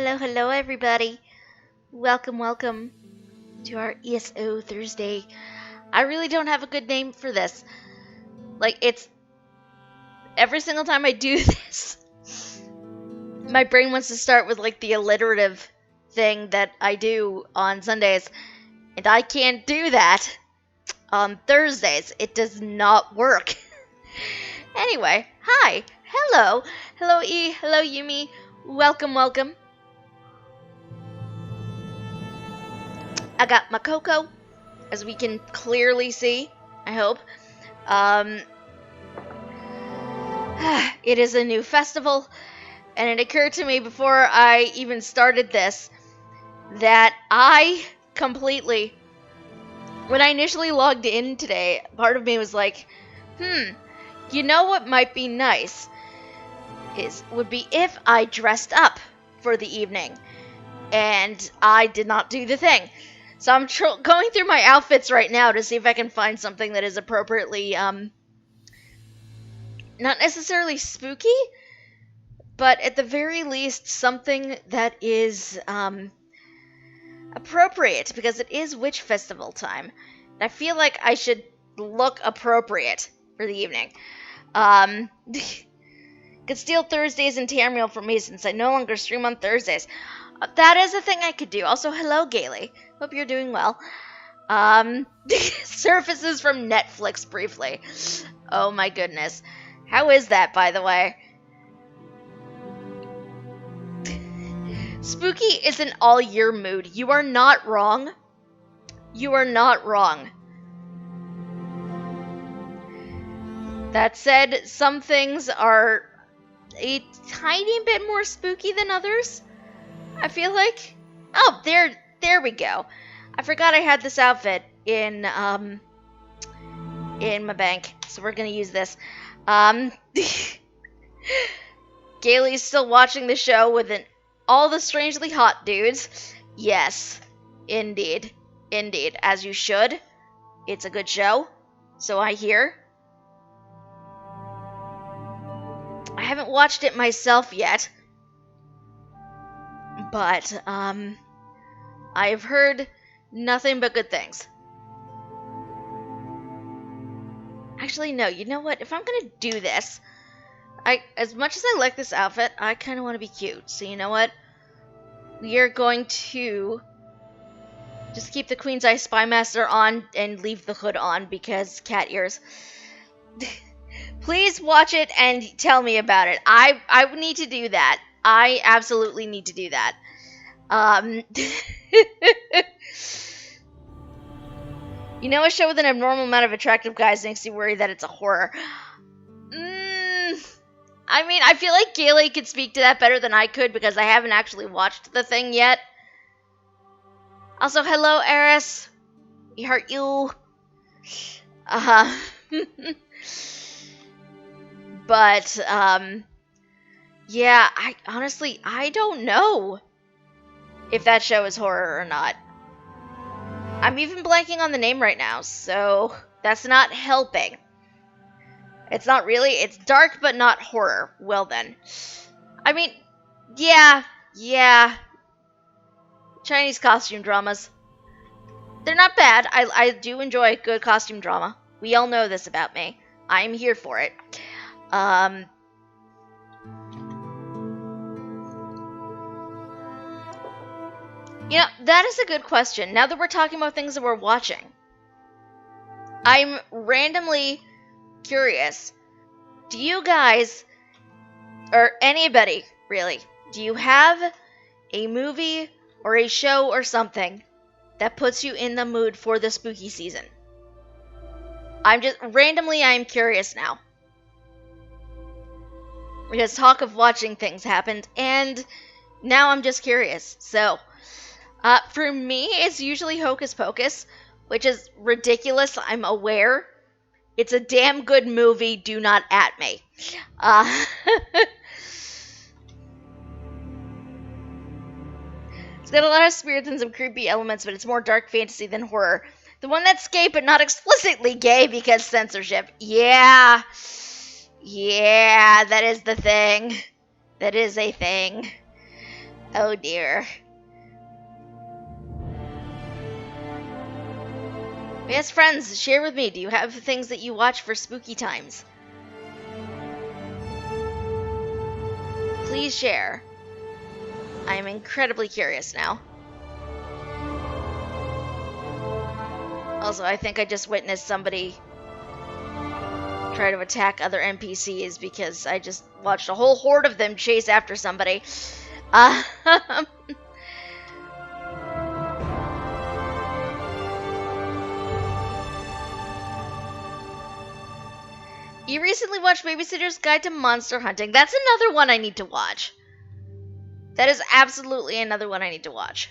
Hello, everybody. Welcome to our ESO Thursday. I really don't have a good name for this. It's every single time I do this, my brain wants to start with, the alliterative thing that I do on Sundays, and I can't do that on Thursdays. It does not work. Anyway, hi, hello E, hello Yumi, welcome. I got my cocoa, as we can clearly see, I hope. It is a new festival, and it occurred to me before I even started this that I completely, when I initially logged in today, part of me was like, you know what might be nice would be if I dressed up for the evening, and I did not do the thing. So I'm going through my outfits right now to see if I can find something that is appropriately, not necessarily spooky, but at the very least something that is appropriate, because it is Witch Festival time. And I feel like I should look appropriate for the evening. Could steal Thursdays in Tamriel from me since I no longer stream on Thursdays. That is a thing I could do. Also, hello, Gailey. Hope you're doing well. Surfaces from Netflix briefly. Oh my goodness. How is that, by the way? Spooky is an all-year mood. You are not wrong. You are not wrong. That said, some things are a tiny bit more spooky than others, I feel like. Oh, there we go. I forgot I had this outfit in my bank, so we're gonna use this. Gailey's still watching the show with all the strangely hot dudes. Yes, indeed, as you should. It's a good show, so I hear. I haven't watched it myself yet, but I've heard nothing but good things. Actually, no, you know what? If I'm gonna do this, as much as I like this outfit, I kind of want to be cute. So you know what? We are going to just keep the Queen's Eye Spymaster on and leave the hood on because cat ears. Please watch it and tell me about it. I need to do that. I absolutely need to do that. You know, a show with an abnormal amount of attractive guys makes you worry that it's a horror. I mean, I feel like Gailey could speak to that better than I could because I haven't actually watched the thing yet. Also, hello, Eris. We heart you. But, yeah, I don't know if that show is horror or not. I'm even blanking on the name right now, so that's not helping. It's not really, it's dark but not horror. Well then. I mean, yeah. Chinese costume dramas. They're not bad. I do enjoy good costume drama. We all know this about me. I'm here for it. You know, that is a good question. Now that we're talking about things that we're watching, I'm randomly curious. Do you guys, or anybody really, do you have a movie or a show or something that puts you in the mood for the spooky season? I'm curious now. Because talk of watching things happened, and now I'm just curious. So, for me, it's usually Hocus Pocus, which is ridiculous, I'm aware. It's a damn good movie, do not at me. It's got a lot of spirits and some creepy elements, but it's more dark fantasy than horror. The one that's gay, but not explicitly gay because censorship. Yeah, that is the thing. That is a thing. Oh dear. Yes, friends, share with me. Do you have things that you watch for spooky times? Please share. I am incredibly curious now. Also, I think I just witnessed somebody try to attack other NPCs because I just watched a whole horde of them chase after somebody. You recently watched Babysitter's Guide to Monster Hunting. That's another one I need to watch. That is absolutely another one I need to watch.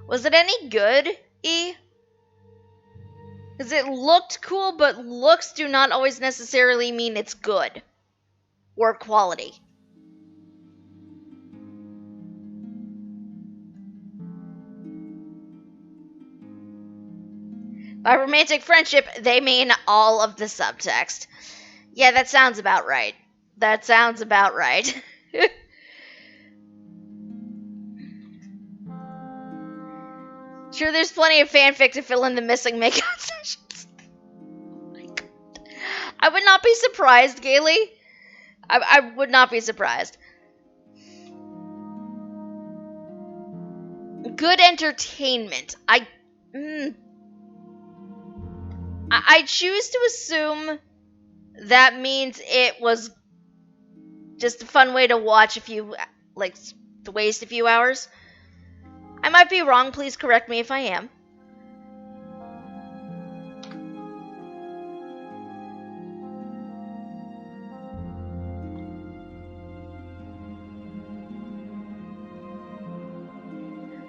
Was it any good, E? Because it looked cool, but looks do not always necessarily mean it's good. Or quality. By romantic friendship, they mean all of the subtext. Yeah, that sounds about right. That sounds about right. Sure, there's plenty of fanfic to fill in the missing makeout sessions. Oh my god. I would not be surprised, Gailey. I would not be surprised. Good entertainment. I choose to assume that means it was just a fun way to watch a few, like, to waste a few hours. I might be wrong, please correct me if I am.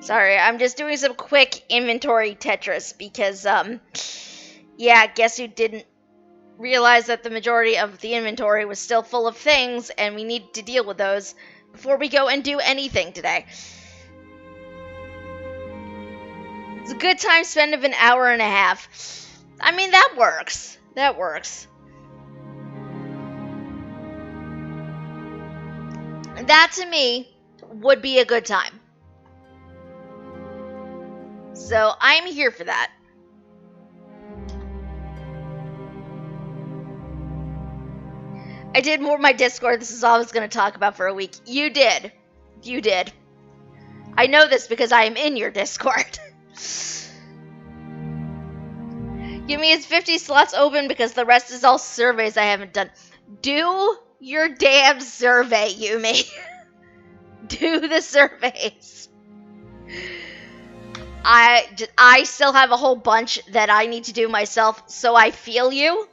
Sorry, I'm just doing some quick inventory Tetris because, yeah, guess who didn't realize that the majority of the inventory was still full of things, and we need to deal with those before we go and do anything today. It's a good time spent of an hour and a half. I mean, that works. That works. That, to me, would be a good time. So, I'm here for that. I did more of my Discord. This is all I was going to talk about for a week. You did. You did. I know this because I am in your Discord. Give me his 50 slots open because the rest is all surveys I haven't done. Do your damn survey, Yumi. Do the surveys. I still have a whole bunch that I need to do myself, so I feel you.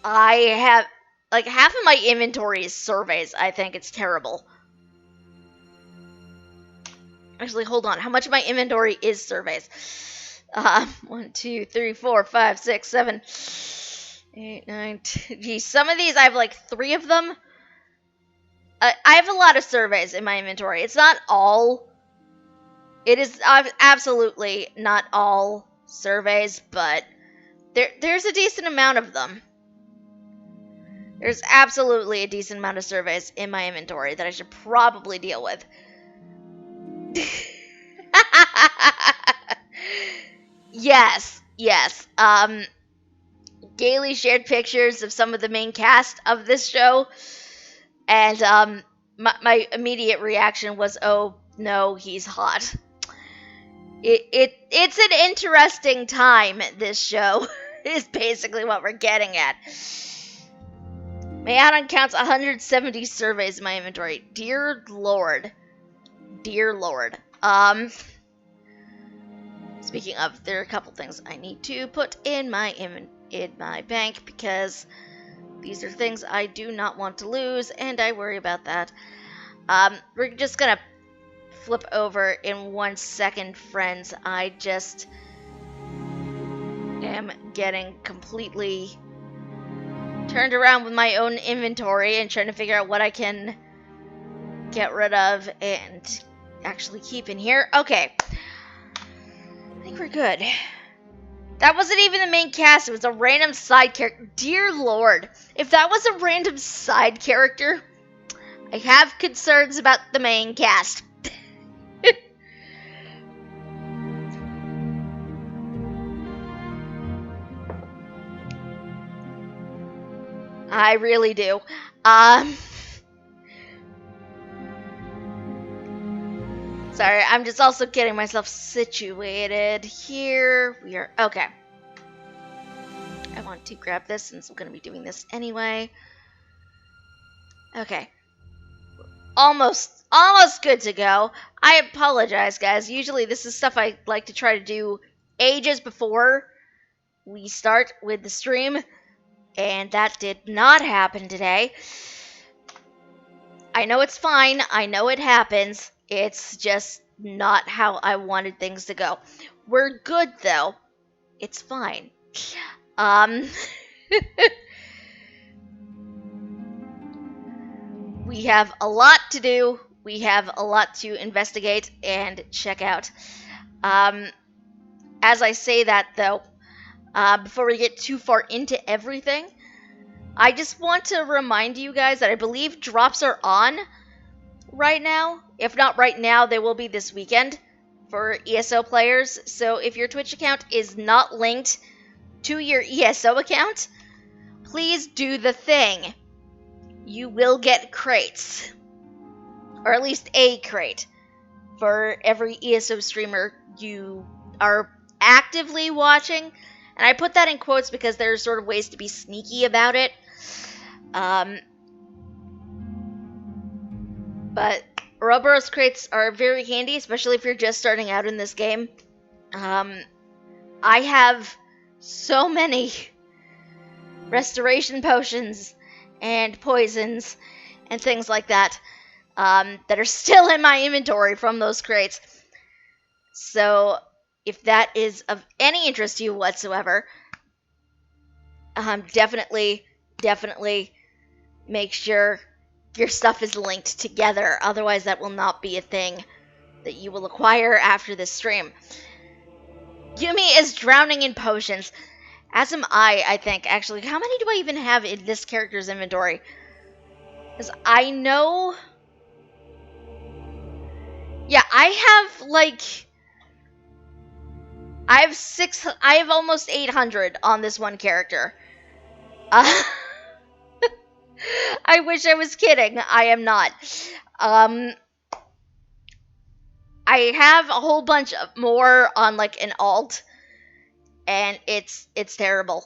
I have, like, half of my inventory is surveys. I think it's terrible. Actually, hold on. How much of my inventory is surveys? 1, 2, 3, 4, 5, 6, 7, 8, 9, 10. Geez, some of these I have like 3 of them. I have a lot of surveys in my inventory. It's not all. It is absolutely not all surveys, but there's a decent amount of them. There's absolutely a decent amount of surveys in my inventory that I should probably deal with. Yes. Gailey shared pictures of some of the main cast of this show, and my immediate reaction was, oh no, he's hot. It's an interesting time, this show, is basically what we're getting at. My add-on counts 170 surveys in my inventory. Dear Lord. Dear Lord. Speaking of, there are a couple things I need to put in my bank because these are things I do not want to lose, and I worry about that. We're just gonna flip over in 1 second, friends. I just am getting completely turned around with my own inventory and trying to figure out what I can get rid of and actually keep in here. Okay. I think we're good. That wasn't even the main cast. It was a random side character. Dear Lord. If that was a random side character, I have concerns about the main cast. I really do. Sorry, I'm just also getting myself situated here. We are okay. I want to grab this since I'm going to be doing this anyway. Okay. Almost good to go. I apologize, guys. Usually this is stuff I like to try to do ages before we start with the stream, and that did not happen today. I know it's fine. I know it happens. It's just not how I wanted things to go. We're good, though. It's fine. We have a lot to do. We have a lot to investigate and check out. As I say that, though, before we get too far into everything, I just want to remind you guys that I believe drops are on right now. If not right now, they will be this weekend for ESO players. So if your Twitch account is not linked to your ESO account, please do the thing. You will get crates, or at least a crate, for every ESO streamer you are actively watching. And I put that in quotes because there's sort of ways to be sneaky about it. But Ouroboros crates are very handy, especially if you're just starting out in this game. I have so many restoration potions and poisons and things like that that are still in my inventory from those crates. So if that is of any interest to you whatsoever, definitely make sure your stuff is linked together. Otherwise, that will not be a thing that you will acquire after this stream. Yumi is drowning in potions. As am I think. Actually, how many do I even have in this character's inventory? Because I know... Yeah, I have almost 800 on this one character. I wish I was kidding. I am not. I have a whole bunch more on like an alt, and it's terrible.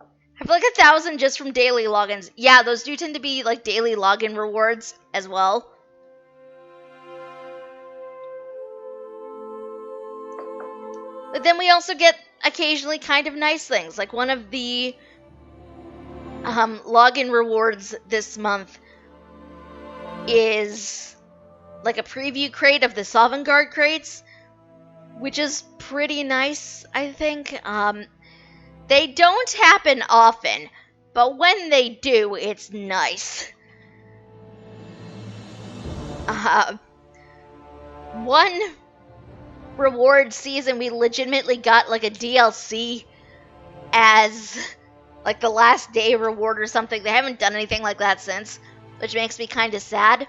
I have like 1,000 just from daily logins. Yeah, those do tend to be like daily login rewards as well. But then we also get occasionally kind of nice things. Like one of the login rewards this month is like a preview crate of the Sovngarde crates, which is pretty nice, I think. They don't happen often, but when they do, it's nice. One reward season, we legitimately got like a DLC as like the last day reward or something. They haven't done anything like that since, which makes me kind of sad.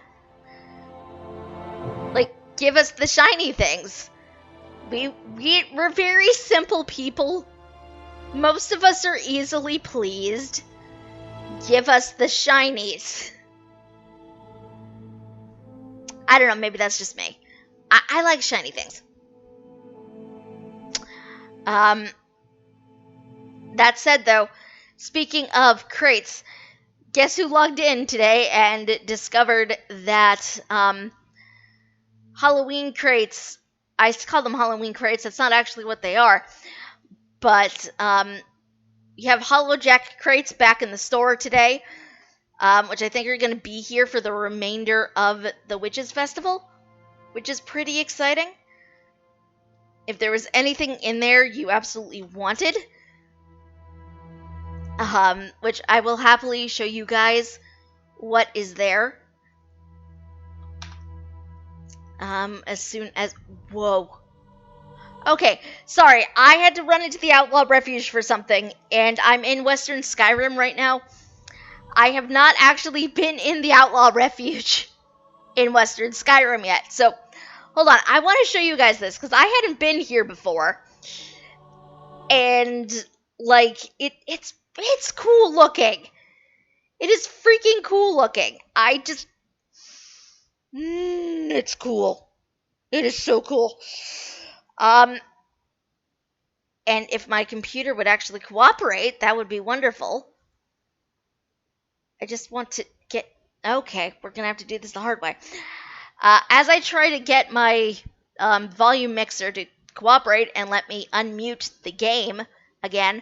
Like, give us the shiny things. We're very simple people. Most of us are easily pleased. Give us the shinies. I don't know, maybe that's just me. I like shiny things. That said, though, speaking of crates, guess who logged in today and discovered that Halloween crates, I call them Halloween crates, that's not actually what they are, but you have Hollowjack crates back in the store today, which I think are going to be here for the remainder of the Witches Festival, which is pretty exciting. If there was anything in there you absolutely wanted, which I will happily show you guys what is there. As soon as... Whoa. Okay, sorry, I had to run into the Outlaw Refuge for something, and I'm in Western Skyrim right now. I have not actually been in the Outlaw Refuge in Western Skyrim yet. So, hold on, I want to show you guys this, because I hadn't been here before. And, like, it's cool looking. It is freaking cool looking. It's cool. It is so cool. And if my computer would actually cooperate, that would be wonderful. I just want to get... Okay, we're going to have to do this the hard way. As I try to get my volume mixer to cooperate and let me unmute the game again,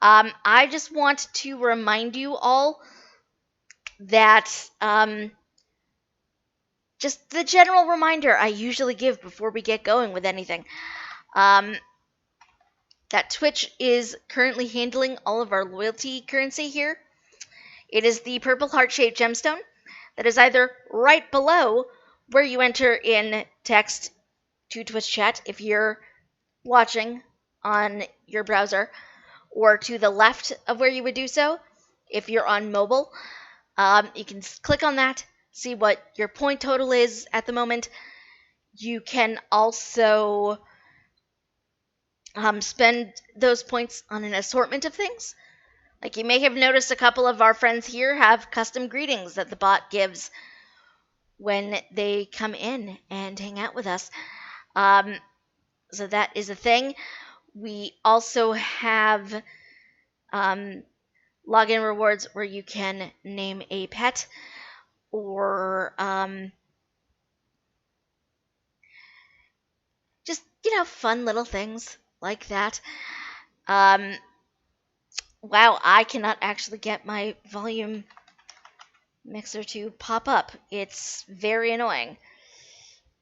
I just want to remind you all that just the general reminder I usually give before we get going with anything. That Twitch is currently handling all of our loyalty currency here. It is the purple heart-shaped gemstone that is either right below where you enter in text to Twitch chat if you're watching on your browser, or to the left of where you would do so if you're on mobile. You can click on that, see what your point total is at the moment. You can also spend those points on an assortment of things. Like, you may have noticed a couple of our friends here have custom greetings that the bot gives when they come in and hang out with us. So that is a thing. We also have login rewards where you can name a pet, or just, fun little things like that. Wow, I cannot actually get my volume mixer to pop up. It's very annoying.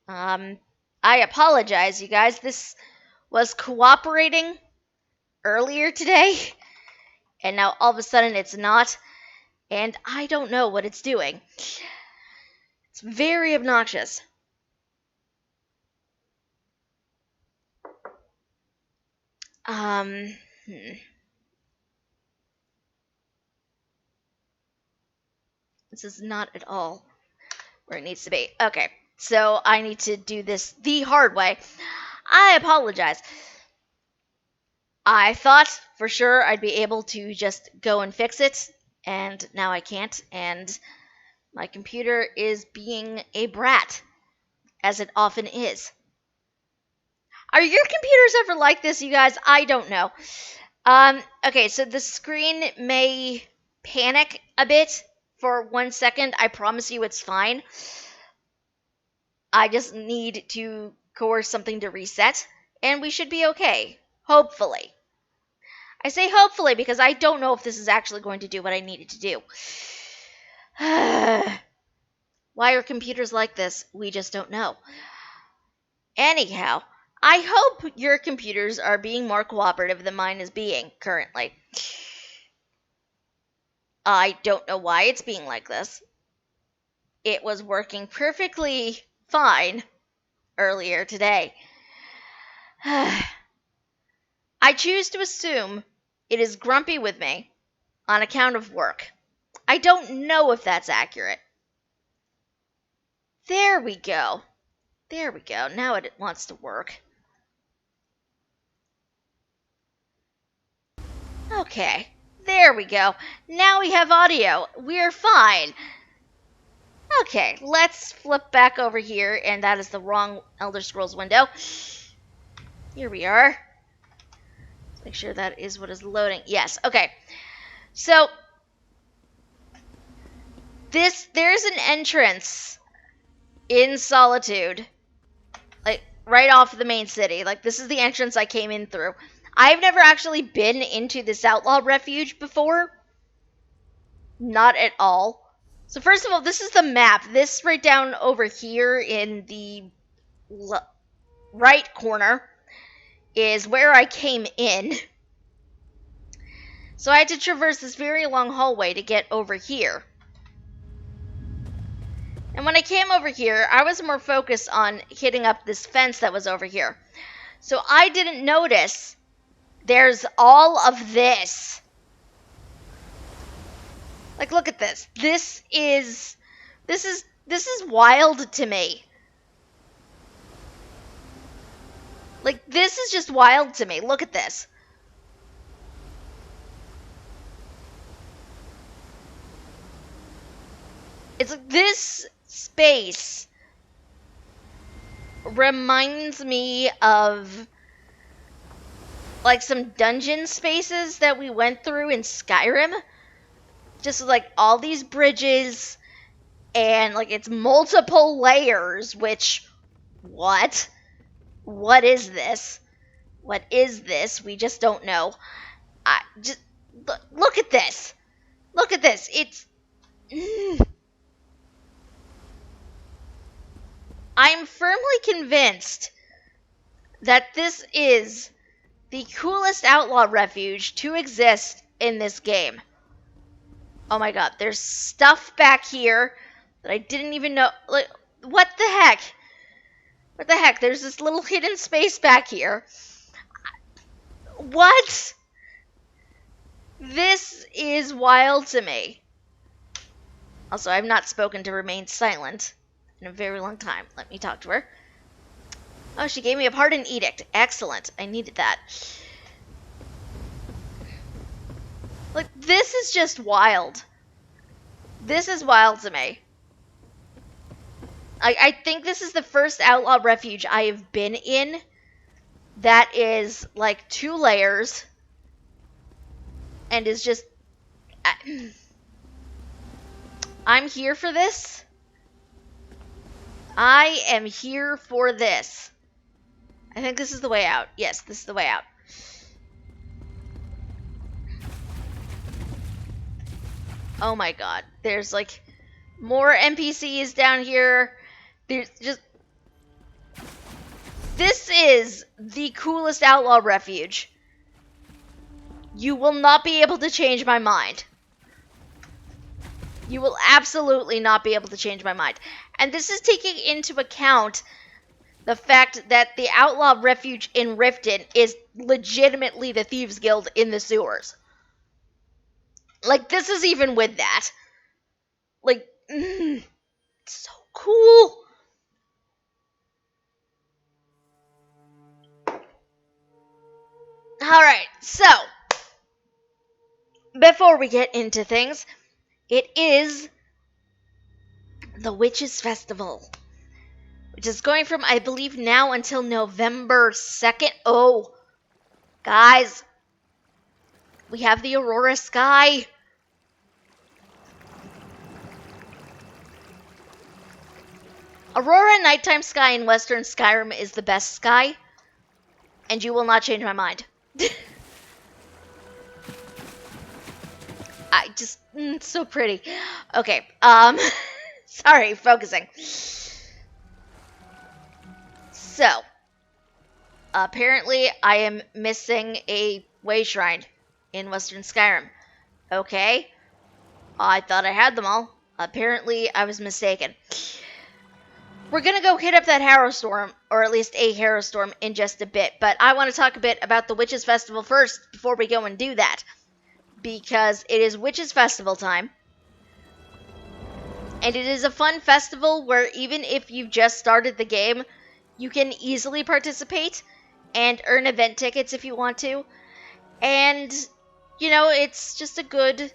I apologize, you guys. This was cooperating earlier today, and now all of a sudden it's not, and I don't know what it's doing. It's very obnoxious. This is not at all where it needs to be. Okay, so I need to do this the hard way. I apologize. I thought for sure I'd be able to just go and fix it, and now I can't, and my computer is being a brat, as it often is. Are your computers ever like this, you guys? I don't know. Okay, so the screen may panic a bit for 1 second. I promise you it's fine. I just need to coerce something to reset, and we should be okay. Hopefully. I say hopefully because I don't know if this is actually going to do what I need it to do. Why are computers like this? We just don't know. Anyhow, I hope your computers are being more cooperative than mine is being currently. I don't know why it's being like this. It was working perfectly fine earlier today. I choose to assume it is grumpy with me on account of work. I don't know if that's accurate. There we go. There we go. Now it wants to work. Okay. There we go. Now we have audio. We're fine. Okay, let's flip back over here, and that is the wrong Elder Scrolls window. Here we are. Let's make sure that is what is loading. Yes, okay. So, there's an entrance in Solitude, like, right off the main city. Like, this is the entrance I came in through. I've never actually been into this outlaw refuge before. Not at all. So first of all, this is the map. This right down over here in the right corner is where I came in. So I had to traverse this very long hallway to get over here. And when I came over here, I was more focused on hitting up this fence that was over here. So I didn't notice there's all of this. Like, look at this. This is wild to me. Like, this is just wild to me. Look at this. It's like this space reminds me of like some dungeon spaces that we went through in Skyrim. Just like all these bridges and like it's multiple layers, which what? What is this? What is this? We just don't know. I just look at this. Look at this. It's I'm firmly convinced that this is the coolest outlaw refuge to exist in this game. Oh my god, there's stuff back here that I didn't even know. Like, what the heck? What the heck? There's this little hidden space back here. What? This is wild to me. Also, I've not spoken to Remain Silent in a very long time. Let me talk to her. Oh, she gave me a pardon edict. Excellent. I needed that. Like, this is just wild. This is wild to me. I think this is the first outlaw refuge I have been in that is, like, 2 layers. And is just... I'm here for this. I am here for this. I think this is the way out. Yes, this is the way out. Oh my god. There's like more NPCs down here. There's just... This is the coolest outlaw refuge. You will not be able to change my mind. You will absolutely not be able to change my mind. And this is taking into account the fact that the outlaw refuge in Riften is legitimately the Thieves Guild in the sewers. Like, this is even with that. Like, it's so cool. Alright, so, before we get into things, it is the Witches' Festival, which is going from, I believe, now until November 2nd. Oh, guys, we have the Aurora Sky. Aurora nighttime sky in Western Skyrim is the best sky, and you will not change my mind. It's so pretty. Okay, sorry, focusing. So, apparently I am missing a way shrine in Western Skyrim. Okay, I thought I had them all. Apparently I was mistaken. We're gonna go hit up that Harrow Storm, or at least a Harrow Storm, in just a bit, but I want to talk a bit about the Witches' Festival first before we go and do that. Because it is Witches' Festival time. And it is a fun festival where even if you've just started the game, you can easily participate and earn event tickets if you want to. And, you know, it's just a good,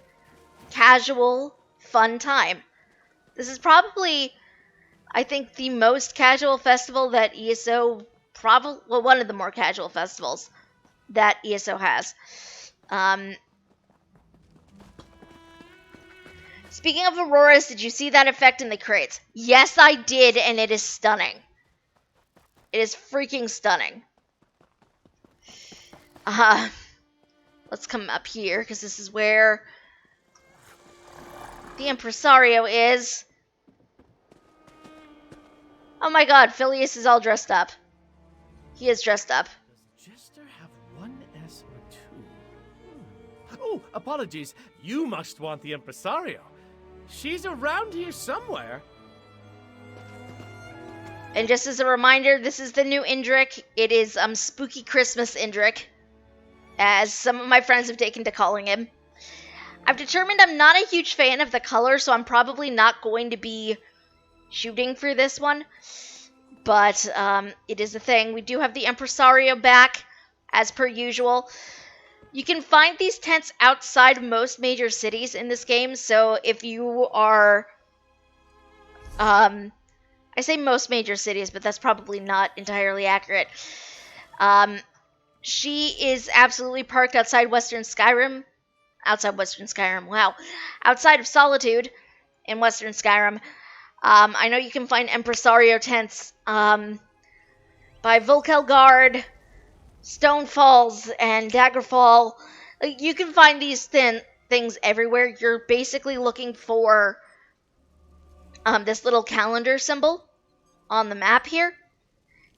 casual, fun time. This is probably, I think, the most casual festival that ESO well, one of the more casual festivals that ESO has. Speaking of auroras, did you see that effect in the crates? Yes, I did, and it is stunning. It is freaking stunning. Let's come up here, because this is where the Impresario is. Oh my god, Phileas is all dressed up. He is dressed up. Does Jester have one S or 2? Oh, apologies. You must want the Impresario. She's around here somewhere. And just as a reminder, this is the new Indrik. It is Spooky Christmas Indrik, as some of my friends have taken to calling him. I've determined I'm not a huge fan of the color, so I'm probably not going to be shooting for this one. But it is a thing. We do have the Impresario back, as per usual. You can find these tents outside most major cities in this game, so if you are... I say most major cities, but that's probably not entirely accurate. She is absolutely parked outside Western Skyrim. Wow. Outside of Solitude in Western Skyrim. I know you can find Impresario tents by Volkelgard, Stonefalls, and Daggerfall. Like, you can find these things everywhere. You're basically looking for this little calendar symbol on the map here,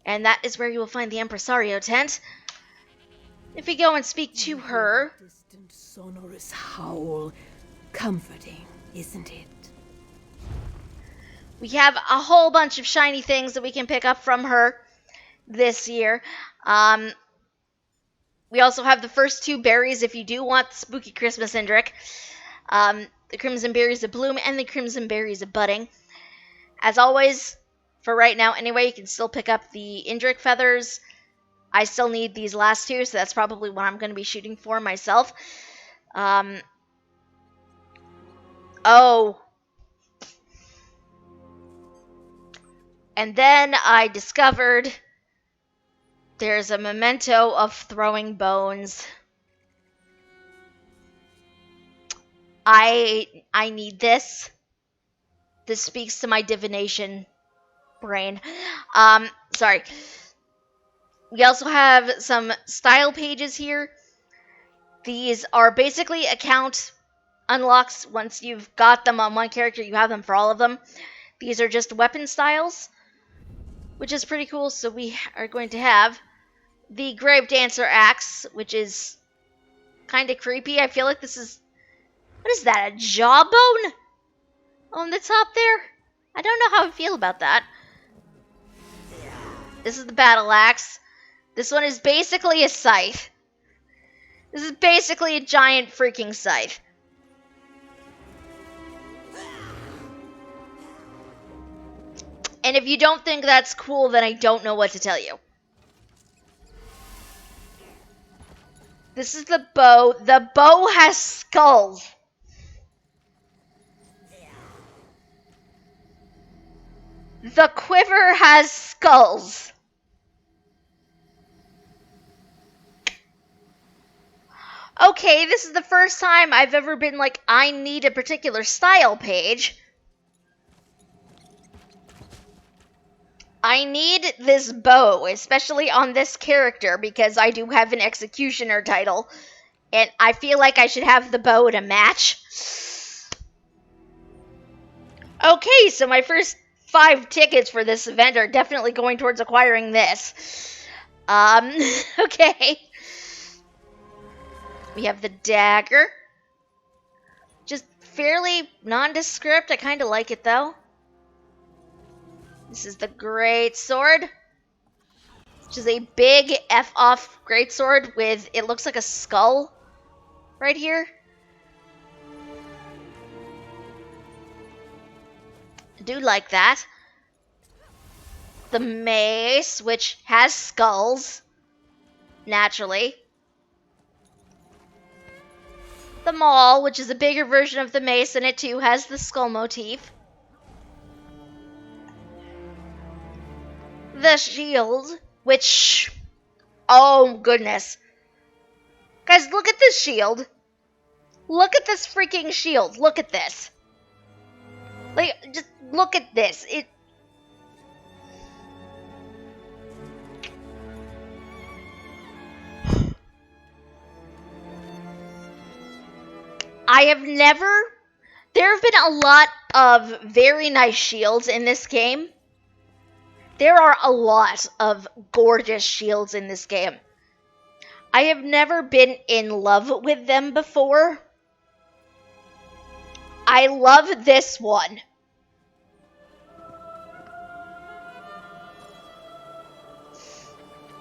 and that is where you will find the Impresario tent. If we go and speak to her... Distant sonorous howl. Comforting, isn't it? We have a whole bunch of shiny things that we can pick up from her this year. We also have the first two berries if you do want the Spooky Christmas Indrik. The Crimson Berries of Bloom and the Crimson Berries of Budding. As always, for right now anyway, you can still pick up the Indrik feathers. I still need these last two, so that's probably what I'm going to be shooting for myself. Oh. And then I discovered there's a memento of throwing bones. I need this. This speaks to my divination brain. Sorry. We also have some style pages here. These are basically account unlocks. Once you've got them on one character, you have them for all of them. These are just weapon styles, which is pretty cool. So we are going to have the Grave Dancer Axe, which is kind of creepy. I feel like this is... What is that, a jawbone on the top there? I don't know how I feel about that. This is the Battle Axe. This one is basically a scythe. This is basically a giant freaking scythe. And if you don't think that's cool, then I don't know what to tell you. This is the bow. The bow has skulls. The quiver has skulls. Okay, this is the first time I've ever been like, I need a particular style page. I need this bow, especially on this character, because I do have an Executioner title, and I feel like I should have the bow to match. Okay, so my first 5 tickets for this event are definitely going towards acquiring this. Okay. We have the dagger. Just fairly nondescript. I kind of like it, though. This is the great sword, which is a big F-off great sword with, it looks like a skull right here. I do like that. The mace, which has skulls, naturally. The maul, which is a bigger version of the mace, and it too has the skull motif. The shield, which, oh goodness. Guys, look at this shield. Look at this freaking shield. Look at this. Like, just look at this. There have been a lot of very nice shields in this game. There are a lot of gorgeous shields in this game. I have never been in love with them before. I love this one.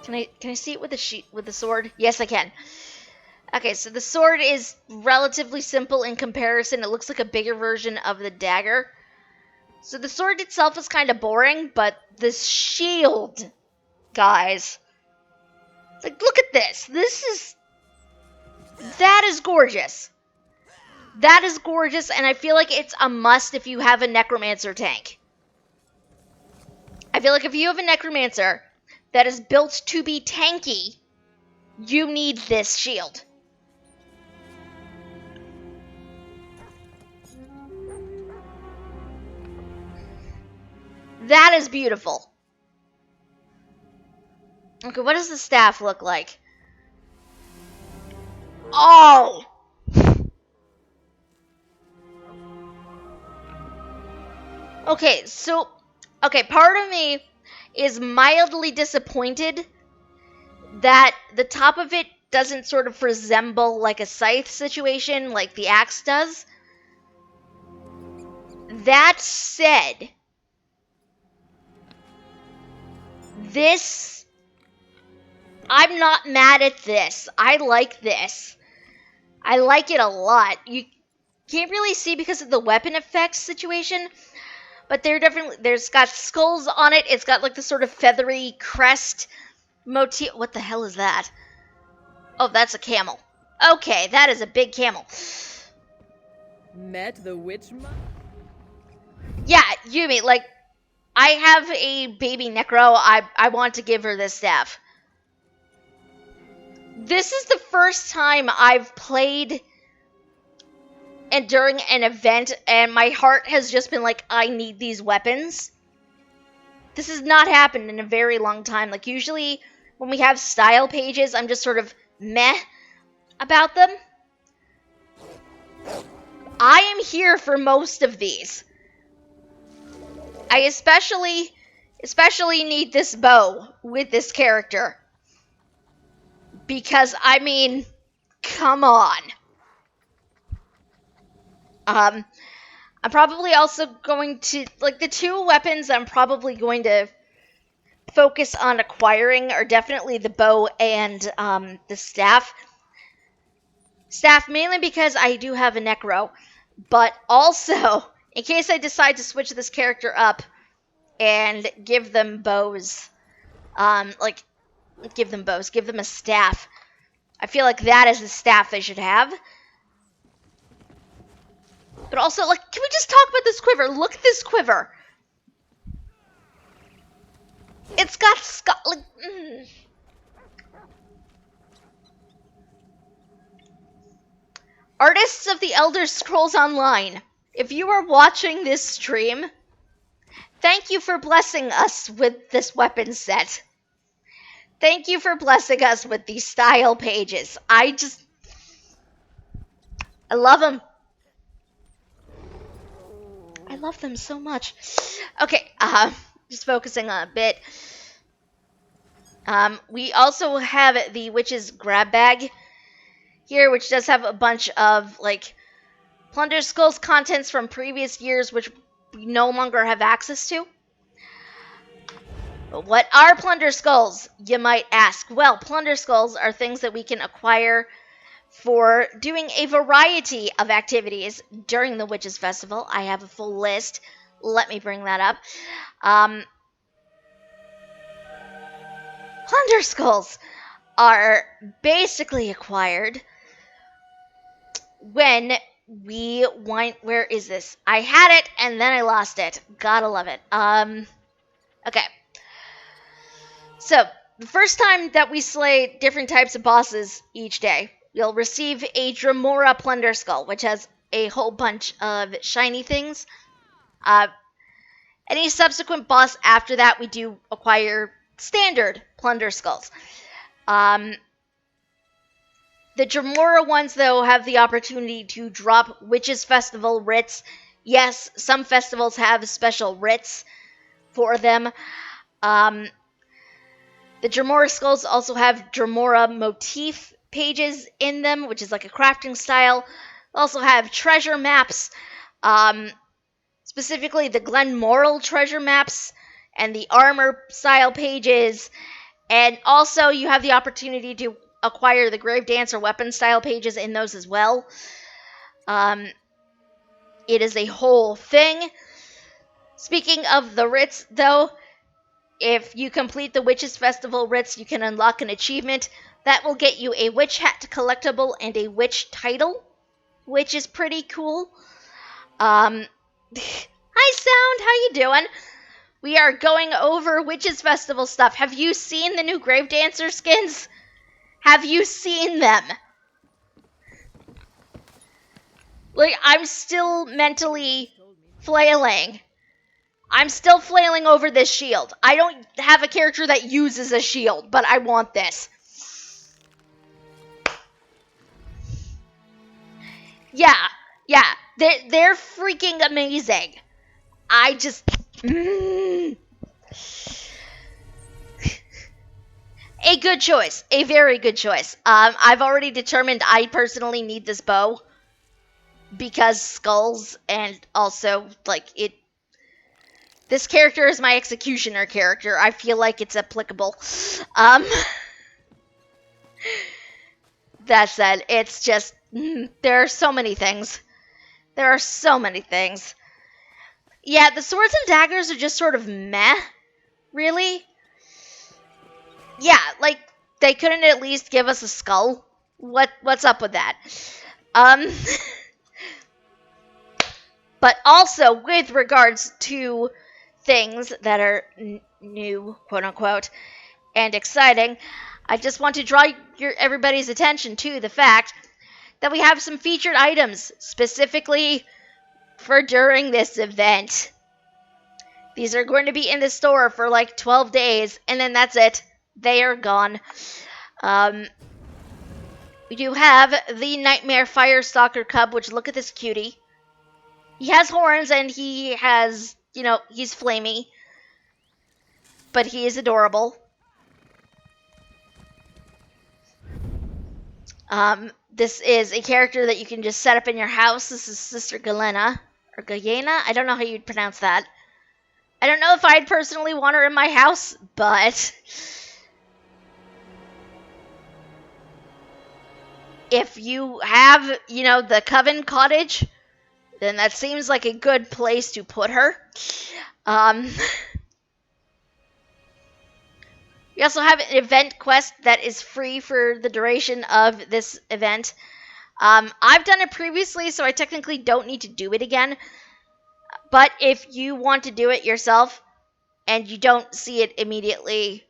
Can I see it with the sword? Yes, I can. Okay, so the sword is relatively simple in comparison. It looks like a bigger version of the dagger. So the sword itself is kind of boring, but the shield, guys. Like, look at this. That is gorgeous. That is gorgeous, and I feel like it's a must if you have a necromancer tank. I feel like if you have a necromancer that is built to be tanky, you need this shield. That is beautiful. Okay, what does the staff look like? Oh! Okay, so, part of me is mildly disappointed that the top of it doesn't sort of resemble like a scythe situation like the axe does. That said, I'm not mad at this. I like this. I like it a lot. You can't really see because of the weapon effects situation, but there's got skulls on it. It's got like the sort of feathery crest motif. What the hell is that? Oh, that's a camel. Okay, that is a big camel. Met the witch Yeah, Yumi, like, I have a baby Necro. I want to give her this staff. This is the first time I've played and during an event, and my heart has just been like, I need these weapons. This has not happened in a very long time. Like, usually when we have style pages, I'm just sort of meh about them. I am here for most of these. I especially need this bow with this character. Because, I mean, come on. I'm probably also going to, like, the two weapons I'm probably going to focus on acquiring are definitely the bow and the staff. Staff mainly because I do have a Necro, but also in case I decide to switch this character up and give them bows, give them a staff. I feel like that is the staff they should have. But also, like, can we just talk about this quiver? Look at this quiver. It's got Artists of the Elder Scrolls Online, if you are watching this stream, thank you for blessing us with this weapon set. Thank you for blessing us with these style pages. I love them. I love them so much. Okay, just focusing on a bit. We also have the Witch's Grab Bag here, which does have a bunch of, like, Plunder Skulls contents from previous years, which we no longer have access to. But what are Plunder Skulls, you might ask? Well, Plunder Skulls are things that we can acquire for doing a variety of activities during the Witches' Festival. I have a full list. Let me bring that up. Plunder Skulls are basically acquired when we want... Where is this? I had it, and then I lost it. Gotta love it. Okay. So, the first time that we slay different types of bosses each day, you'll receive a Dremora Plunder Skull, which has a whole bunch of shiny things. Any subsequent boss after that, we do acquire standard Plunder Skulls. The Dremora ones, though, have the opportunity to drop Witches' Festival writs. Yes, some festivals have special writs for them. The Dremora Skulls also have Dremora motif pages in them, which is like a crafting style. Also have treasure maps, specifically the Glenmoral treasure maps and the armor style pages And also, you have the opportunity to acquire the Grave Dancer weapon style pages in those as well. It is a whole thing. Speaking of the writs, though, if you complete the Witches Festival writs, you can unlock an achievement that will get you a Witch Hat collectible and a Witch title, which is pretty cool. Hi Sound, how you doing? We are going over Witches Festival stuff. Have you seen the new Grave Dancer skins? Have you seen them? Like, I'm still mentally flailing. I'm still flailing over this shield. I don't have a character that uses a shield, but I want this. Yeah, they're freaking amazing. I just... A good choice. A very good choice. I've already determined I personally need this bow. Because skulls, and also, like, it... This character is my executioner character. I feel like it's applicable. That said, it's just... there are so many things. There are so many things. Yeah, the swords and daggers are just sort of meh. Really? Yeah, like, they couldn't at least give us a skull? What's up with that? But also, with regards to things that are new, quote unquote, and exciting, I just want to draw everybody's attention to the fact that we have some featured items specifically for during this event. These are going to be in the store for like 12 days, and then that's it. They are gone. We do have the Nightmare Firestalker Cub, which look at this cutie. He has horns and he has, he's flamey. But he is adorable. This is a character that you can just set up in your house. This is Sister Galena. Or Gallena? I don't know how you'd pronounce that. I don't know if I'd personally want her in my house, but... if you have, the Coven Cottage, then that seems like a good place to put her. We also have an event quest that is free for the duration of this event. I've done it previously, so I technically don't need to do it again. But if you want to do it yourself and you don't see it immediately,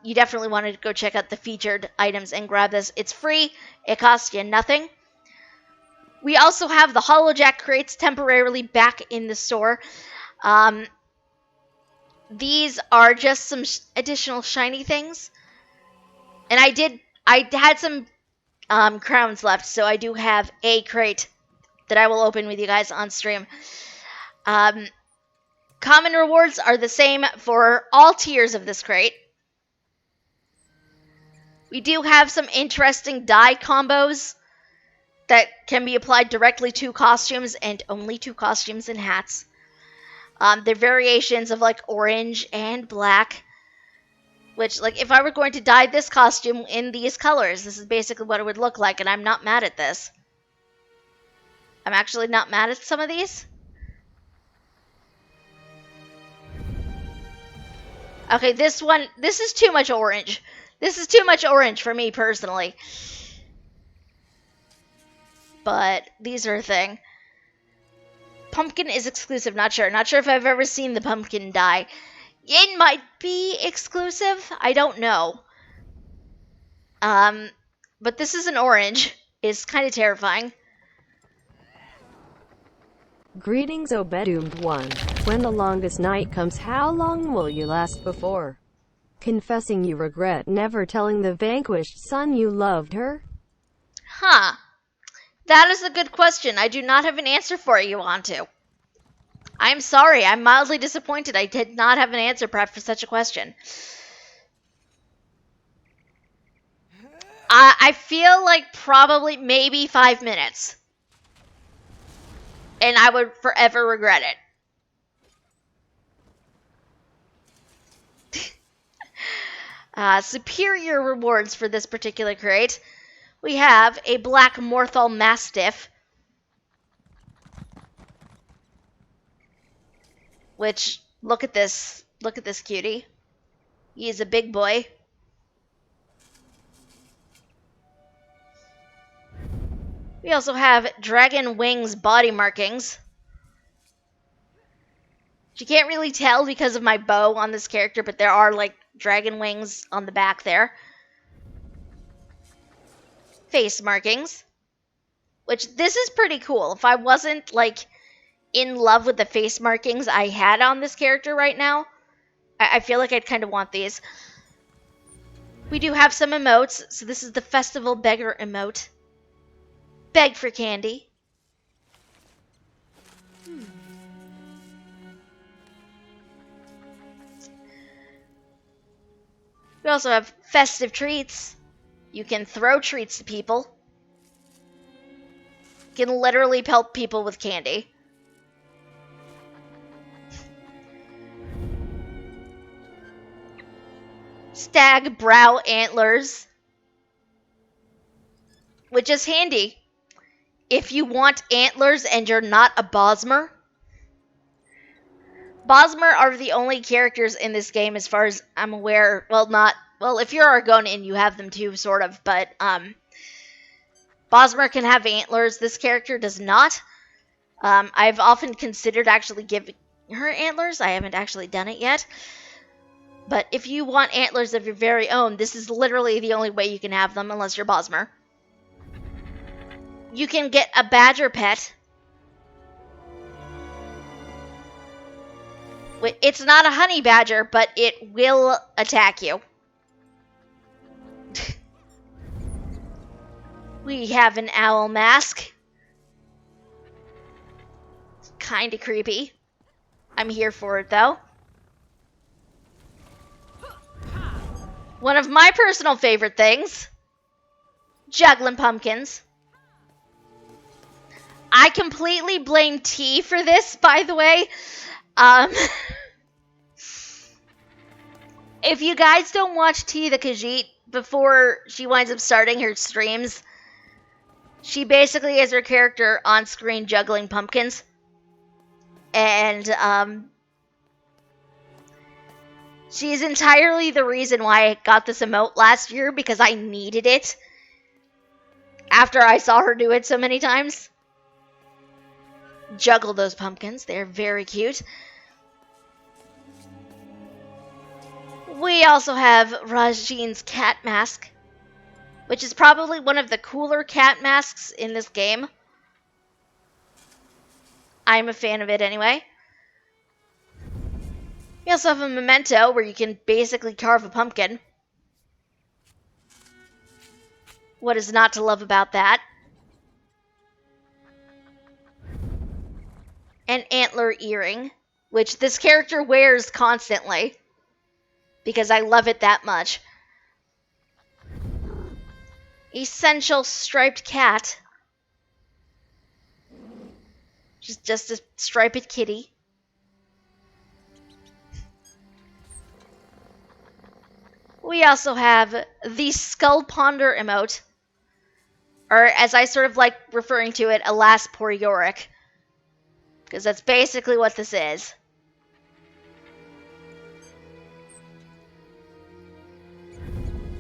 you definitely want to go check out the featured items and grab this. It's free. It costs you nothing. We also have the Hollowjack crates temporarily back in the store. These are just some additional shiny things. And I had some crowns left, so I do have a crate that I will open with you guys on stream. Common rewards are the same for all tiers of this crate. We do have some interesting dye combos that can be applied directly to costumes and only to costumes and hats. They're variations of like orange and black, which like if I were going to dye this costume in these colors, this is basically what it would look like, and I'm not mad at this. I'm actually not mad at some of these. Okay, this is too much orange. This is too much orange for me personally. But these are a thing. Pumpkin is exclusive, not sure. Not sure if I've ever seen the pumpkin dye. It might be exclusive. I don't know. But this is an orange. It's kind of terrifying. Greetings, O bedoomed one. When the longest night comes, how long will you last before confessing you regret never telling the vanquished son you loved her? Huh. That is a good question. I do not have an answer for you, Antu. I'm sorry. I'm mildly disappointed. I did not have an answer prepped for such a question. I feel like probably maybe 5 minutes. And I would forever regret it. Superior rewards for this particular crate. We have a black Morthal Mastiff, which, look at this cutie. He is a big boy. We also have Dragon Wings body markings. You can't really tell because of my bow on this character, but there are like dragon wings on the back there. Face markings, which this is pretty cool. If I wasn't like in love with the face markings I had on this character right now, I feel like I'd kind of want these. We do have some emotes. So this is the Festival Beggar emote. Beg for candy. We also have festive treats. You can throw treats to people. You can literally pelt people with candy. Stag brow antlers, which is handy if you want antlers and you're not a Bosmer. Bosmer are the only characters in this game, as far as I'm aware. Well, if you're Argonian, you have them too, sort of. But Bosmer can have antlers. This character does not. I've often considered actually giving her antlers. I haven't actually done it yet. But if you want antlers of your very own, this is literally the only way you can have them, unless you're Bosmer. You can get a badger pet. It's not a honey badger, but it will attack you. We have an owl mask. Kinda creepy. I'm here for it, though. One of my personal favorite things. Juggling pumpkins. I completely blame T for this, by the way. If you guys don't watch T the Khajiit before she winds up starting her streams, she basically is her character on screen juggling pumpkins. And she's entirely the reason why I got this emote last year, because I needed it after I saw her do it so many times. Juggle those pumpkins. They're very cute. We also have Rajin's cat mask, which is probably one of the cooler cat masks in this game. I'm a fan of it anyway. We also have a memento where you can basically carve a pumpkin. What is not to love about that? An antler earring, which this character wears constantly, because I love it that much. Essential striped cat. Just a striped kitty. We also have the Skull Ponder emote, or as I sort of like referring to it, Alas Poor Yorick, because that's basically what this is.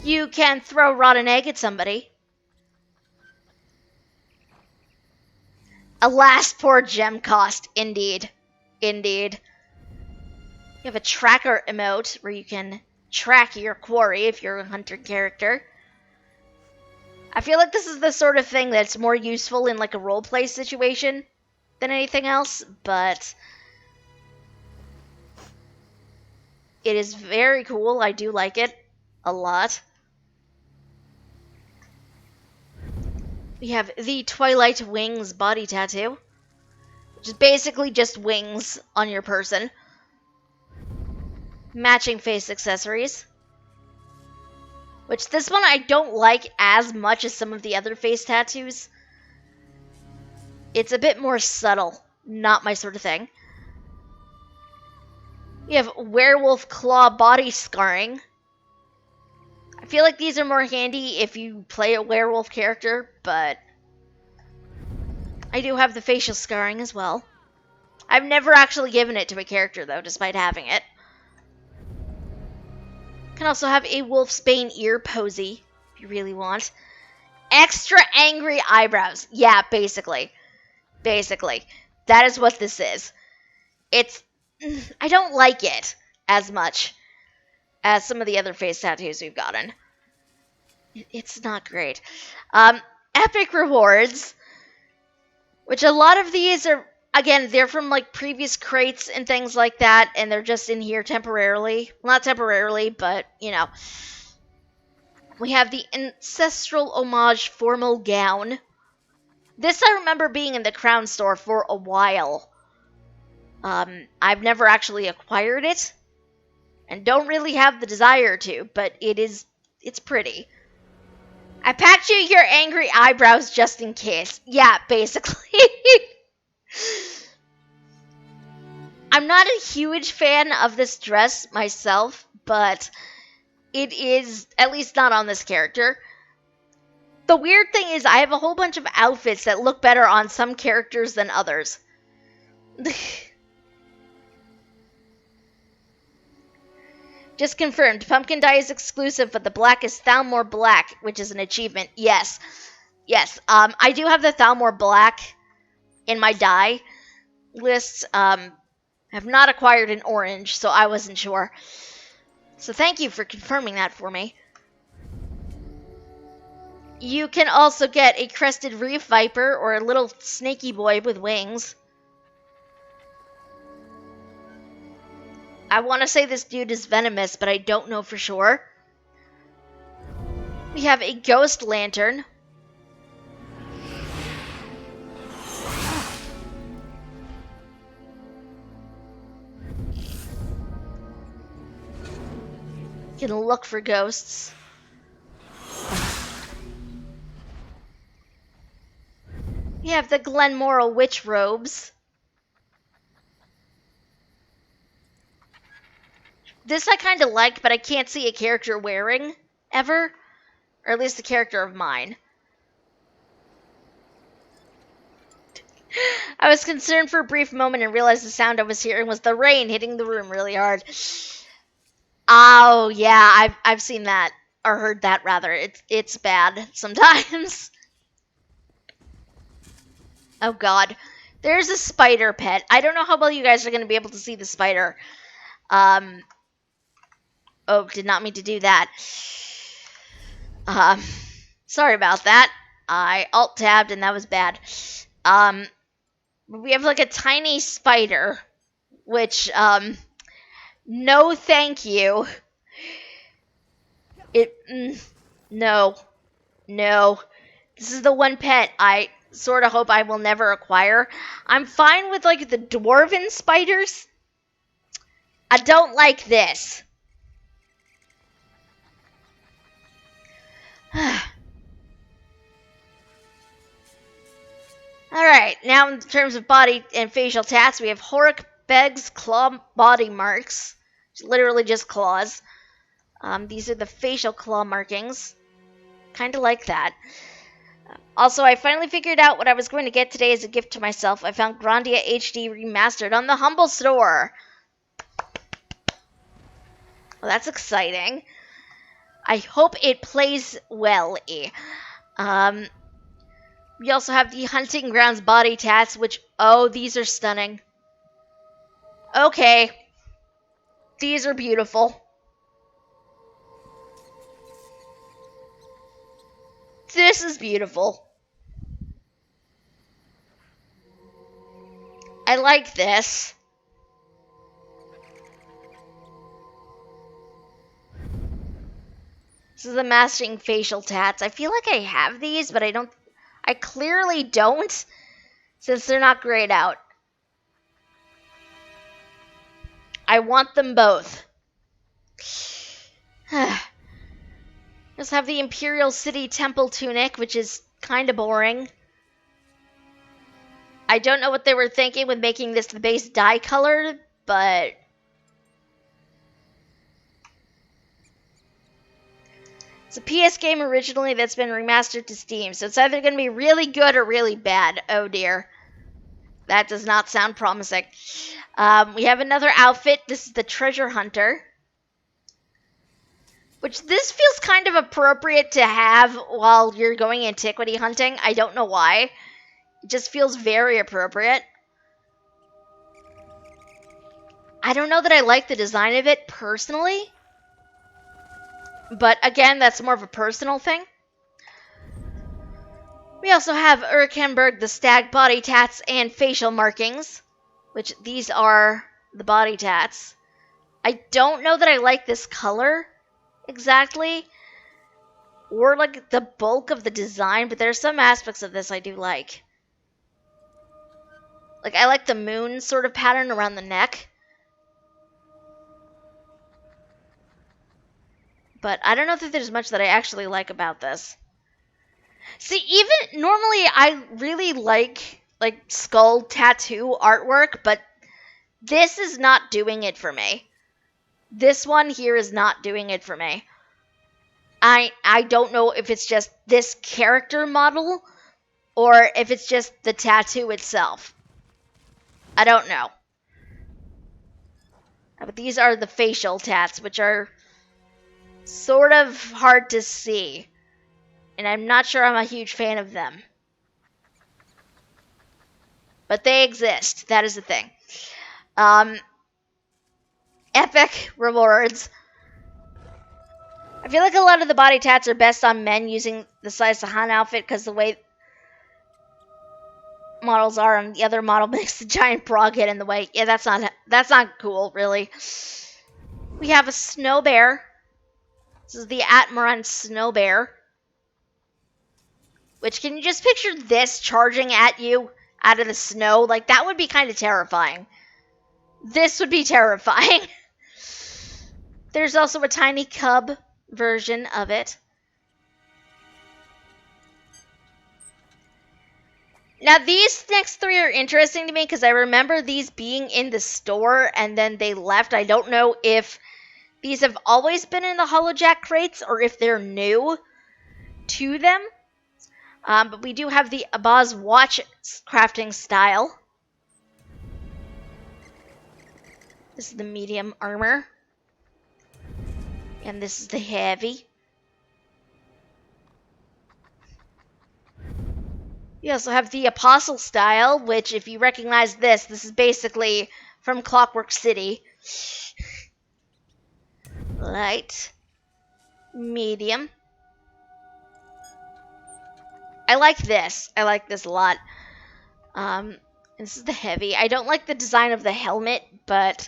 You can throw rotten egg at somebody. Alas, poor gem cost. Indeed. Indeed. You have a tracker emote where you can track your quarry if you're a hunter character. I feel like this is the sort of thing that's more useful in like a roleplay situation than anything else, but it is very cool. I do like it a lot. We have the Twilight Wings body tattoo, which is basically just wings on your person. Matching face accessories, which this one I don't like as much as some of the other face tattoos. It's a bit more subtle, not my sort of thing. We have werewolf claw body scarring, I feel like these are more handy if you play a werewolf character, but I do have the facial scarring as well. I've never actually given it to a character, though, despite having it. Can also have a wolf's bane ear posy, if you really want. Extra angry eyebrows. Yeah, basically. Basically. That is what this is. It's... I don't like it as much as some of the other face tattoos we've gotten. It's not great. Epic rewards, which a lot of these are, again, they're from like previous crates and things like that, and they're just in here temporarily. Well, not temporarily, but, you know. We have the Ancestral Homage Formal Gown. This I remember being in the Crown store for a while. I've never actually acquired it, and don't really have the desire to, but it's pretty. I packed you your angry eyebrows just in case. Yeah, basically. I'm not a huge fan of this dress myself, but it is, at least not on this character. The weird thing is I have a whole bunch of outfits that look better on some characters than others. Just confirmed. Pumpkin dye is exclusive, but the black is Thalmor Black, which is an achievement. Yes. Yes. I do have the Thalmor Black in my dye list. Have not acquired an orange, so I wasn't sure. So thank you for confirming that for me. You can also get a crested reef viper or a little snaky boy with wings. I want to say this dude is venomous, but I don't know for sure. We have a ghost lantern. You can look for ghosts. We have the Glenmoral witch robes. This I kind of like, but I can't see a character wearing, ever. Or at least a character of mine. I was concerned for a brief moment and realized the sound I was hearing was the rain hitting the room really hard. Oh, yeah, I've seen that. Or heard that, rather. It's bad sometimes. Oh, God. There's a spider pet. I don't know how well you guys are going to be able to see the spider. Oh, did not mean to do that. Sorry about that. I alt-tabbed and that was bad. We have like a tiny spider, which, no thank you. No. This is the one pet I sort of hope I will never acquire. I'm fine with like the dwarven spiders. I don't like this. Alright, now in terms of body and facial tats, we have Horik Beg's claw body marks. It's literally just claws. These are the facial claw markings. Kinda like that. Also, I finally figured out what I was going to get today as a gift to myself. I found Grandia HD Remastered on the Humble Store. Well, that's exciting. I hope it plays well. We also have the Hunting Grounds body tats, which, oh, these are stunning. Okay. These are beautiful. This is beautiful. I like this. This is the Mastering Facial Tats. I feel like I have these, but I clearly don't, since they're not grayed out. I want them both. Just have the Imperial City Temple Tunic, which is kind of boring. I don't know what they were thinking with making this the base dye color, but It's a PS game originally that's been remastered to Steam, so it's either going to be really good or really bad. Oh dear. That does not sound promising. We have another outfit. This is the Treasure Hunter. Which this feels kind of appropriate to have while you're going antiquity hunting. I don't know why. It just feels very appropriate. I don't know that I like the design of it personally. But again, that's more of a personal thing. We also have Urkenberg, the stag body tats, and facial markings. Which these are the body tats. I don't know that I like this color exactly. Or like the bulk of the design, but there's some aspects of this I do like. Like I like the moon sort of pattern around the neck. But I don't know that there's much that I actually like about this. See, even normally I really like skull tattoo artwork, but this is not doing it for me. This one here is not doing it for me. I don't know if it's just this character model or if it's just the tattoo itself. I don't know. But these are the facial tats, which are sort of hard to see. And I'm not sure I'm a huge fan of them. But they exist. That is the thing. Epic rewards. I feel like a lot of the body tats are best on men using the size Sahan outfit because the way models are and the other model makes the giant bra get in the way. Yeah, that's not cool, really. We have a snow bear. This is the Atmaran snow bear. Which, can you just picture this charging at you out of the snow? Like, that would be kind of terrifying. This would be terrifying. There's also a tiny cub version of it. Now, these next three are interesting to me because I remember these being in the store and then they left. I don't know if these have always been in the HoloJack crates or if they're new to them. But we do have the Abaz watch crafting style. This is the medium armor. And this is the heavy. We also have the Apostle style, which if you recognize this is basically from Clockwork City. Light. Medium. I like this. I like this a lot. This is the heavy. I don't like the design of the helmet, but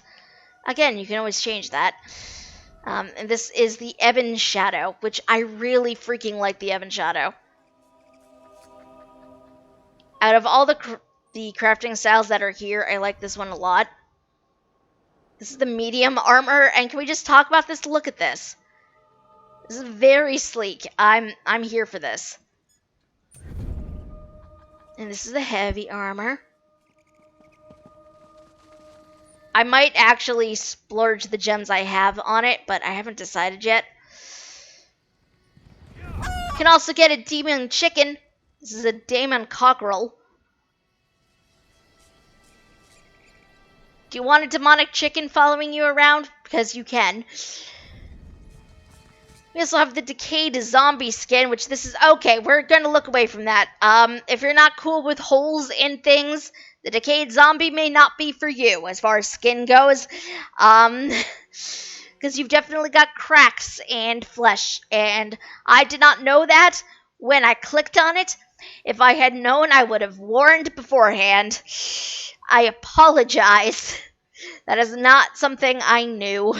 again, you can always change that. And this is the Ebon Shadow, which I really freaking like the Ebon Shadow. Out of all the crafting styles that are here, I like this one a lot. This is the medium armor, and can we just talk about this? Look at this. This is very sleek. I'm here for this. And this is the heavy armor. I might actually splurge the gems I have on it, but I haven't decided yet. Can also get a demon chicken. This is a demon cockerel. Do you want a demonic chicken following you around? Because you can. We also have the decayed zombie skin, which this is okay. We're gonna look away from that. If you're not cool with holes in things, the decayed zombie may not be for you as far as skin goes. Because you've definitely got cracks and flesh, and I did not know that when I clicked on it. If I had known, I would have warned beforehand. I apologize. That is not something I knew.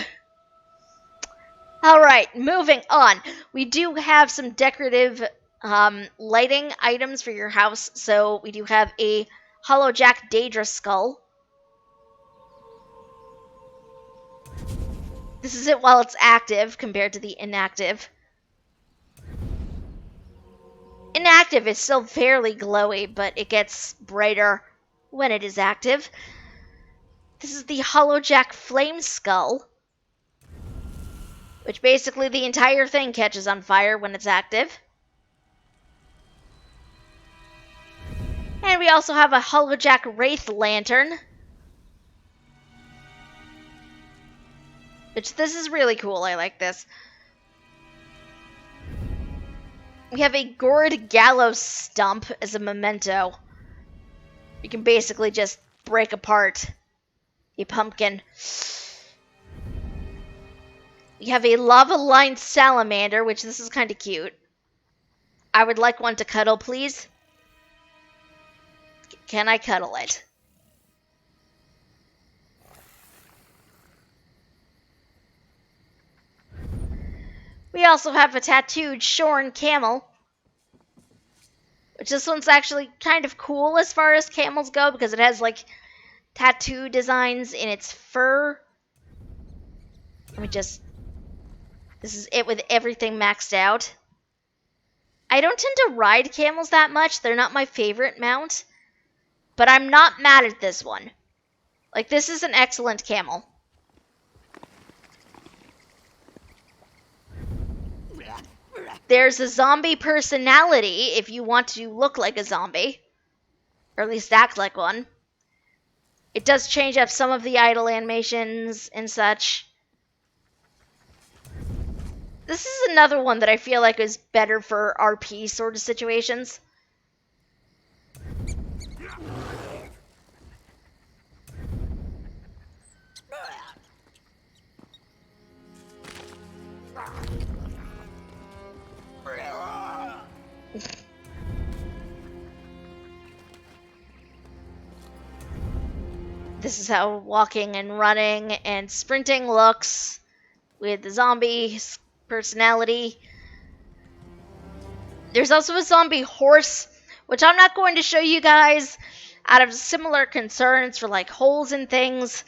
Alright, moving on. We do have some decorative lighting items for your house. So we do have a HoloJack Daedra skull. This is it while it's active compared to the inactive. Inactive is still fairly glowy, but it gets brighter when it is active. This is the HoloJack Flame Skull. which basically the entire thing catches on fire when it's active. And we also have a Holojack Wraith Lantern, which this is really cool. I like this. We have a Gourd Gallows Stump as a memento. You can basically just break apart a pumpkin. We have a Lava-Lined Salamander, which this is kind of cute. I would like one to cuddle, please. Can I cuddle it? We also have a tattooed Shorn Camel, which this one's actually kind of cool as far as camels go because it has like tattoo designs in its fur. Let me just... This is it with everything maxed out. I don't tend to ride camels that much. They're not my favorite mount. But I'm not mad at this one. Like, this is an excellent camel. There's a zombie personality if you want to look like a zombie. Or at least act like one. It does change up some of the idle animations and such. This is another one that I feel like is better for RP sort of situations. This is how walking and running and sprinting looks with the zombie personality. There's also a zombie horse, which I'm not going to show you guys out of similar concerns for like holes and things.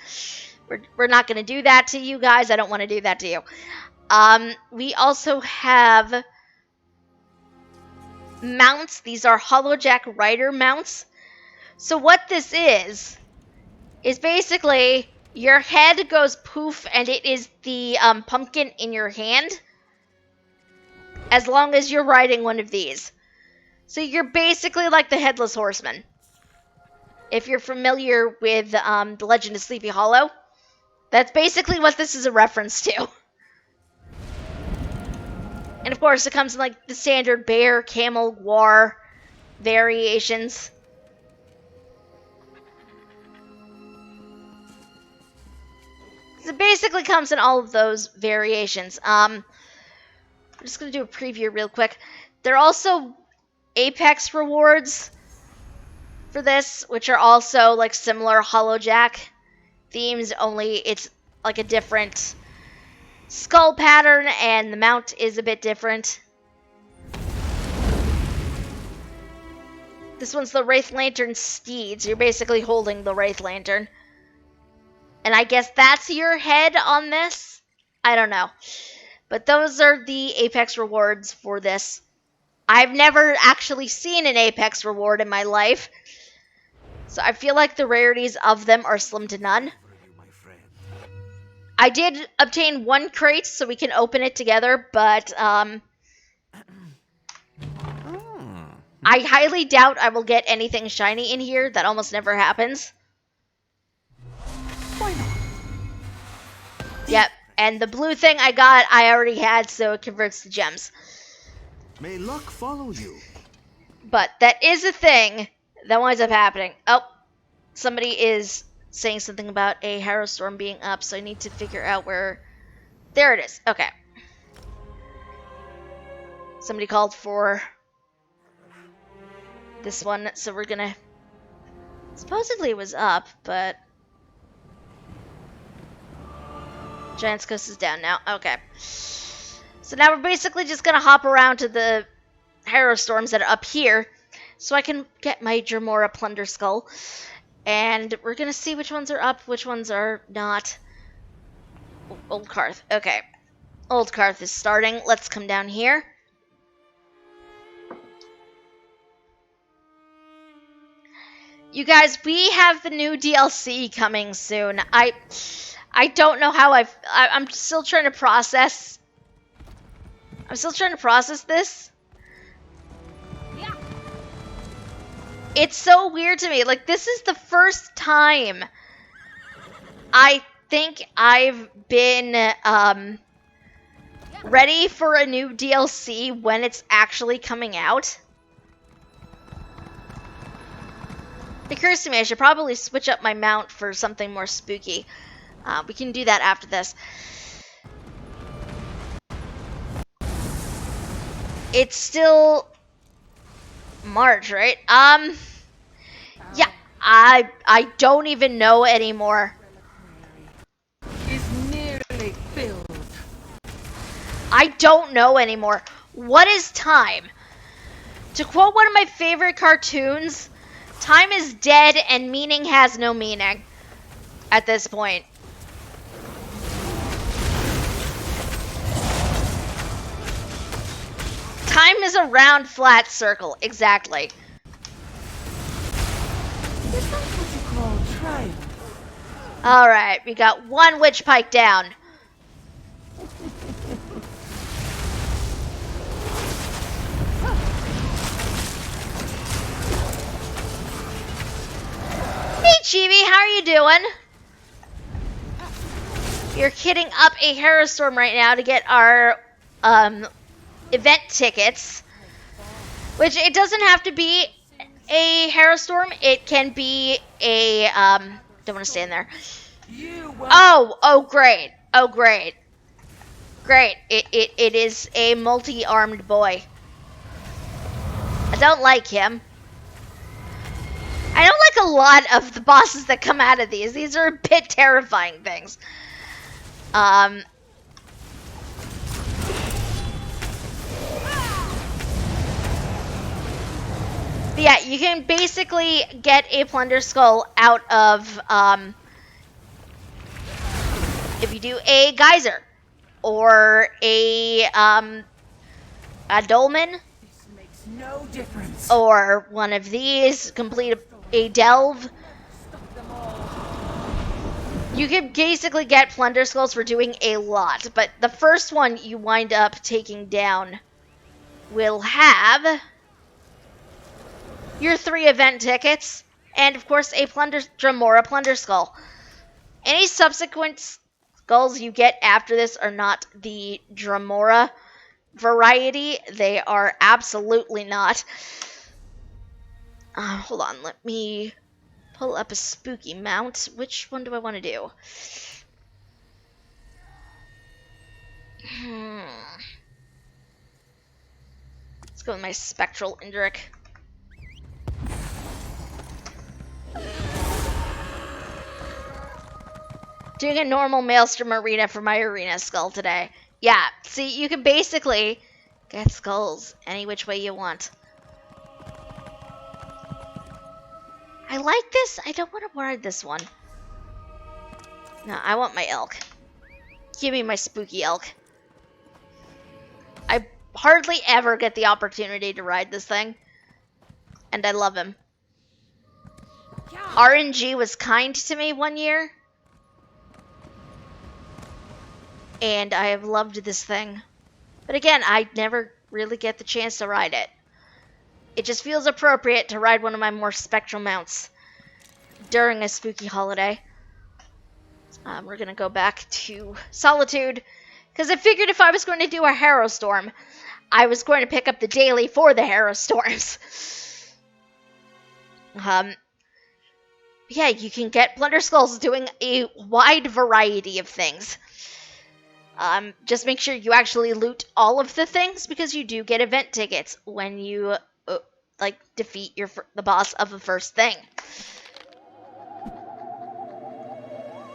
We're not going to do that to you guys. I don't want to do that to you. We also have mounts. These are Holojack Rider mounts. So what this is basically your head goes poof and it is the pumpkin in your hand as long as you're riding one of these. So you're basically like the Headless Horseman. If you're familiar with The Legend of Sleepy Hollow, that's basically what this is a reference to. And of course it comes in like the standard bear, camel, war variations. So it basically comes in all of those variations. I'm just going to do a preview real quick. There are also Apex rewards for this, which are also like similar Holojack themes, only it's like a different skull pattern and the mount is a bit different. This one's the Wraith Lantern Steed, so you're basically holding the Wraith Lantern. And I guess that's your head on this? I don't know. But those are the Apex rewards for this. I've never actually seen an Apex reward in my life. So I feel like the rarities of them are slim to none. I did obtain one crate so we can open it together, but I highly doubt I will get anything shiny in here. That almost never happens. Why not? Yep, and the blue thing I got, I already had, so it converts to gems. May luck follow you. But that is a thing that winds up happening. Oh, somebody is saying something about a Harrow Storm being up, so I need to figure out where... There it is. Okay. Somebody called for this one, so we're gonna... Supposedly it was up, but... Giant's Coast is down now. Okay. So now we're basically just gonna hop around to the Harrow Storms that are up here, so I can get my Jermora Plunder Skull. And we're gonna see which ones are up, which ones are not. Old Karth. Okay. Old Karth is starting. Let's come down here. You guys, we have the new DLC coming soon. I don't know how I'm still trying to process I'm still trying to process this. It's so weird to me. Like, this is the first time I think I've been ready for a new DLC when it's actually coming out. It occurs to me I should probably switch up my mount for something more spooky. We can do that after this. It's still March, right? Yeah, I don't even know anymore. Is nearly filled. I don't know anymore. What is time? To quote one of my favorite cartoons, time is dead and meaning has no meaning at this point. Time is a round, flat circle. Exactly. Is that what you call triumph? Alright, we got one witch pike down. Hey Chibi, how are you doing? You're hitting up a Harrowstorm right now to get our event tickets. Which it doesn't have to be a Harrowstorm. It can be a don't want to stand there. Oh great. Oh great. Great. It is a multi-armed boy. I don't like him. I don't like a lot of the bosses that come out of these. These are a bit terrifying things. But yeah, you can basically get a Plunder Skull out of, if you do a Geyser, or a Dolmen, This makes no difference. or one of these, complete a Delve. Stop them all. You can basically get Plunder Skulls for doing a lot, but the first one you wind up taking down will have your 3 event tickets, and of course a Dremora Plunder Skull. Any subsequent skulls you get after this are not the Dremora variety. They are absolutely not. Hold on, let me pull up a spooky mount. Which one do I want to do? Let's go with my Spectral Indrik. Doing a normal Maelstrom arena for my arena skull today. Yeah, see, you can basically get skulls any which way you want. I like this. I don't want to ride this one. No, I want my elk. Give me my spooky elk. I hardly ever get the opportunity to ride this thing. And I love him. RNG was kind to me one year. And I have loved this thing. But again, I never really get the chance to ride it. It just feels appropriate to ride one of my more spectral mounts during a spooky holiday. We're going to go back to Solitude, because I figured if I was going to do a Harrowstorm, I was going to pick up the daily for the Harrowstorms. Yeah, you can get Plunder Skulls doing a wide variety of things. Just make sure you actually loot all of the things, because you do get event tickets when you defeat the boss of the first thing.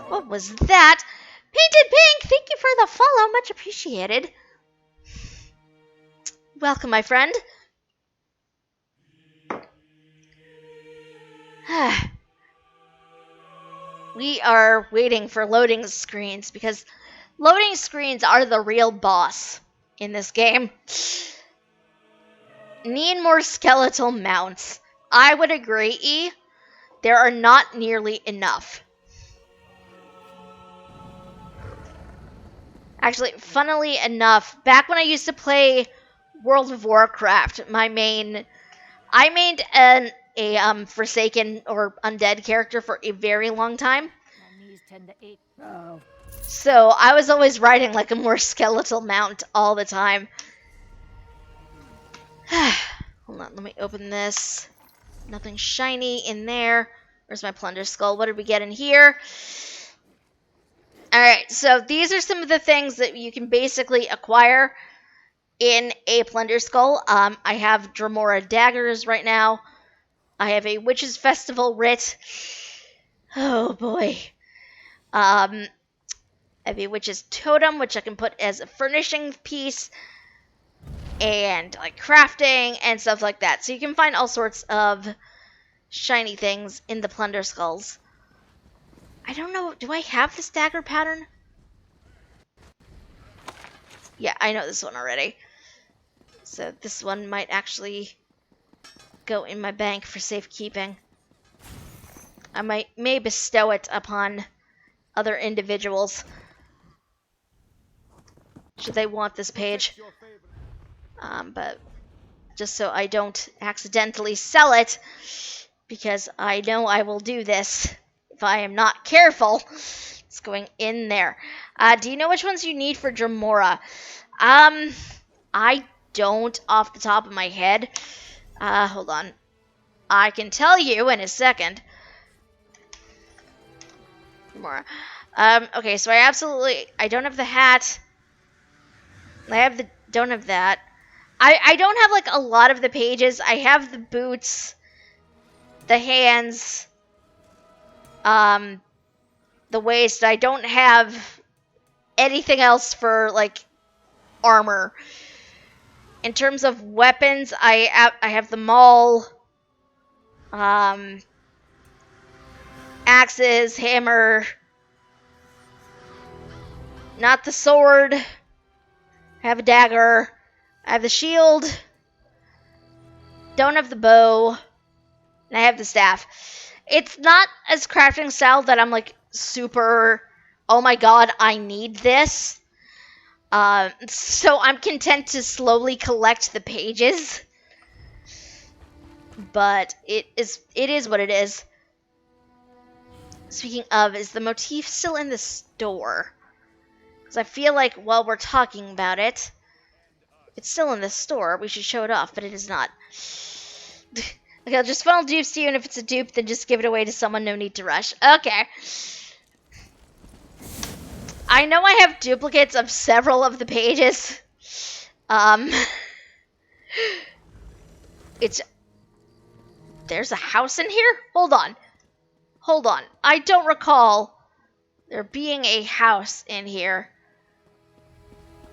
What was that? Painted Pink, thank you for the follow, much appreciated. Welcome, my friend. We are waiting for loading screens, because loading screens are the real boss in this game. Need more skeletal mounts. I would agree, E. There are not nearly enough. Actually, funnily enough, back when I used to play World of Warcraft, I mained a Forsaken or Undead character for a very long time. My knees tend to ache. Oh. So I was always riding like a more skeletal mount all the time. Hold on, let me open this. Nothing shiny in there. Where's my plunder skull? What did we get in here? Alright, so these are some of the things that you can basically acquire in a plunder skull. I have Dremora daggers right now. I have a Witches Festival writ. Oh boy. I have a Witch's Totem, which I can put as a furnishing piece. And like crafting and stuff like that. So you can find all sorts of shiny things in the plunder skulls. I don't know, do I have this dagger pattern? Yeah, I know this one already. So this one might actually go in my bank for safekeeping. I may bestow it upon other individuals should they want this page. But just so I don't accidentally sell it, because I know I will do this if I am not careful. It's going in there. Do you know which ones you need for Dremora? I don't off the top of my head. Hold on. I can tell you in a second. Dremora. Okay, so I don't have the hat. Don't have that. I don't have like a lot of the pages. I have the boots, the hands, the waist. I don't have anything else for like armor. In terms of weapons, I have the maul, axes, hammer, not the sword. I have a dagger. I have the shield. Don't have the bow. And I have the staff. It's not as crafting style that I'm like super, oh my god, I need this. So I'm content to slowly collect the pages. But it is what it is. Speaking of, is the motif still in the store? Because I feel like while we're talking about it, it's still in the store. We should show it off, but it is not. Okay, I'll just funnel dupes to you, and if it's a dupe, then just give it away to someone. No need to rush. Okay. I know I have duplicates of several of the pages. There's a house in here? Hold on. I don't recall there being a house in here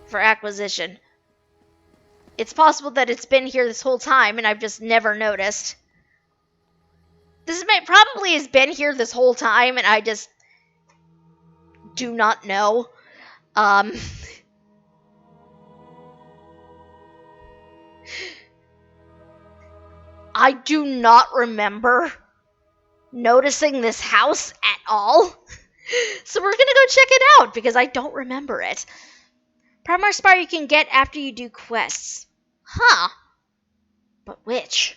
for acquisition. It's possible that it's been here this whole time and I've just never noticed. This probably has been here this whole time and I just do not know. I do not remember noticing this house at all. So we're gonna go check it out because I don't remember it. Primar Spire you can get after you do quests. Huh. But which?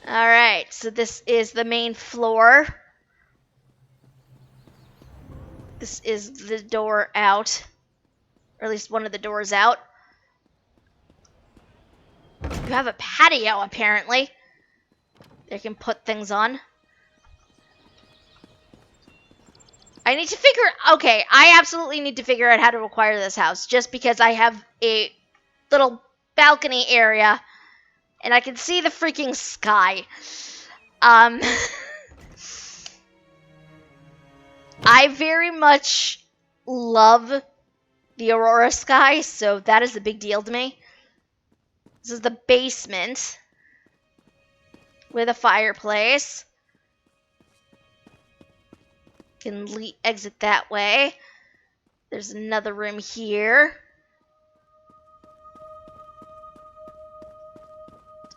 Alright, so this is the main floor. This is the door out. Or at least one of the doors out. You have a patio, apparently. They can put things on. I need to okay, I absolutely need to figure out how to acquire this house. Just because I have a little balcony area. And I can see the freaking sky. I very much love the Aurora sky, so that is a big deal to me. This is the basement with a fireplace. Can exit that way. There's another room here.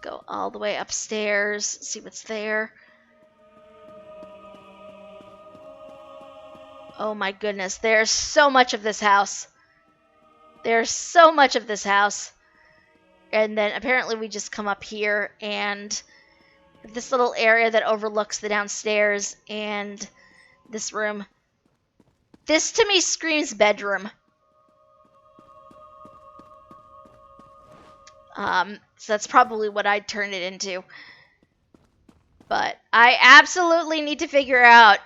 go all the way upstairs, see what's there. Oh my goodness, there's so much of this house. There's so much of this house. And then apparently we just come up here and this little area that overlooks the downstairs and this room. This to me screams bedroom. So that's probably what I'd turn it into. But I absolutely need to figure out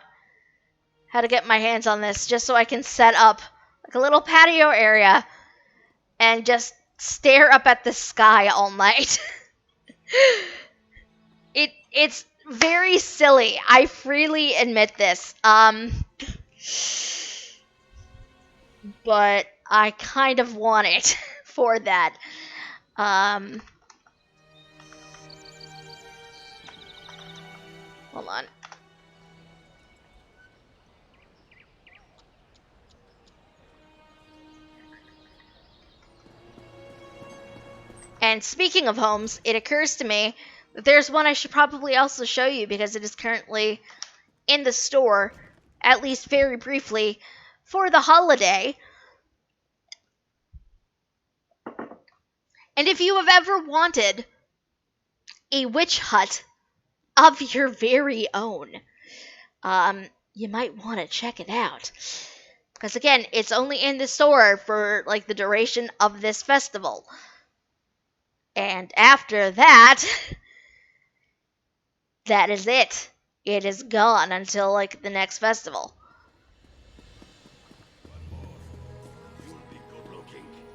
how to get my hands on this just so I can set up like a little patio area and just stare up at the sky all night. It's very silly. I freely admit this. But I kind of want it for that. Hold on. And speaking of homes, it occurs to me that there's one I should probably also show you because it is currently in the store, at least very briefly, for the holiday. And if you have ever wanted a witch hut of your very own, you might want to check it out. Because again, it's only in the store for like the duration of this festival. And after that, that is it. It is gone until like the next festival.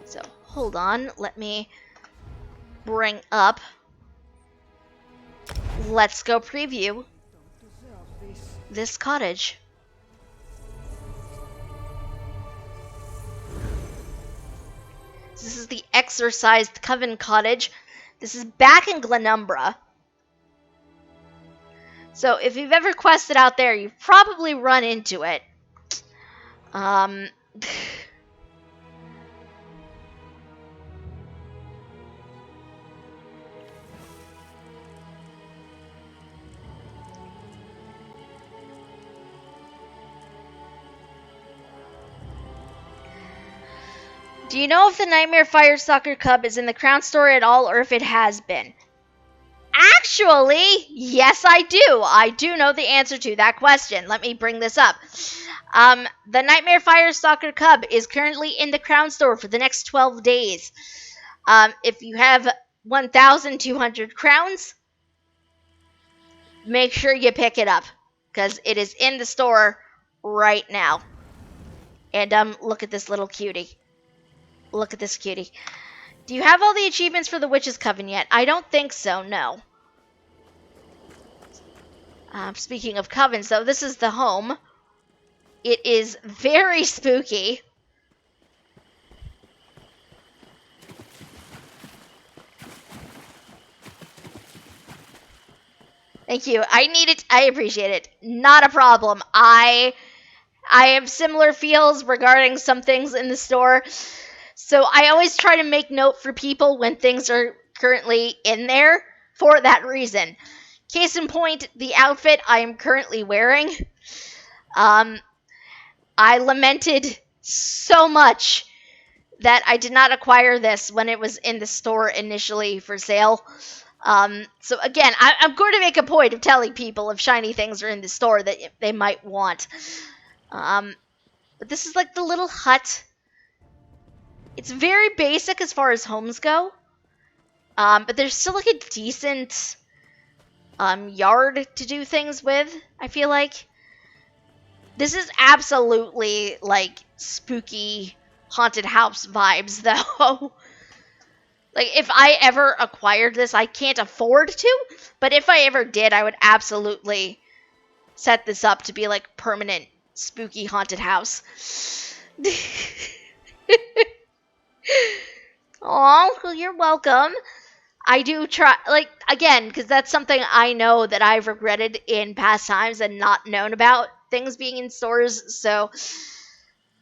So hold on, let me bring up. Let's go preview this cottage. This is the Exorcised Coven Cottage. This is back in Glenumbra. So if you've ever quested out there, you've probably run into it. Do you know if the Nightmare Firestalker Cub is in the Crown Store at all, or if it has been? Actually, yes, I do. I do know the answer to that question. Let me bring this up. The Nightmare Firestalker Cub is currently in the Crown Store for the next 12 days. If you have 1,200 crowns, make sure you pick it up, because it is in the store right now. And look at this little cutie. Look at this cutie. Do you have all the achievements for the Witch's Coven yet? I don't think so, no. Speaking of covens, though, this is the home. It is very spooky. Thank you. I need it. I appreciate it. Not a problem. I have similar feels regarding some things in the store. So I always try to make note for people when things are currently in there for that reason. Case in point, the outfit I am currently wearing. I lamented so much that I did not acquire this when it was in the store initially for sale. So again, I'm going to make a point of telling people if shiny things are in the store that they might want. But this is like the little hut. It's very basic as far as homes go. But there's still like a decent yard to do things with, I feel like. This is absolutely like spooky haunted house vibes though. Like if I ever acquired this, I can't afford to, but if I ever did, I would absolutely set this up to be like permanent spooky haunted house. Aw, well, you're welcome. I do try, like, again, because that's something I know that I've regretted in past times and not known about things being in stores, so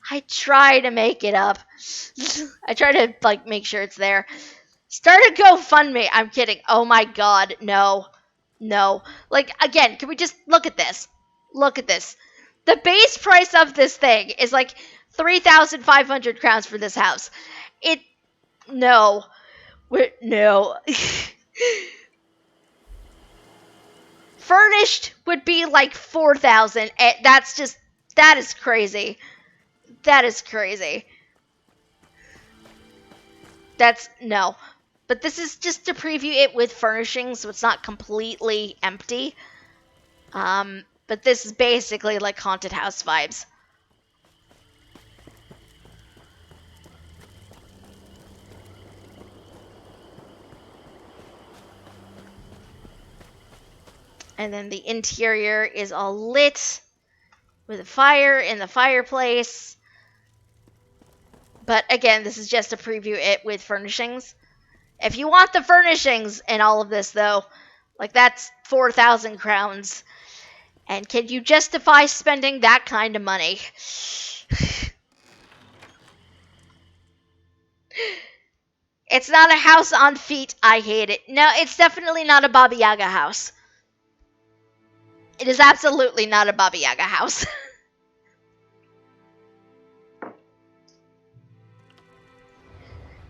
I try to make it up. I try to, like, make sure it's there. Start a GoFundMe. I'm kidding. Oh my god, no. No. Like, again, can we just look at this? Look at this. The base price of this thing is like 3,500 crowns for this house. No. No. Furnished would be like 4,000. That is crazy. That is crazy. No. But this is just to preview it with furnishings, so it's not completely empty. But this is basically like haunted house vibes. And then the interior is all lit with a fire in the fireplace. But again, this is just to preview it with furnishings. If you want the furnishings in all of this, though, like that's 4,000 crowns. And can you justify spending that kind of money? It's not a house on feet. I hate it. No, it's definitely not a Baba Yaga house. It is absolutely not a Baba Yaga house.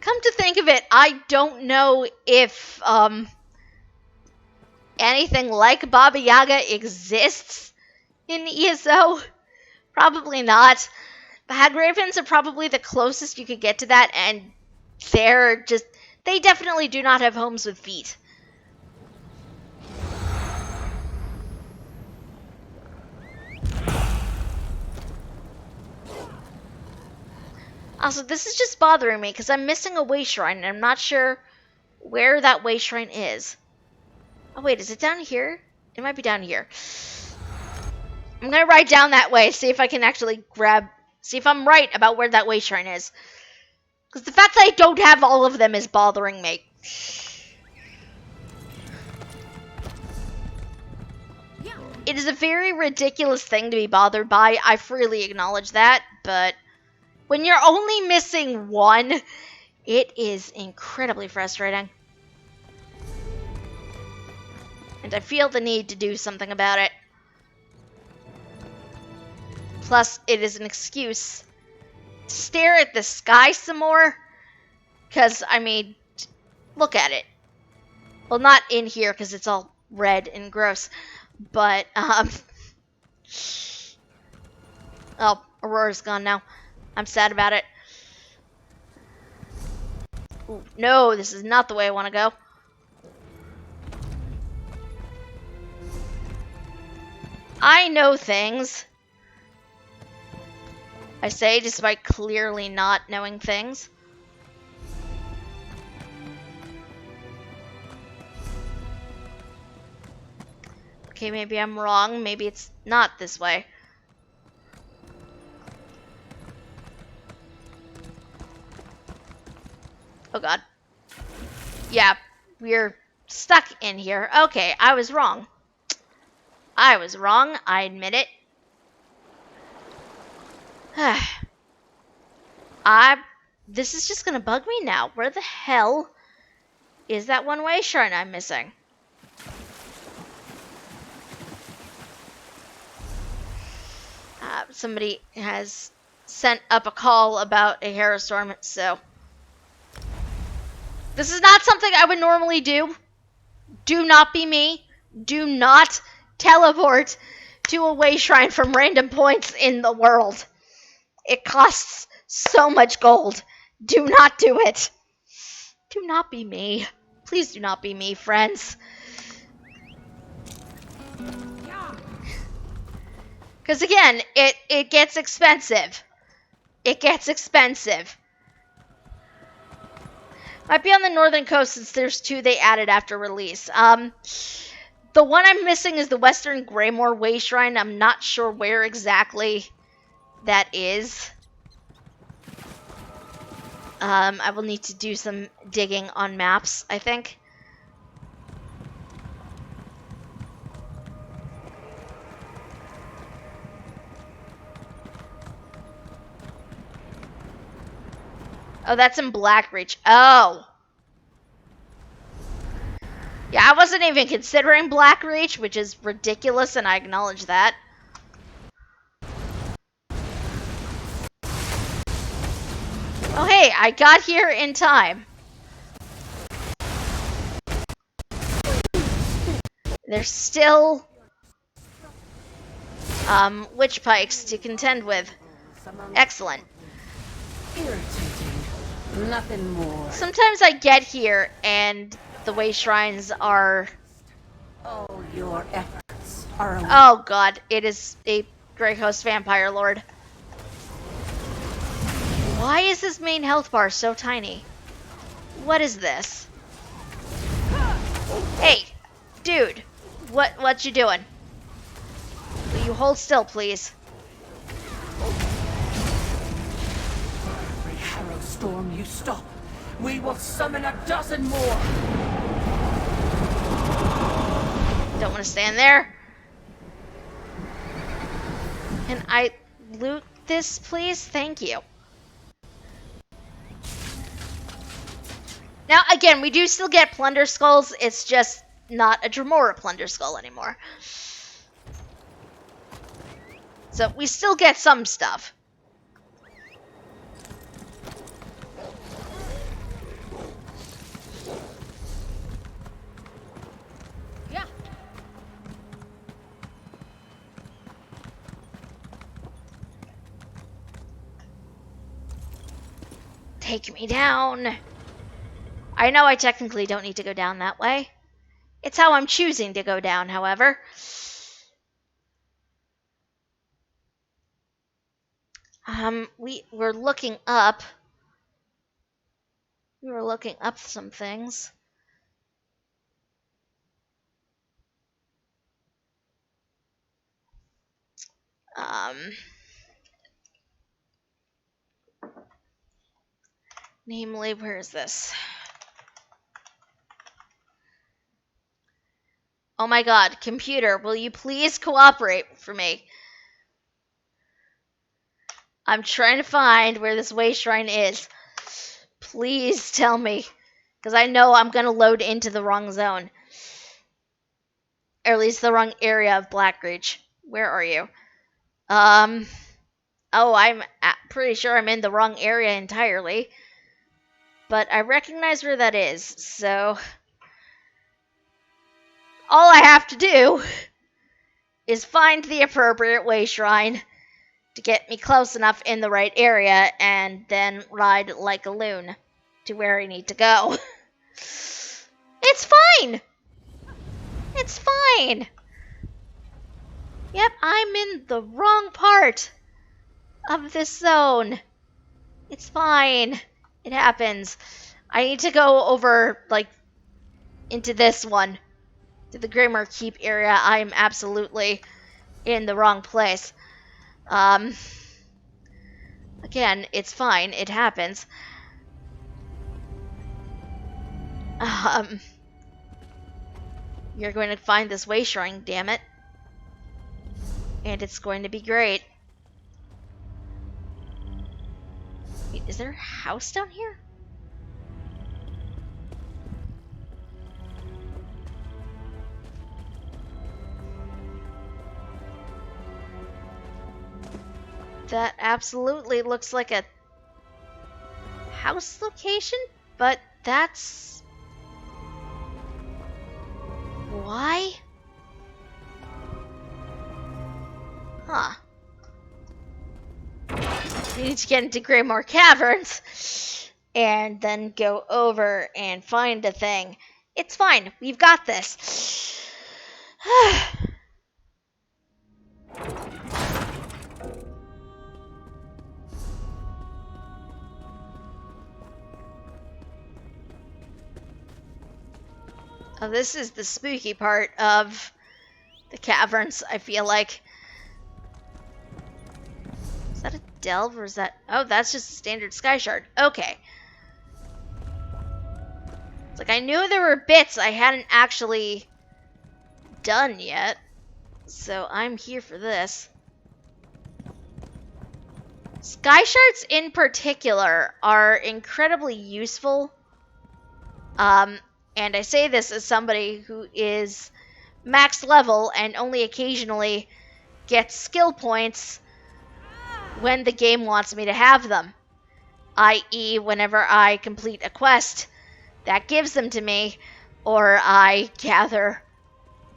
Come to think of it, I don't know if anything like Baba Yaga exists in ESO. Probably not. The Hagravens are probably the closest you could get to that, and they definitely do not have homes with feet. Also, this is just bothering me because I'm missing a way shrine and I'm not sure where that way shrine is. Oh wait, is it down here? It might be down here. I'm gonna ride down that way, see if I can actually see if I'm right about where that way shrine is. Because the fact that I don't have all of them is bothering me. It is a very ridiculous thing to be bothered by. I freely acknowledge that, but when you're only missing one, it is incredibly frustrating. And I feel the need to do something about it. Plus, it is an excuse to stare at the sky some more. Because, I mean, look at it. Well, not in here because it's all red and gross. But, oh, Aurora's gone now. I'm sad about it. Ooh, no, this is not the way I want to go. I know things. I say despite clearly not knowing things. Okay, maybe I'm wrong. Maybe it's not this way. Oh god. Yeah, we're stuck in here. Okay, I was wrong. I was wrong. I admit it. This is just gonna bug me now. Where the hell is that one-way shrine I'm missing? Somebody has sent up a call about a Herostorm, so this is not something I would normally do. Do not be me. Do not teleport to a way shrine from random points in the world. It costs so much gold. Do not do it. Do not be me. Please do not be me, friends. Because again, it gets expensive. It gets expensive. Might be on the northern coast since there's two they added after release. The one I'm missing is the Western Greymore Way Shrine. I'm not sure where exactly that is. I will need to do some digging on maps, I think. Oh, that's in Blackreach. Oh. Yeah, I wasn't even considering Blackreach, which is ridiculous, and I acknowledge that. Oh hey, I got here in time. There's still witch pikes to contend with. Excellent. Irritating. Nothing more. Sometimes I get here and the way shrines are... All your efforts are a Oh god, it is a Grey Host Vampire Lord. Why is this main health bar so tiny? What is this? Hey, dude, what you doing? Will you hold still, please? Every harrow storm you stop, we will summon a dozen more. Don't want to stand there. Can I loot this, please? Thank you. Now, again, we do still get Plunder Skulls. It's just not a Dremora Plunder Skull anymore. So we still get some stuff. Yeah. Take me down. I know I technically don't need to go down that way. It's how I'm choosing to go down, however. We're looking up. We were looking up some things. Namely, where is this? Oh my god, computer, will you please cooperate for me? I'm trying to find where this way shrine is. Please tell me. Because I know I'm going to load into the wrong zone. Or at least the wrong area of Blackreach. Where are you? Oh, I'm pretty sure I'm in the wrong area entirely. But I recognize where that is, so... all I have to do is find the appropriate way shrine to get me close enough in the right area and then ride like a loon to where I need to go. It's fine! It's fine! Yep, I'm in the wrong part of this zone. It's fine. It happens. I need to go over, like, into this one. To the Greymoor Keep area. I am absolutely in the wrong place. Again, it's fine. It happens. You're going to find this way shrine, damn it. And it's going to be great. Wait, is there a house down here? That absolutely looks like a house location, but that's... why? Huh. We need to get into Greymoor Caverns and then go over and find a thing. It's fine. We've got this. Oh, this is the spooky part of the caverns, I feel like. Is that a delve or is that... oh, that's just a standard sky shard. Okay. It's like I knew there were bits I hadn't actually done yet. So I'm here for this. Sky shards in particular are incredibly useful. And I say this as somebody who is max level and only occasionally gets skill points when the game wants me to have them, i.e., whenever I complete a quest that gives them to me, or I gather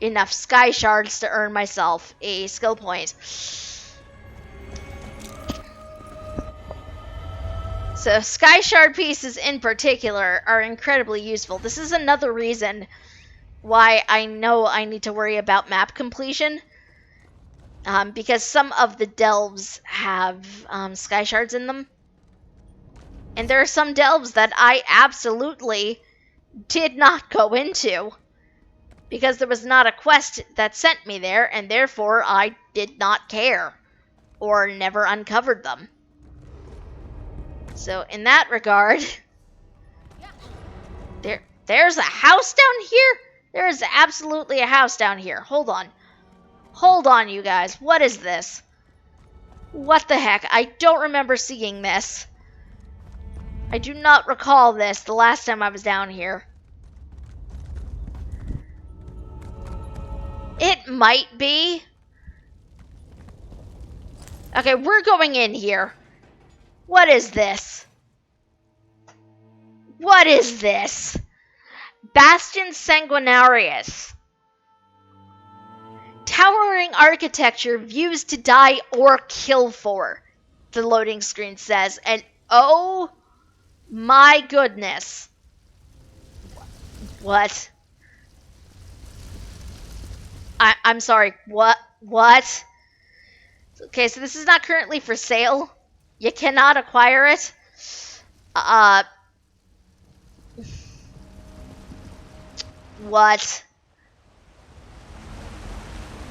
enough sky shards to earn myself a skill point. So sky shard pieces in particular are incredibly useful. This is another reason why I know I need to worry about map completion. Because some of the delves have sky shards in them. And there are some delves that I absolutely did not go into because there was not a quest that sent me there, and therefore I did not care or never uncovered them. So in that regard, there's a house down here? There is absolutely a house down here. Hold on. Hold on, you guys. What is this? What the heck? I don't remember seeing this. I do not recall this the last time I was down here. It might be. Okay, we're going in here. What is this? What is this? Bastion Sanguinarius. Towering architecture, views to die or kill for, the loading screen says. And oh my goodness. What? I'm sorry, what? What? Okay, so this is not currently for sale. You cannot acquire it. What?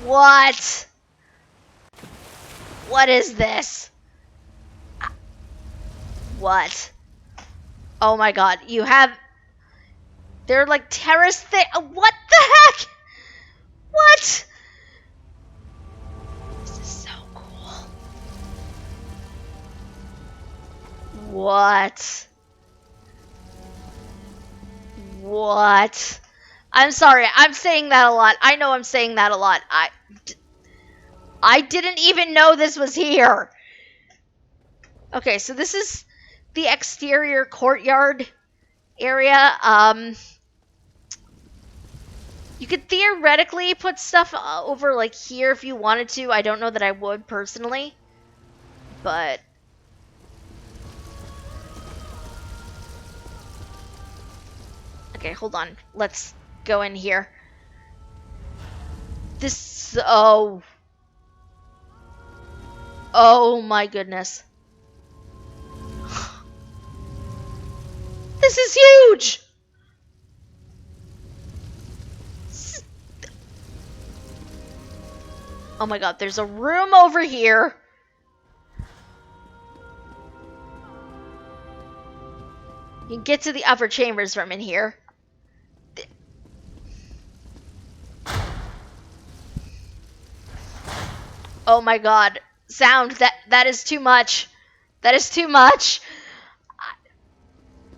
What? What is this? What? Oh my god, you have... They're like terrace thing. What the heck? What? This is so cool. What? What? I'm sorry, I'm saying that a lot. I know I'm saying that a lot. I didn't even know this was here. Okay, so this is the exterior courtyard area. You could theoretically put stuff over like here if you wanted to. I don't know that I would personally, but okay, hold on. Let's go in here. This oh my goodness. This is huge. Oh my god, there's a room over here. You can get to the upper chambers from in here. Oh my god. Sound, that is too much. That is too much.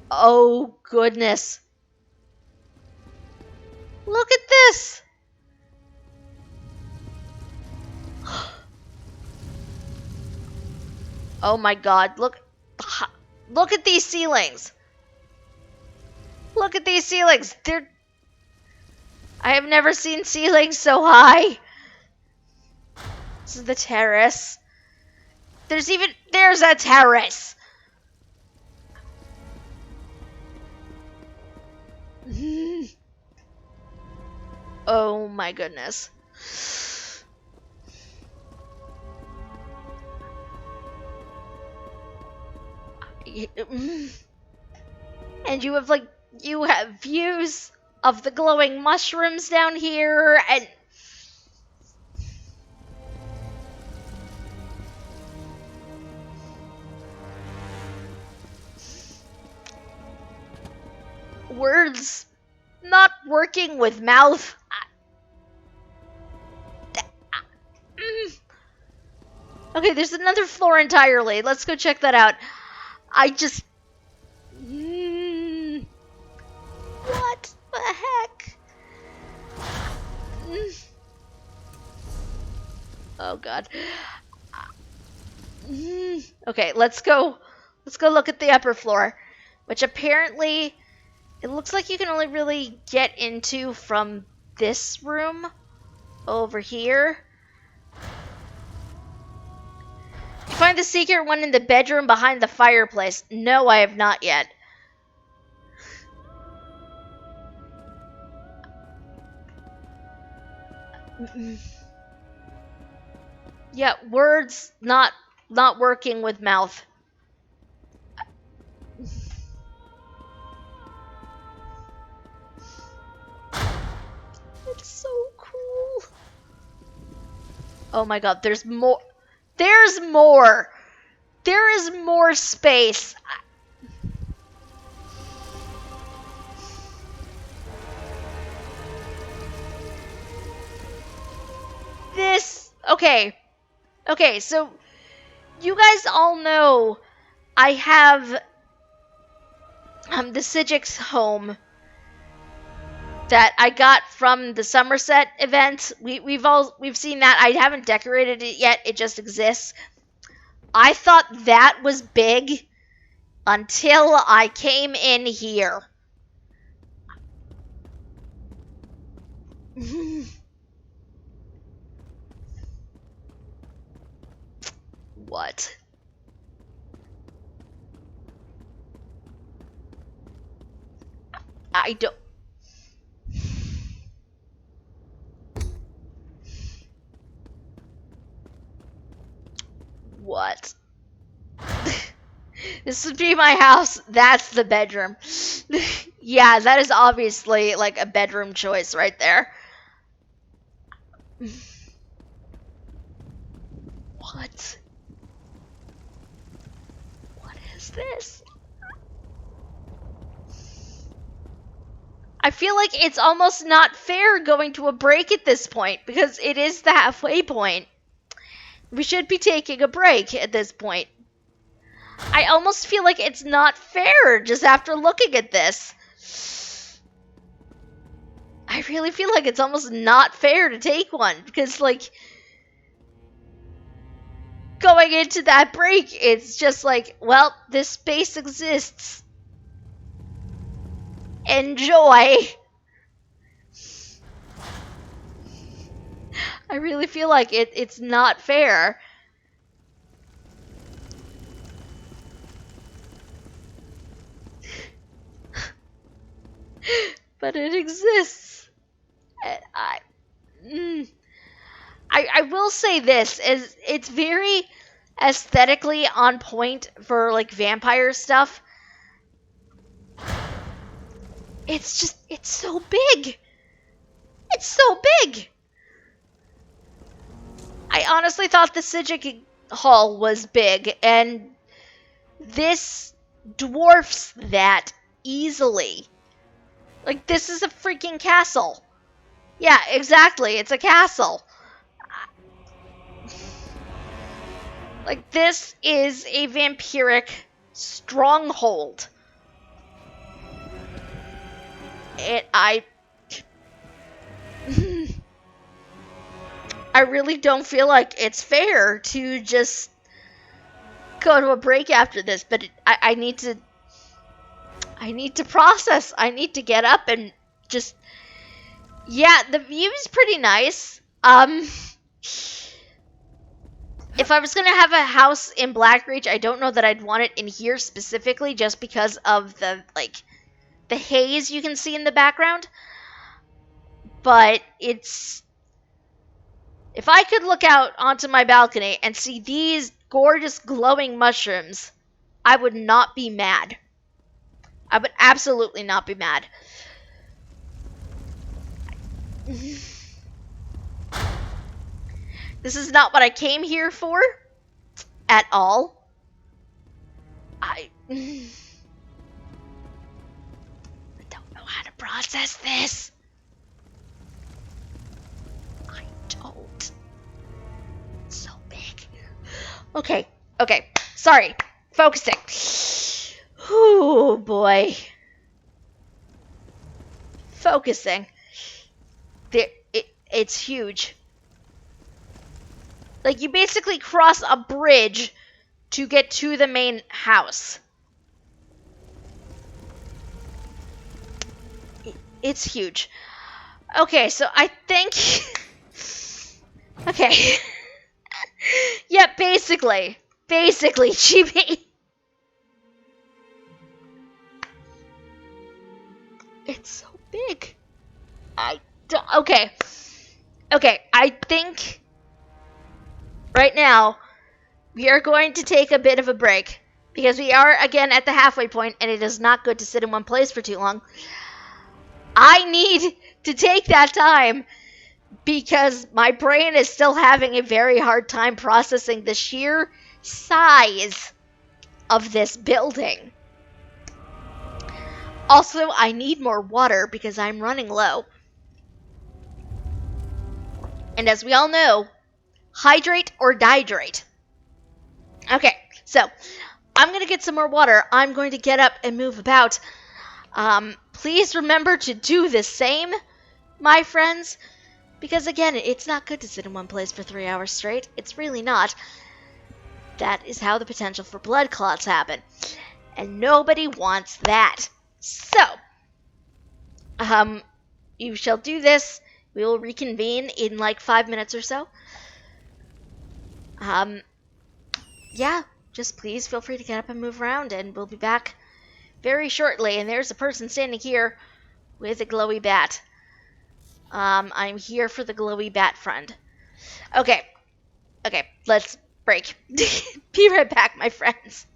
Oh goodness. Look at this. Oh my god, look at these ceilings. Look at these ceilings. I have never seen ceilings so high. This is the terrace. There's a terrace. Oh my goodness. And you have views of the glowing mushrooms down here, and words not working with mouth. Okay, there's another floor entirely. Let's go check that out. I just... What? Oh god. Okay, let's go. Let's go look at the upper floor, which apparently it looks like you can only really get into from this room over here. Find the secret one in the bedroom behind the fireplace. No, I have not yet. Yeah, words not working with mouth. It's so cool. Oh my god, there's more. There's more. There is more space. This, okay. Okay, so you guys all know I have the Sigix home that I got from the Somerset event. We've seen that. I haven't decorated it yet. It just exists. I thought that was big until I came in here. What? I don't. What? This would be my house. That's the bedroom. Yeah, that is obviously like a bedroom choice right there. What? What is this? I feel like it's almost not fair going to a break at this point because it is the halfway point. We should be taking a break at this point. I almost feel like it's not fair just after looking at this. I really feel like it's almost not fair to take one because, like, going into that break, it's just like, well, this space exists. Enjoy. I really feel like it's not fair. But it exists. And I will say this is it's very aesthetically on point for like vampire stuff. It's so big. It's so big. I honestly thought the Sijic Hall was big, and this dwarfs that easily. Like, this is a freaking castle. Yeah, exactly. It's a castle. Like, this is a vampiric stronghold. I really don't feel like it's fair to just go to a break after this, but I need to process. I need to get up and just, yeah, the view is pretty nice. If I was going to have a house in Blackreach, I don't know that I'd want it in here specifically just because of the, like, the haze you can see in the background. But it's, if I could look out onto my balcony and see these gorgeous glowing mushrooms, I would not be mad. I would absolutely not be mad. This is not what I came here for at all. I don't know how to process this. I don't. It's so big. Okay. Sorry. Focusing. Oh boy. Focusing. It's huge. Like, you basically cross a bridge to get to the main house. It's huge. Okay, so I think... Okay. Yeah, basically. Basically, Chibi. It's so big. I don't... Okay. Okay, I think... Right now, we are going to take a bit of a break. Because we are, again, at the halfway point, and it is not good to sit in one place for too long. I need to take that time because my brain is still having a very hard time processing the sheer size of this building. Also, I need more water because I'm running low. And as we all know, hydrate or dihydrate. Okay, so I'm going to get some more water. I'm going to get up and move about. Please remember to do the same, my friends, because again, it's not good to sit in one place for 3 hours straight. It's really not. That is how the potential for blood clots happen. And nobody wants that. So, you shall do this. We will reconvene in like 5 minutes or so. Yeah, just please feel free to get up and move around, and we'll be back very shortly. And there's a person standing here with a glowy bat. I'm here for the glowy bat friend. Okay, let's break. Be right back, my friends.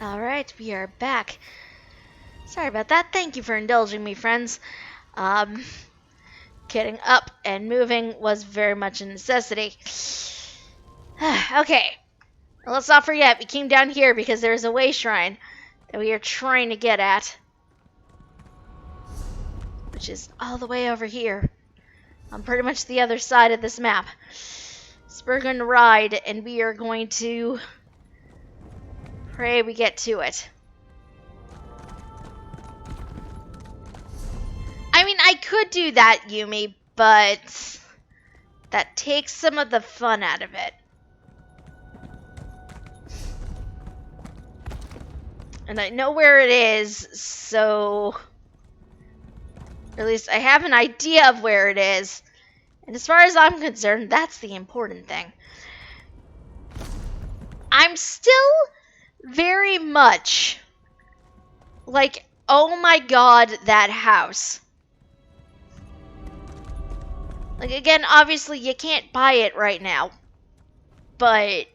Alright, we are back. Sorry about that. Thank you for indulging me, friends. Getting up and moving was very much a necessity. Okay, well, let's not forget, we came down here because there's a way shrine that we are trying to get at. Which is all the way over here. On pretty much the other side of this map. So we're going to ride, and we are going to pray we get to it. I mean, I could do that, Yumi, but that takes some of the fun out of it. And I know where it is, so... Or at least I have an idea of where it is. And as far as I'm concerned, that's the important thing. I'm still very much like, oh my god, that house. Like, again, obviously you can't buy it right now. But...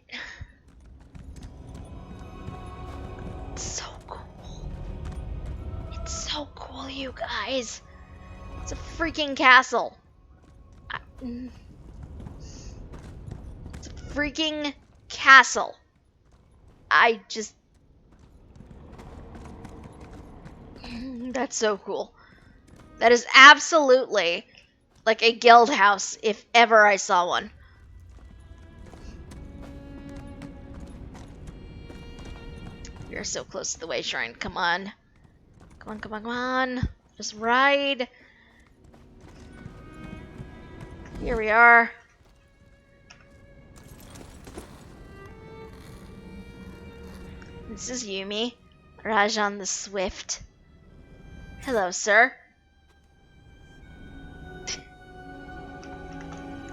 it's so cool. It's so cool, you guys. It's a freaking castle. It's a freaking castle. I just... that's so cool. That is absolutely like a guild house, if ever I saw one. We are so close to the way shrine. Come on. Come on, come on, come on. Just ride. Here we are. This is Yumi, Rajan the Swift. Hello, sir.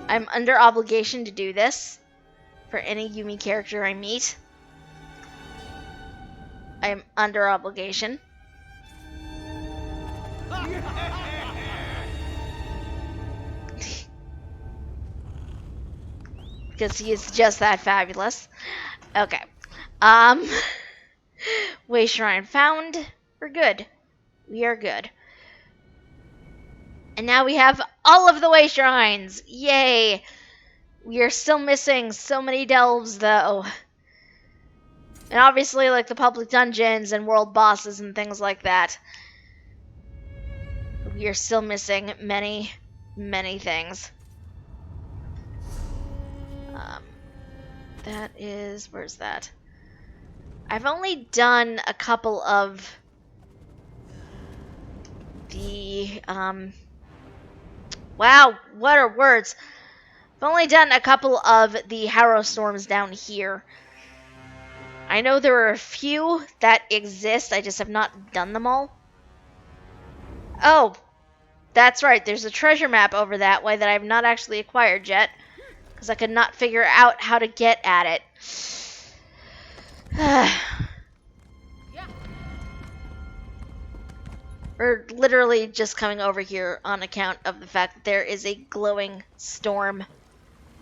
I'm under obligation to do this for any Yumi character I meet. I am under obligation. Because he is just that fabulous. Okay. Way shrine found. We're good. We are good. And now we have all of the way shrines. Yay. We are still missing so many delves, though. And obviously, like the public dungeons and world bosses and things like that. We are still missing many, many things. That is... where's that? I've only done a couple of the... wow, what are words? I've only done a couple of the Harrow Storms down here. I know there are a few that exist, I just have not done them all. Oh, that's right, there's a treasure map over that way that I've not actually acquired yet. Because I could not figure out how to get at it. We're literally just coming over here on account of the fact that there is a glowing storm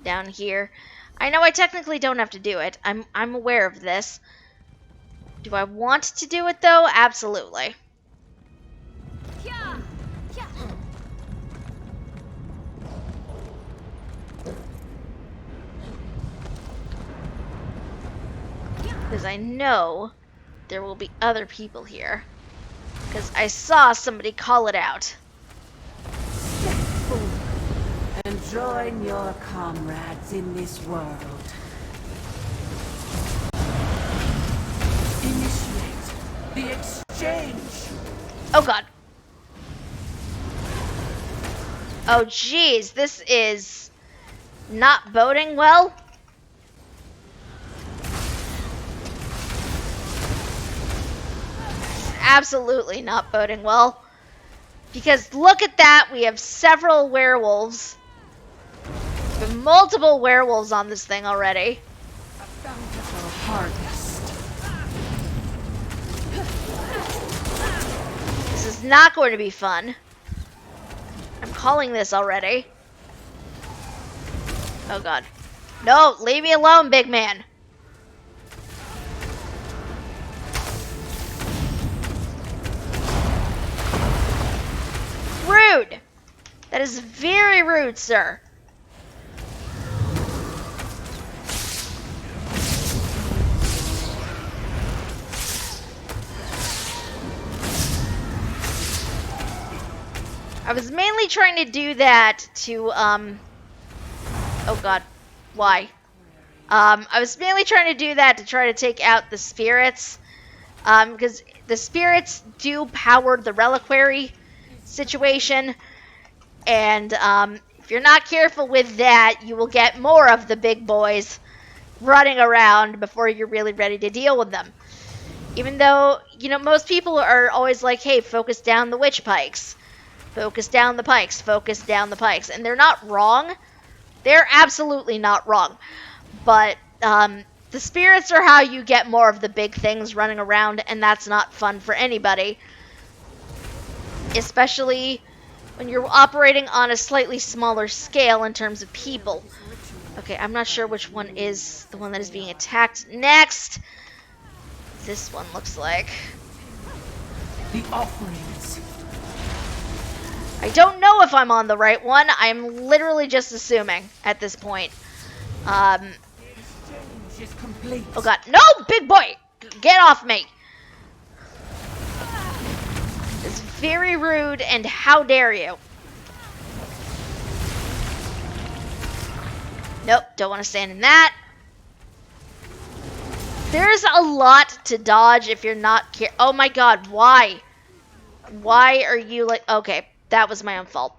down here. I know I technically don't have to do it. I'm aware of this. Do I want to do it though? Absolutely. Because I know there will be other people here. Because I saw somebody call it out. And join your comrades in this world. Initiate the exchange. Oh god. Oh jeez, this is not boding well. Absolutely not boding well. Because look at that, we have several werewolves. We have multiple werewolves on this thing already. A bountiful harvest. This is not going to be fun. I'm calling this already. Oh god. No, leave me alone, big man. is very rude, sir. I was mainly trying to do that to, oh god, why? I was mainly trying to do that to try to take out the spirits, because the spirits do power the reliquary situation, and, if you're not careful with that, you will get more of the big boys running around before you're really ready to deal with them. Even though, you know, most people are always like, hey, focus down the witch pikes. Focus down the pikes, focus down the pikes. And they're not wrong. They're absolutely not wrong. But the spirits are how you get more of the big things running around, and that's not fun for anybody. Especially when you're operating on a slightly smaller scale in terms of people. Okay, I'm not sure which one is the one that is being attacked next. This one looks like. The offerings. I don't know if I'm on the right one. I'm literally just assuming at this point. The exchange is complete. Oh god. No, big boy! Get off me! It's very rude, and how dare you? Nope, don't want to stand in that. There's a lot to dodge if you're not care- Oh my god, why? Why are you like- Okay, that was my own fault.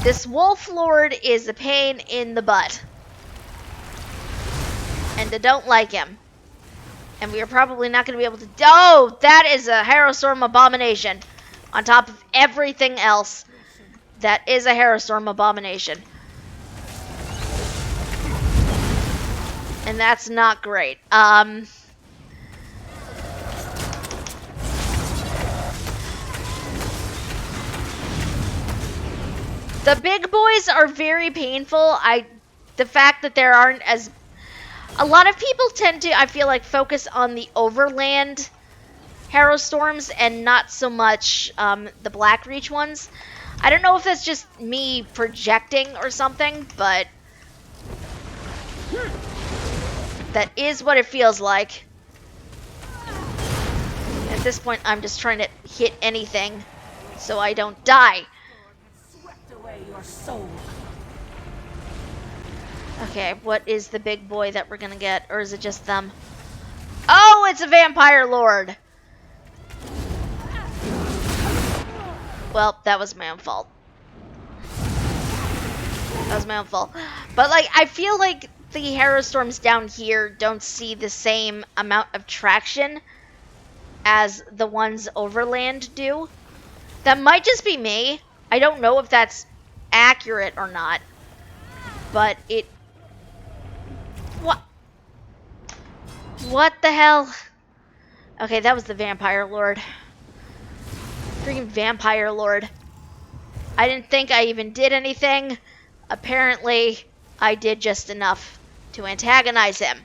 This Wolf Lord is a pain in the butt. And I don't like him. And we are probably not going to be able to... Oh, that is a Harrowstorm Abomination. On top of everything else, that is a Harrowstorm Abomination. And that's not great. The big boys are very painful. The fact that there aren't as... A lot of people tend to, I feel like, focus on the overland Harrowstorms and not so much the Blackreach ones. I don't know if that's just me projecting or something, but that is what it feels like. At this point, I'm just trying to hit anything so I don't die. Swept away your soul. Okay, what is the big boy that we're gonna get? Or is it just them? Oh, it's a Vampire Lord! Well, that was my own fault. That was my own fault. But, like, I feel like the Harrowstorms down here don't see the same amount of traction as the ones overland do. That might just be me. I don't know if that's accurate or not. But it... What? What the hell? Okay, that was the Vampire Lord. Freaking Vampire Lord. I didn't think I even did anything. Apparently, I did just enough to antagonize him.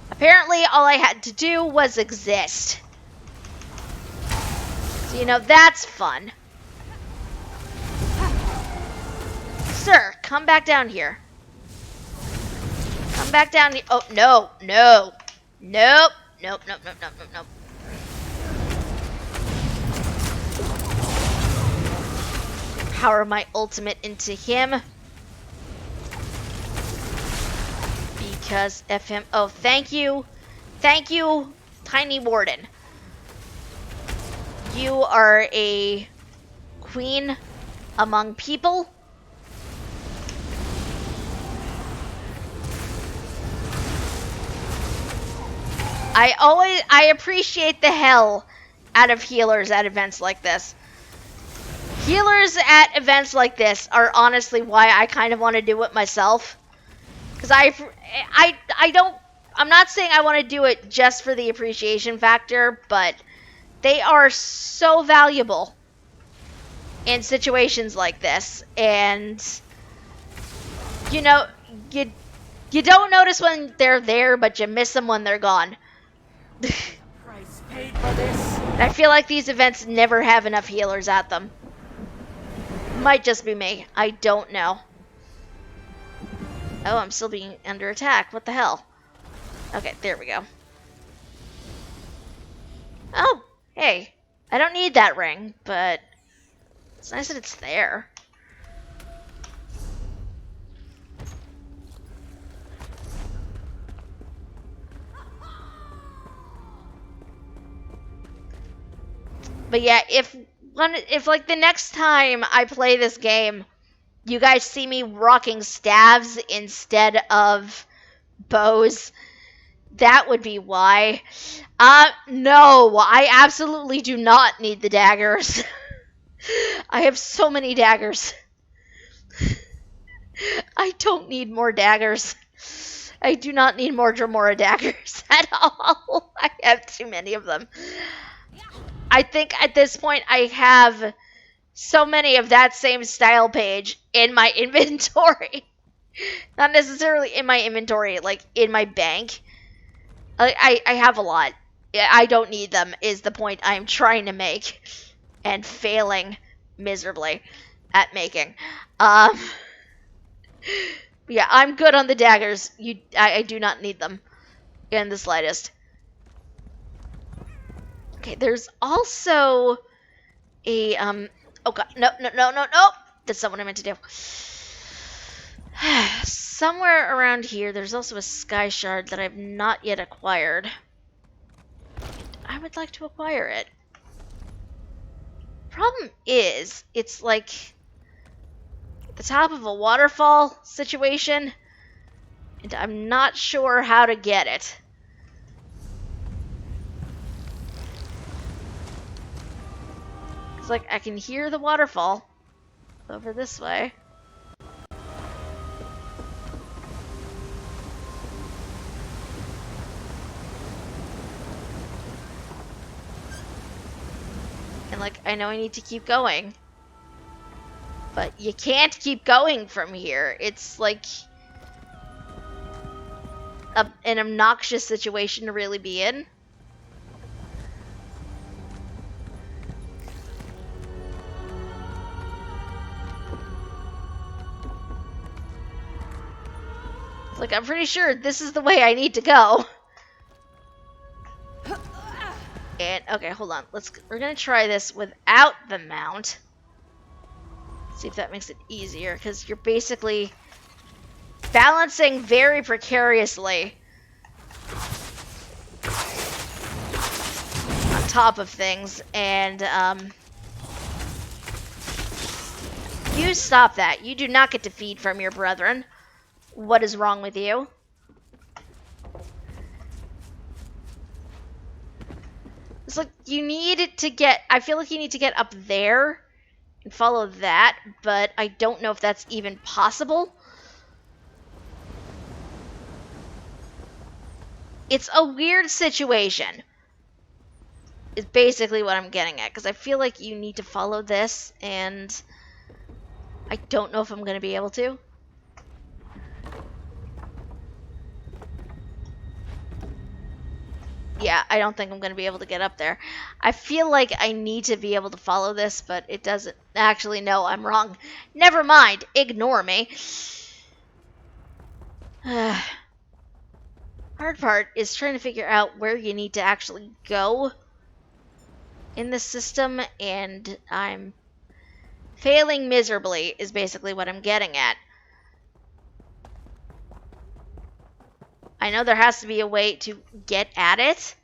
Apparently, all I had to do was exist. So, you know, that's fun. Sir, come back down here. Come back down here. Oh, no, no. Nope. Nope, nope, nope, nope, nope, nope. Power my ultimate into him. Because F him. Oh, thank you. Thank you, Tiny Warden. You are a queen among people. I appreciate the hell out of healers at events like this. Healers at events like this are honestly why I kind of want to do it myself. Because I'm not saying I want to do it just for the appreciation factor, but they are so valuable in situations like this. And, you know, you don't notice when they're there, but you miss them when they're gone. Price paid. paid for this? I feel like these events never have enough healers at them. Might just be me. I don't know. Oh, I'm still being under attack. What the hell? Okay, there we go. Oh, hey. I don't need that ring, but it's nice that it's there. But yeah, if like the next time I play this game, you guys see me rocking staves instead of bows, that would be why. No, I absolutely do not need the daggers. I have so many daggers. I don't need more daggers. I do not need more Dremora daggers at all. I have too many of them. I think at this point I have so many of that same style page in my inventory. Not necessarily in my inventory, like in my bank. I have a lot. I don't need them, is the point I'm trying to make. And failing miserably at making. Yeah, I'm good on the daggers. I do not need them in the slightest. Okay, there's also a, oh god, no. That's not what I meant to do. Somewhere around here, there's also a sky shard that I've not yet acquired. I would like to acquire it. Problem is, it's like at the top of a waterfall situation, and I'm not sure how to get it. It's like I can hear the waterfall over this way. And like, I know I need to keep going. But you can't keep going from here. It's like an obnoxious situation to really be in. It's like, I'm pretty sure this is the way I need to go. And, okay, hold on. We're gonna try this without the mount. See if that makes it easier, because you're basically balancing very precariously on top of things, and you stop that. You do not get to feed from your brethren. What is wrong with you? It's like you need to get, I feel like you need to get up there and follow that, but I don't know if that's even possible. It's a weird situation, is basically what I'm getting at, because I feel like you need to follow this, and I don't know if I'm going to be able to. Yeah, I don't think I'm going to be able to get up there. I feel like I need to be able to follow this, but it doesn't. Actually, no, I'm wrong. Never mind. Ignore me. Hard part is trying to figure out where you need to actually go in this system, and I'm failing miserably is basically what I'm getting at. I know there has to be a way to get at it,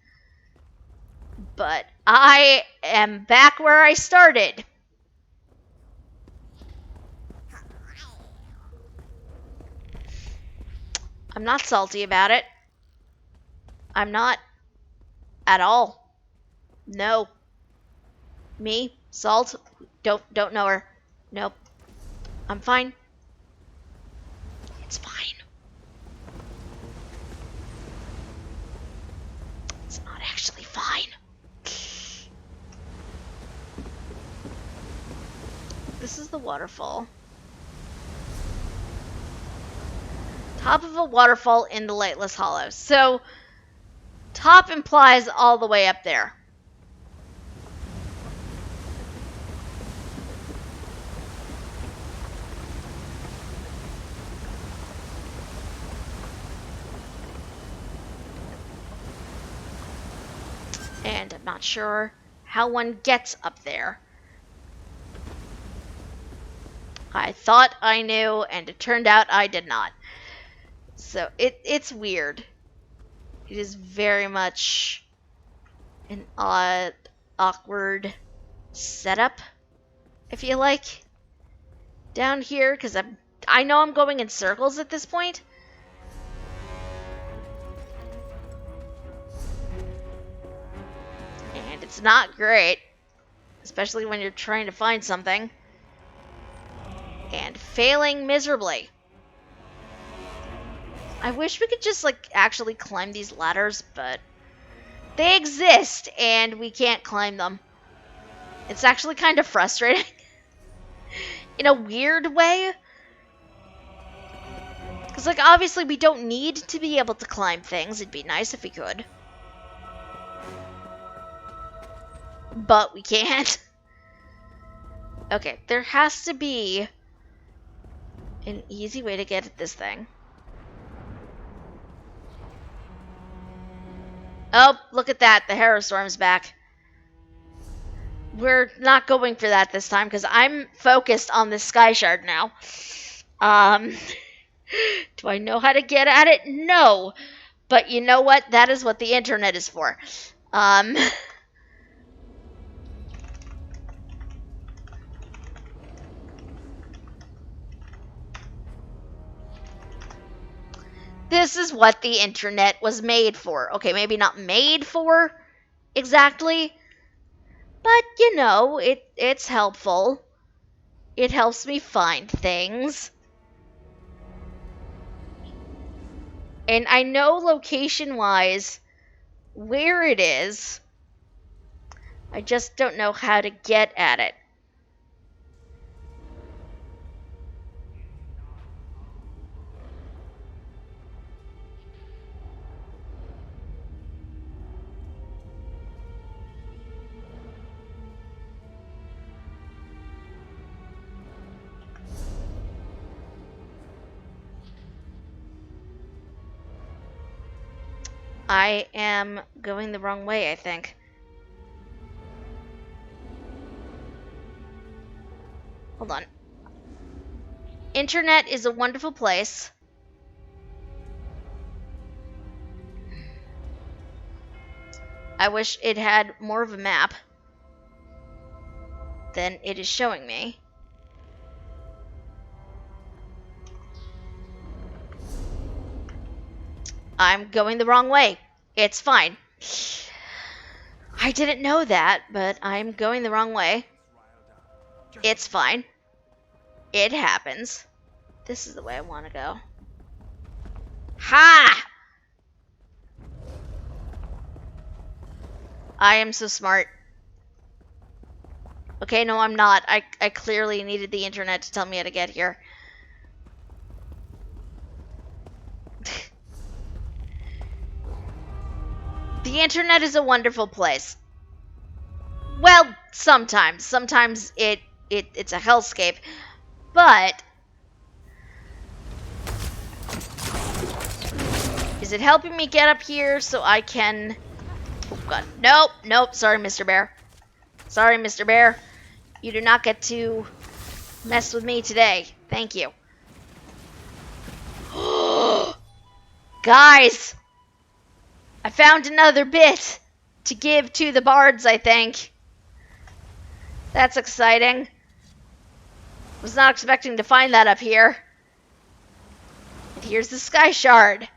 but I am back where I started. I'm not salty about it. I'm not at all. No. Me? Salt? Don't know her. Nope. I'm fine. It's fine. It's not actually fine. This is the waterfall. Top of a waterfall in the Lightless Hollow. So, top implies all the way up there. And I'm not sure how one gets up there. I thought I knew, and it turned out I did not. So it's weird. It is very much an odd, awkward setup, I feel like, down here, because I know I'm going in circles at this point. And it's not great, especially when you're trying to find something and failing miserably. I wish we could just, like, actually climb these ladders, but they exist and we can't climb them. It's actually kind of frustrating in a weird way. Because, like, obviously we don't need to be able to climb things. It'd be nice if we could. But we can't. Okay, there has to be an easy way to get at this thing. Oh, look at that. The Harrowstorm's back. We're not going for that this time because I'm focused on the Sky Shard now. Do I know how to get at it? No. But you know what? That is what the internet is for. This is what the internet was made for. Okay, maybe not made for exactly, but you know, it's helpful. It helps me find things. And I know location-wise where it is. I just don't know how to get at it. I am going the wrong way, I think. Hold on. Internet is a wonderful place. I wish it had more of a map than it is showing me. I'm going the wrong way. It's fine. I didn't know that, but I'm going the wrong way. It's fine. It happens. This is the way I want to go. Ha! I am so smart. Okay, no, I'm not. I clearly needed the internet to tell me how to get here. The internet is a wonderful place. Well, sometimes. Sometimes it's a hellscape. But is it helping me get up here so I can... Oh, God. Nope. Nope. Sorry, Mr. Bear. Sorry, Mr. Bear. You do not get to mess with me today. Thank you. Guys! I found another bit to give to the bards, I think. That's exciting. Was not expecting to find that up here. And here's the Sky Shard.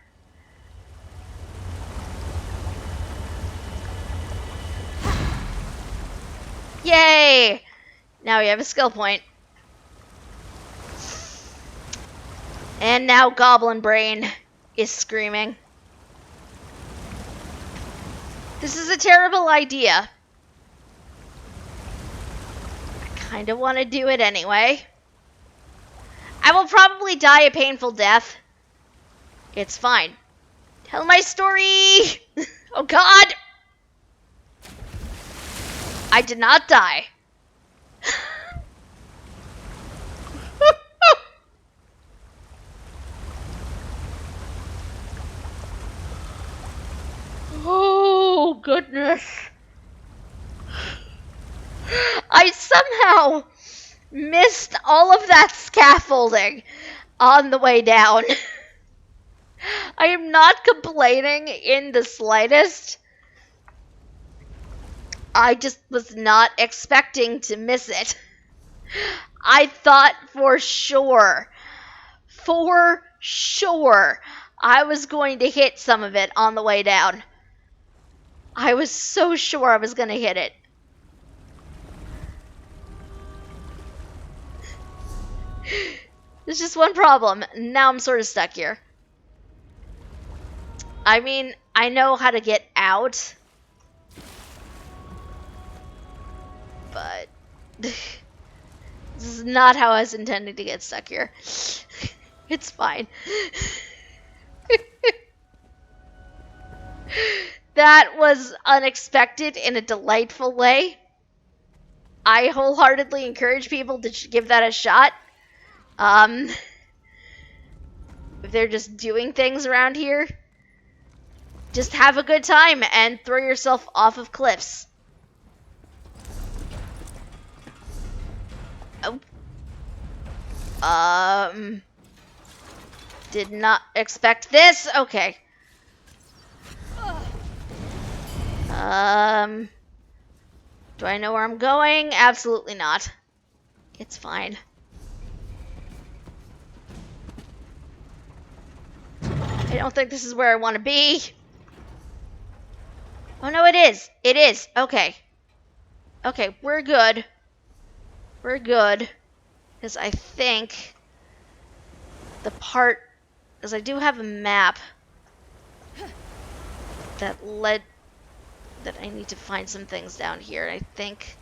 Yay! Now we have a skill point. And now Goblin Brain is screaming. This is a terrible idea. I kind of want to do it anyway. I will probably die a painful death. It's fine. Tell my story! Oh God! I did not die. Oh, goodness. I somehow missed all of that scaffolding on the way down. I am not complaining in the slightest. I just was not expecting to miss it. I thought for sure, I was going to hit some of it on the way down. I was so sure I was going to hit it. There's just one problem. Now I'm sort of stuck here. I mean, I know how to get out. But this is not how I was intending to get stuck here. It's fine. That was unexpected in a delightful way. I wholeheartedly encourage people to give that a shot. If they're just doing things around here, just have a good time and throw yourself off of cliffs. Oh. Did not expect this. Okay. Do I know where I'm going? Absolutely not. It's fine. I don't think this is where I want to be. Oh no, it is. It is. Okay. Okay, we're good. We're good. Because I think the part, because I do have a map that I need to find some things down here. I think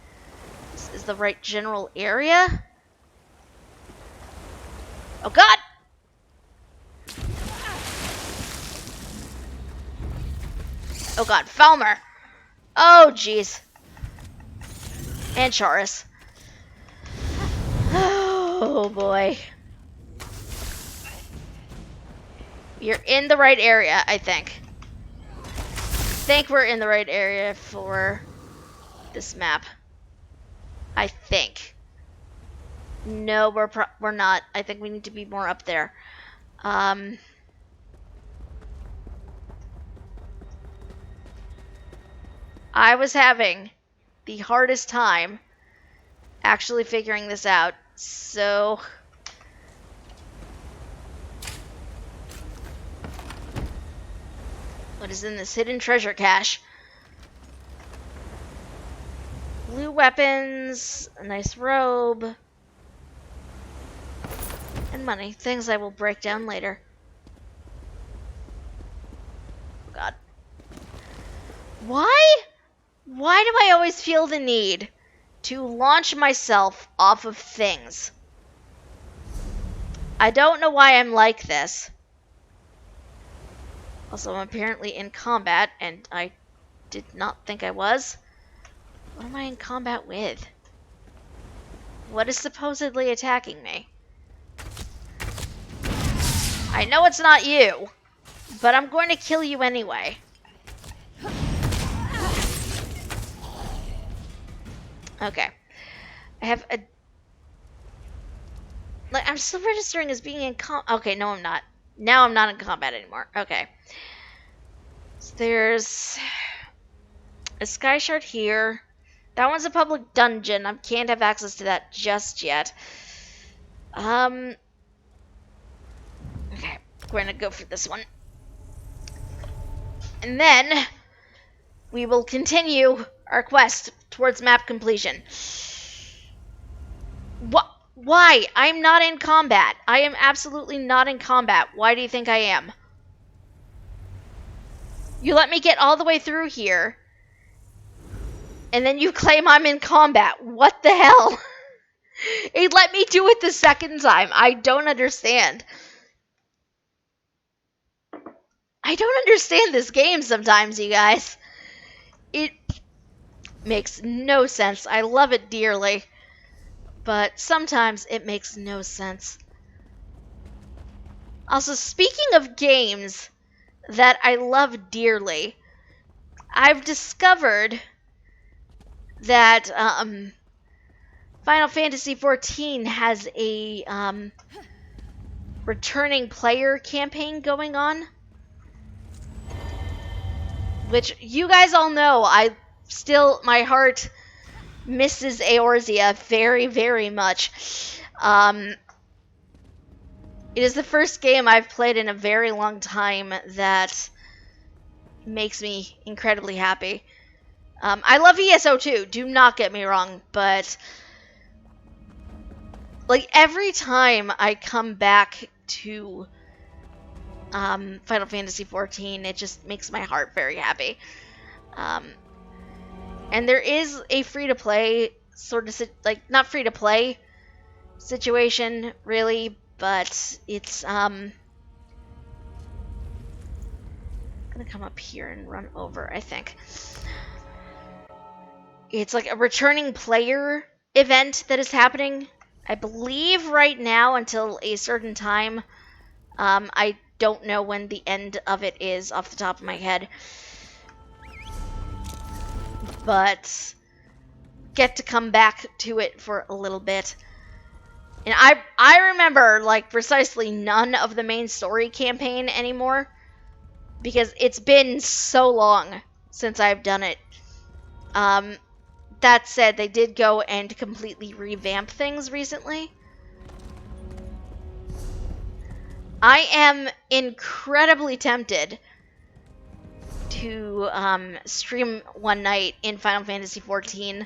this is the right general area. Oh god! Oh god, Falmer! Oh jeez. And Charis. Oh boy. You're in the right area, I think. I think we're in the right area for this map. I think. No, we're not. I think we need to be more up there. I was having the hardest time actually figuring this out. So what is in this hidden treasure cache? Blue weapons, a nice robe, and money. Things I will break down later. Oh god. Why do I always feel the need to launch myself off of things? I don't know why I'm like this. Also, I'm apparently in combat, and I did not think I was. What am I in combat with? What is supposedly attacking me? I know it's not you, but I'm going to kill you anyway. Okay. I have a... Like, I'm still registering as being in okay, no I'm not. Now I'm not in combat anymore. Okay. So there's a sky shard here. That one's a public dungeon. I can't have access to that just yet. Okay. We're gonna go for this one. And then we will continue our quest towards map completion. What? Why? I'm not in combat. I am absolutely not in combat. Why do you think I am? You let me get all the way through here, and then you claim I'm in combat. What the hell? It let me do it the second time. I don't understand. I don't understand this game sometimes, you guys. It makes no sense. I love it dearly. But sometimes it makes no sense. Also, speaking of games that I love dearly, I've discovered that Final Fantasy XIV has a returning player campaign going on, which you guys all know. My heart misses Eorzea very, very much. It is the first game I've played in a very long time that makes me incredibly happy. I love ESO too, do not get me wrong, but like every time I come back to Final Fantasy XIV, it just makes my heart very happy. And there is a free-to-play sort of not free-to-play situation really, but it's gonna come up here and run over, I think. It's like a returning player event that is happening, I believe, right now until a certain time. I don't know when the end of it is off the top of my head, but get to come back to it for a little bit. And I remember, like, precisely none of the main story campaign anymore, because it's been so long since I've done it. That said, they did go and completely revamp things recently. I am incredibly tempted to stream one night in Final Fantasy XIV.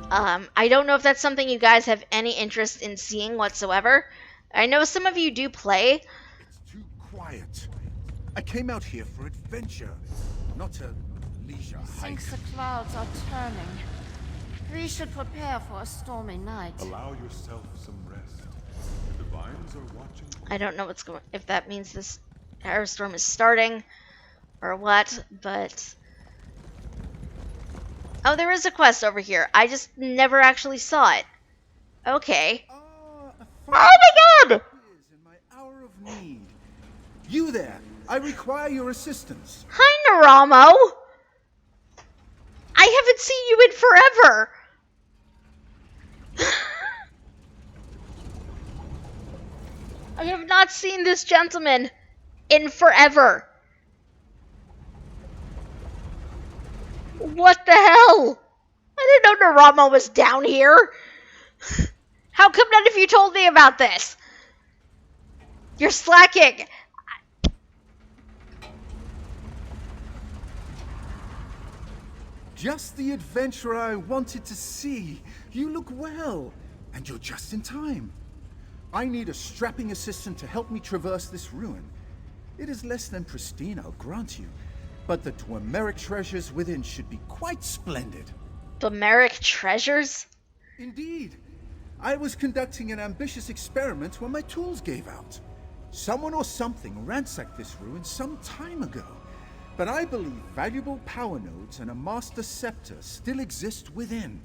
I don't know if that's something you guys have any interest in seeing whatsoever. I know some of you do play. It's too quiet. I came out here for adventure, not a leisure hike. Thinks the clouds are turning. We should prepare for a stormy night. Allow yourself some rest. The divines are watching. I don't know if that means this airstream is starting or what, but oh, there is a quest over here. I just never actually saw it. Okay. Oh my god! In my hour of need. You there! I require your assistance. Hi, Naramo! I haven't seen you in forever! I have not seen this gentleman in forever. What the hell? I didn't know Naramo was down here. How come none of you told me about this? You're slacking. Just the adventurer I wanted to see. You look well, and you're just in time. I need a strapping assistant to help me traverse this ruin. It is less than pristine, I'll grant you, but the Dwemeric treasures within should be quite splendid. Dwemeric treasures? Indeed. I was conducting an ambitious experiment when my tools gave out. Someone or something ransacked this ruin some time ago, but I believe valuable power nodes and a master scepter still exist within.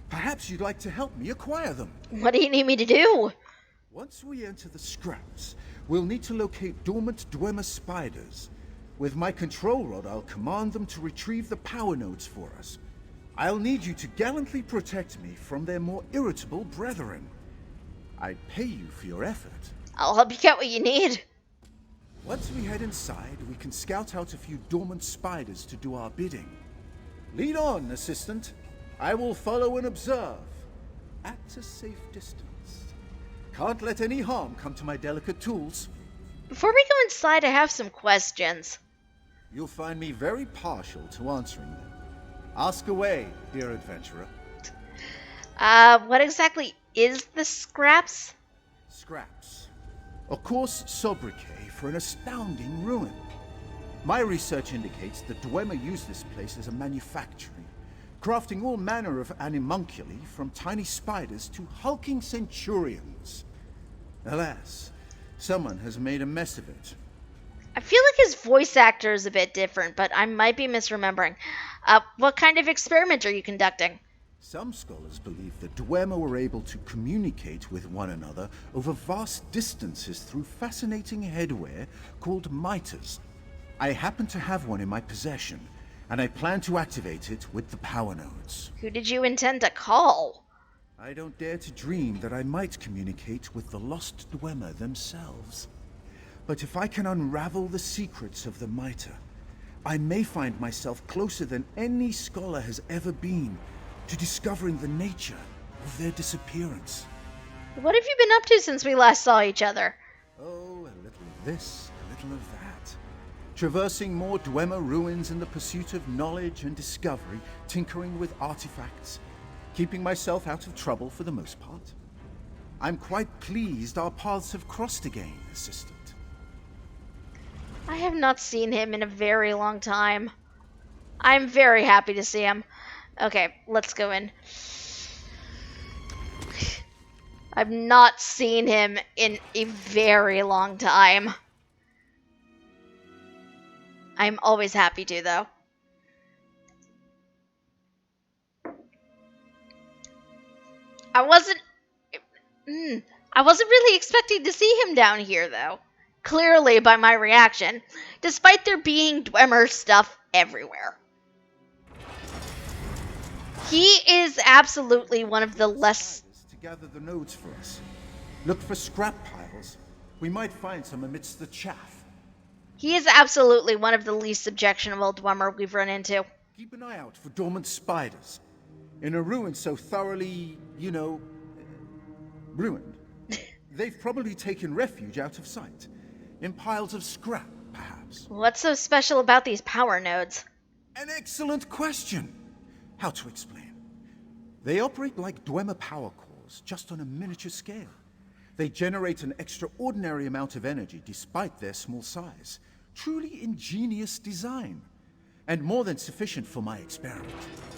Perhaps you'd like to help me acquire them. What do you need me to do? Once we enter the scraps, we'll need to locate dormant Dwemer spiders. With my control rod, I'll command them to retrieve the power nodes for us. I'll need you to gallantly protect me from their more irritable brethren. I'd pay you for your effort. I'll help you get what you need. Once we head inside, we can scout out a few dormant spiders to do our bidding. Lead on, assistant. I will follow and observe. At a safe distance. Can't let any harm come to my delicate tools. Before we go inside, I have some questions. You'll find me very partial to answering them. Ask away, dear adventurer. What exactly is the scraps? Scraps. A coarse sobriquet for an astounding ruin. My research indicates that Dwemer used this place as a manufactory, crafting all manner of animunculi from tiny spiders to hulking centurions. Alas, someone has made a mess of it. I feel like his voice actor is a bit different, but I might be misremembering. What kind of experiment are you conducting? Some scholars believe that Dwemer were able to communicate with one another over vast distances through fascinating headwear called miters. I happen to have one in my possession, and I plan to activate it with the power nodes. Who did you intend to call? I don't dare to dream that I might communicate with the lost Dwemer themselves. But if I can unravel the secrets of the Mitre, I may find myself closer than any scholar has ever been to discovering the nature of their disappearance. What have you been up to since we last saw each other? Oh, a little of this, a little of that. Traversing more Dwemer ruins in the pursuit of knowledge and discovery, tinkering with artifacts, keeping myself out of trouble for the most part. I'm quite pleased our paths have crossed again, Assistant. I have not seen him in a very long time. I'm very happy to see him. Okay, let's go in. I've not seen him in a very long time. I'm always happy to, though. I wasn't really expecting to see him down here, though. Clearly by my reaction, despite there being Dwemer stuff everywhere. He is absolutely one of the less... To gather the nodes for us. Look for scrap piles. We might find some amidst the chaff. He is absolutely one of the least objectionable Dwemer we've run into. Keep an eye out for dormant spiders. In a ruin so thoroughly, ruined, they've probably taken refuge out of sight. In piles of scrap, perhaps. What's so special about these power nodes? An excellent question. How to explain? They operate like Dwemer power cores, just on a miniature scale. They generate an extraordinary amount of energy despite their small size. Truly ingenious design. And more than sufficient for my experiment.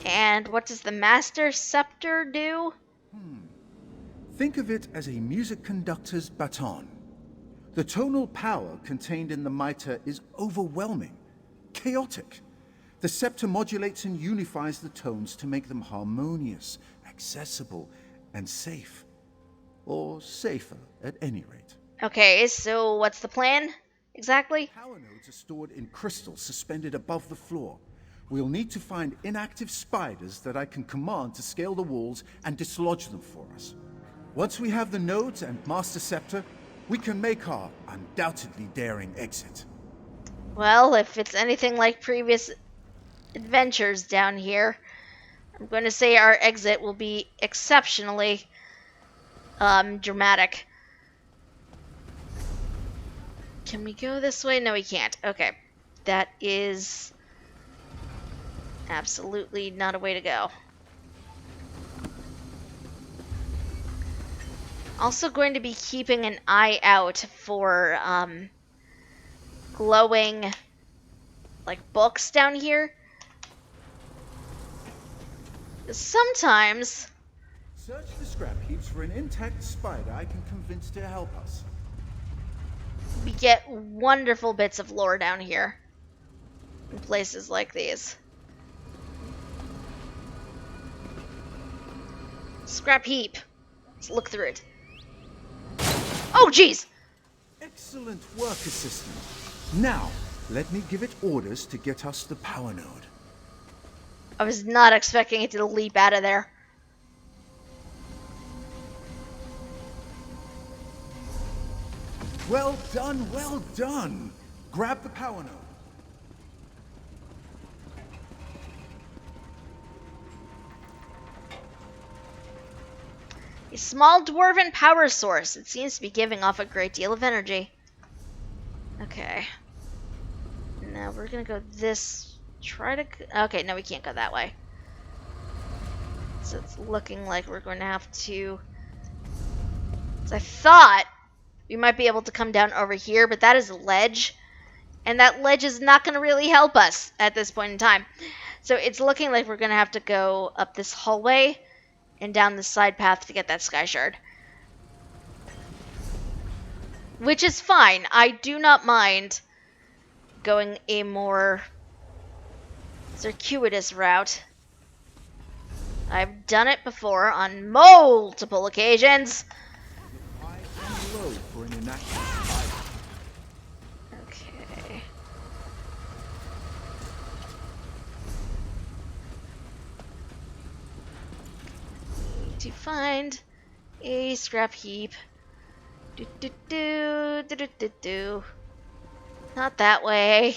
And what does the Master Scepter do? Think of it as a music conductor's baton. The tonal power contained in the mitre is overwhelming, chaotic. The scepter modulates and unifies the tones to make them harmonious, accessible, and safe. Or safer, at any rate. Okay, so what's the plan, exactly? Power nodes are stored in crystals suspended above the floor. We'll need to find inactive spiders that I can command to scale the walls and dislodge them for us. Once we have the nodes and Master Scepter, we can make our undoubtedly daring exit. Well, if it's anything like previous adventures down here, I'm going to say our exit will be exceptionally dramatic. Can we go this way? No, we can't. Okay. That is absolutely not a way to go. Also going to be keeping an eye out for glowing like books down here. Sometimes Search the scrap heaps for an intact spider I can convince to help us. we get wonderful bits of lore down here in places like these. Scrap heap. Let's look through it. Oh, jeez! Excellent work, Assistant. Now, let me give it orders to get us the power node. I was not expecting it to leap out of there. Well done, well done. Grab the power node. A small dwarven power source. It seems to be giving off a great deal of energy. Okay. Now we're gonna go this. Okay, no, we can't go that way. So it's looking like we're going to have to. So I thought we might be able to come down over here, but that is a ledge. And that ledge is not going to really help us at this point in time. So it's looking like we're going to have to go up this hallway and down the side path to get that sky shard. Which is fine. I do not mind going a more circuitous route. I've done it before on multiple occasions. High and low for an inactive spider. Okay. to find a scrap heap. Do do do do do do do. Not that way.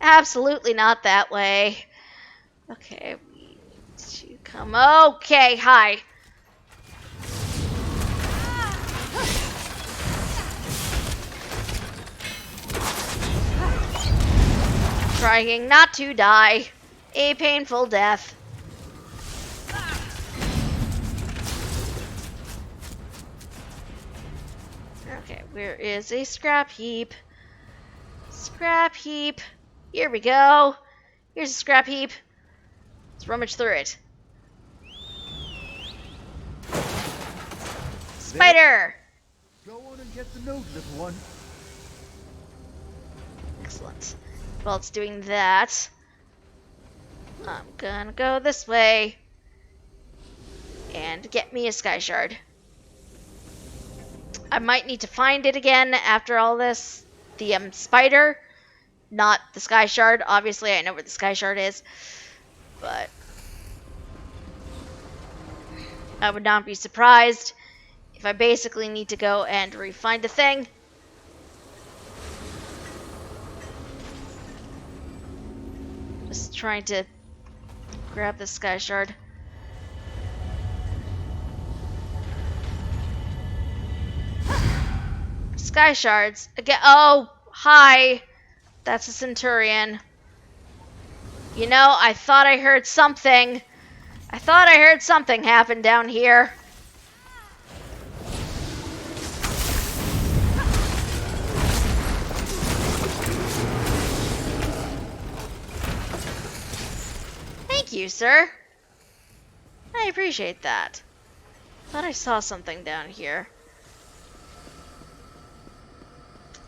Absolutely not that way. Okay, we need to come. Okay, hi. Trying not to die. A painful death. Okay, where is a scrap heap? Scrap heap. Here we go. Here's a scrap heap. Let's rummage through it. Spider! Go on and get the node, little one. Excellent. While it's doing that, I'm gonna go this way and get me a sky shard. I might need to find it again after all this. The spider, not the sky shard. Obviously, I know where the sky shard is, but I would not be surprised if I basically need to go and re-find a thing. Just trying to grab the sky shard. Sky shards again. Oh, hi. That's a centurion. You know, I thought I heard something. I thought I heard something happen down here. Thank you, sir. I appreciate that. Thought I saw something down here.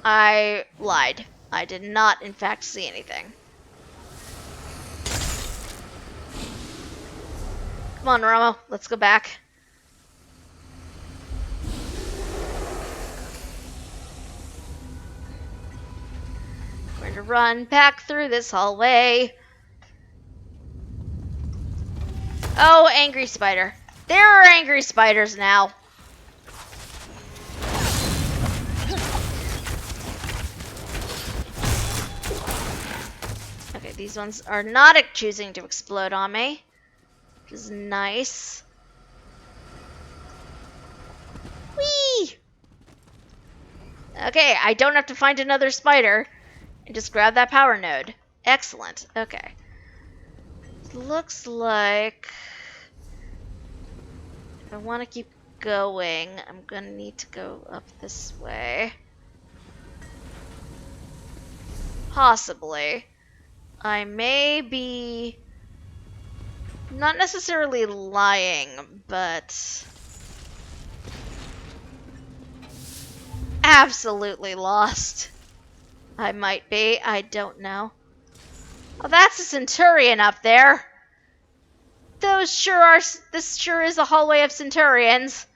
I lied. I did not, in fact, see anything. Come on, Romo. Let's go back. We're going to run back through this hallway. Oh, angry spider. There are angry spiders now. Okay, these ones are not choosing to explode on me, which is nice. Whee! Okay, I don't have to find another spider and just grab that power node. Excellent. Okay. Looks like if I want to keep going, I'm gonna need to go up this way. Possibly. I may be not necessarily lying, but absolutely lost. I might be. I don't know. Oh, that's a centurion up there. Those sure are. This sure is a hallway of centurions.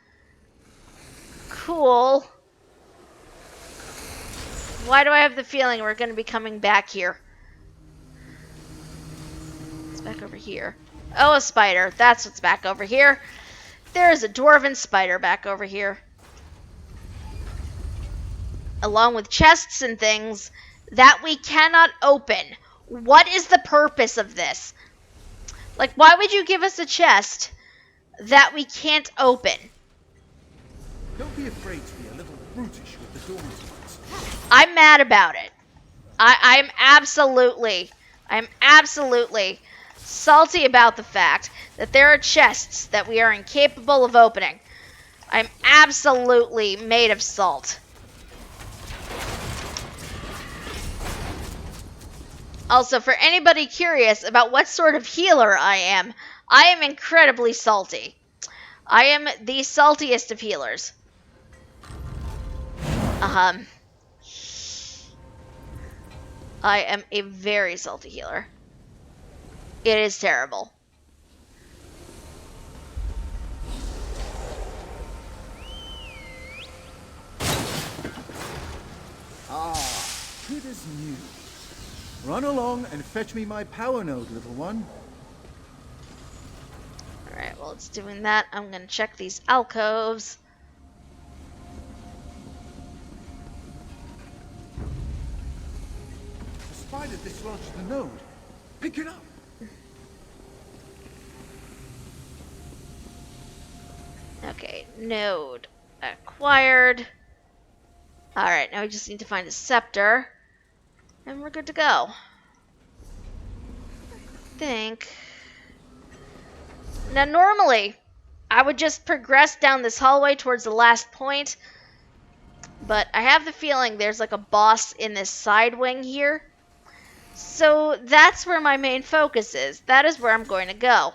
Cool. Why do I have the feeling we're going to be coming back here? It's back over here. Oh, a spider. That's what's back over here. There's a dwarven spider back over here. Along with chests and things that we cannot open. What is the purpose of this? Like, why would you give us a chest that we can't open? Don't be afraid to be a little brutish with the dormant ones. I'm mad about it. I'm absolutely salty about the fact that there are chests that we are incapable of opening. I'm absolutely made of salt. Also, for anybody curious about what sort of healer I am incredibly salty. I am the saltiest of healers. I am a very salty healer. It is terrible. Ah, good as new. Run along and fetch me my power node, little one. Alright, well, it's doing that, I'm gonna check these alcoves. The spider dislodged the node. Pick it up. Okay, node acquired. Alright, now we just need to find a scepter. And we're good to go. I think. Now, normally, I would just progress down this hallway towards the last point. But I have the feeling there's like a boss in this side wing here. So that's where my main focus is. That is where I'm going to go.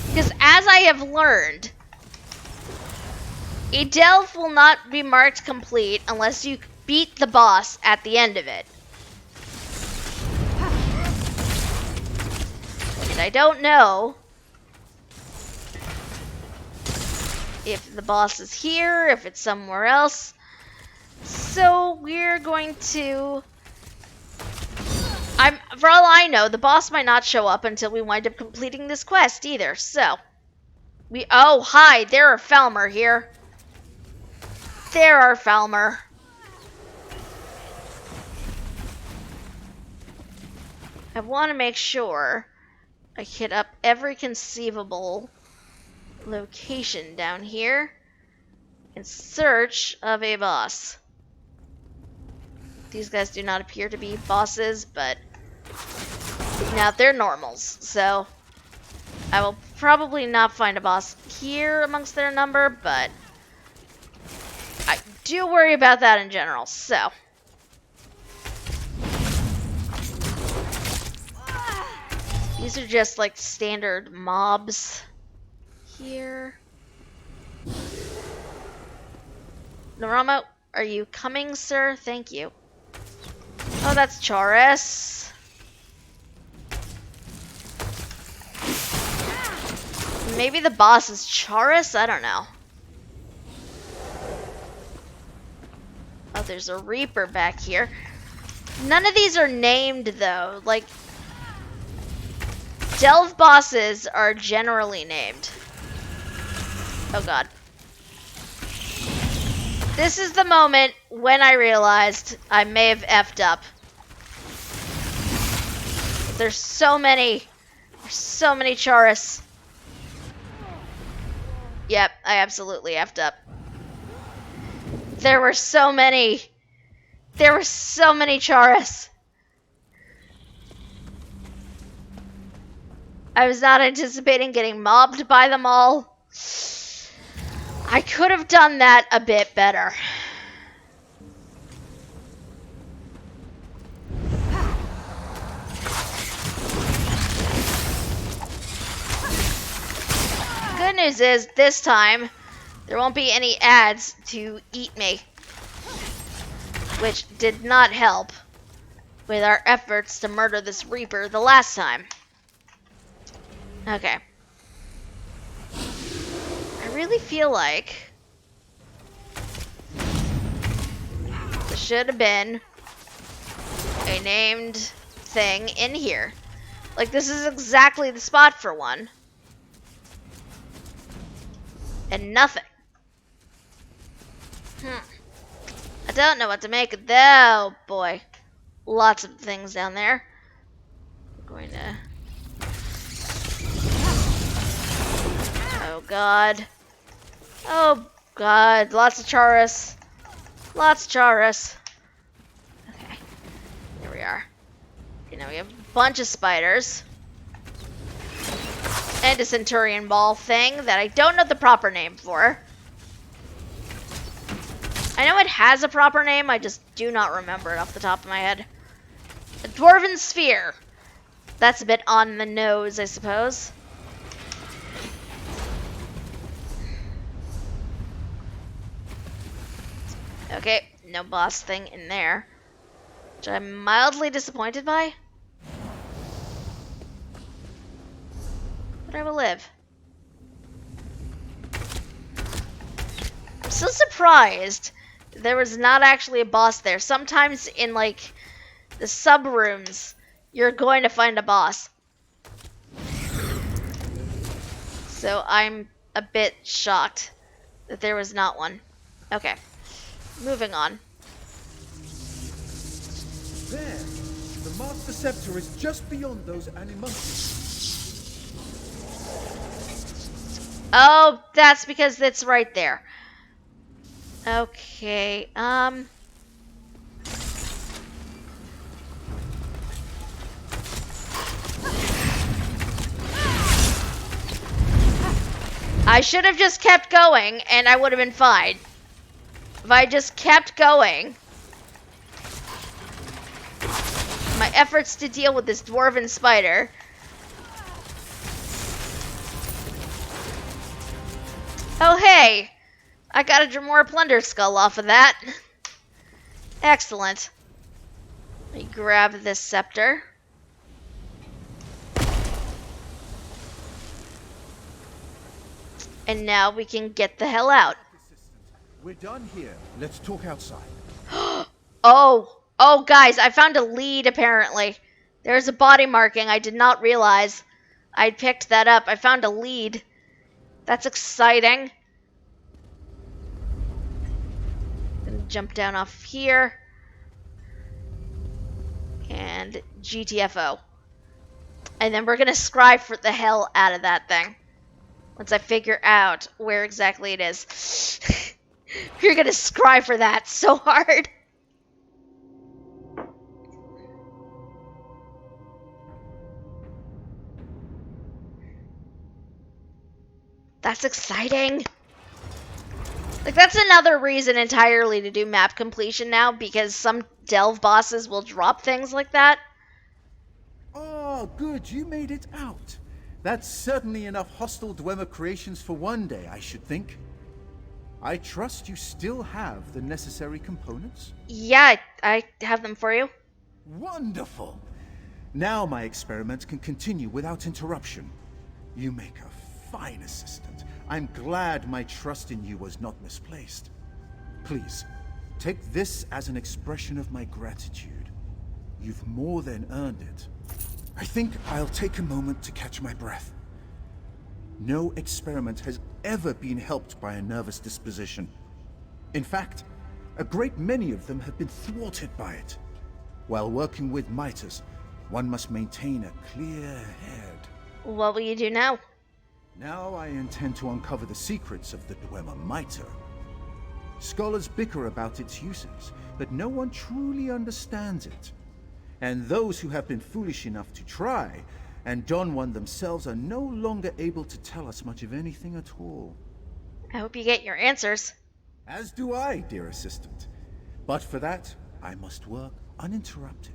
Because as I have learned, a delve will not be marked complete unless you beat the boss at the end of it. And I don't know if the boss is here, if it's somewhere else. So we're going to... For all I know, the boss might not show up until we wind up completing this quest either, so... Oh, hi, there are Falmer here. There are Falmer. I want to make sure I hit up every conceivable location down here in search of a boss. These guys do not appear to be bosses, but now they're normals, so I will probably not find a boss here amongst their number, but I do worry about that in general, so. These are just like standard mobs here. Noramo, are you coming, sir? Thank you. Oh, that's Chaurus. Maybe the boss is Chaurus? I don't know. Oh, there's a Reaper back here. None of these are named, though. Like, delve bosses are generally named. Oh, God. This is the moment when I realized I may have effed up. There's so many. There's so many Chaurus. Yep, I absolutely effed up. There were so many. There were so many Chaurus. I was not anticipating getting mobbed by them all. I could have done that a bit better. Good news is, this time, there won't be any ads to eat me. Which did not help with our efforts to murder this Reaper the last time. Okay. I really feel like there should have been a named thing in here. Like, this is exactly the spot for one. And nothing. I don't know what to make of that. Oh boy. Lots of things down there. I'm going to... Oh god. Oh god. Lots of Chaurus. Lots of Chaurus. Okay. Here we are. Okay, now we have a bunch of spiders. And a Centurion Ball thing that I don't know the proper name for. I know it has a proper name, I just do not remember it off the top of my head. A Dwarven Sphere. That's a bit on the nose, I suppose. Okay, no boss thing in there. Which I'm mildly disappointed by. But I will live. I'm so surprised there was not actually a boss there. Sometimes in like the sub rooms, you're going to find a boss. So I'm a bit shocked that there was not one. Okay, moving on. There! The Master Scepter is just beyond those animunculates. Oh, that's because it's right there. Okay, I should have just kept going and I would have been fine. If I just kept going, my efforts to deal with this dwarven spider. Oh hey, I got a Dremora Plunder Skull off of that. Excellent. Let me grab this scepter. And now we can get the hell out. We're done here. Let's talk outside. Oh guys, I found a lead apparently. There's a body marking I did not realize. I picked that up. I found a lead. That's exciting. Gonna jump down off here. And GTFO. And then we're gonna scry for the hell out of that thing. Once I figure out where exactly it is. You're gonna scry for that so hard. That's exciting. Like, that's another reason entirely to do map completion now, because some delve bosses will drop things like that. Oh, good, you made it out. That's certainly enough hostile Dwemer creations for one day, I should think. I trust you still have the necessary components? Yeah, I have them for you. Wonderful! Now my experiments can continue without interruption. You make a fine assistant. I'm glad my trust in you was not misplaced. Please, take this as an expression of my gratitude. You've more than earned it. I think I'll take a moment to catch my breath. No experiment has ever been helped by a nervous disposition. In fact, a great many of them have been thwarted by it. While working with miters, one must maintain a clear head. What will you do now? Now I intend to uncover the secrets of the Dwemer Mitre. Scholars bicker about its uses, but no one truly understands it. And those who have been foolish enough to try and don one themselves are no longer able to tell us much of anything at all. I hope you get your answers. As do I, dear assistant. But for that, I must work uninterrupted.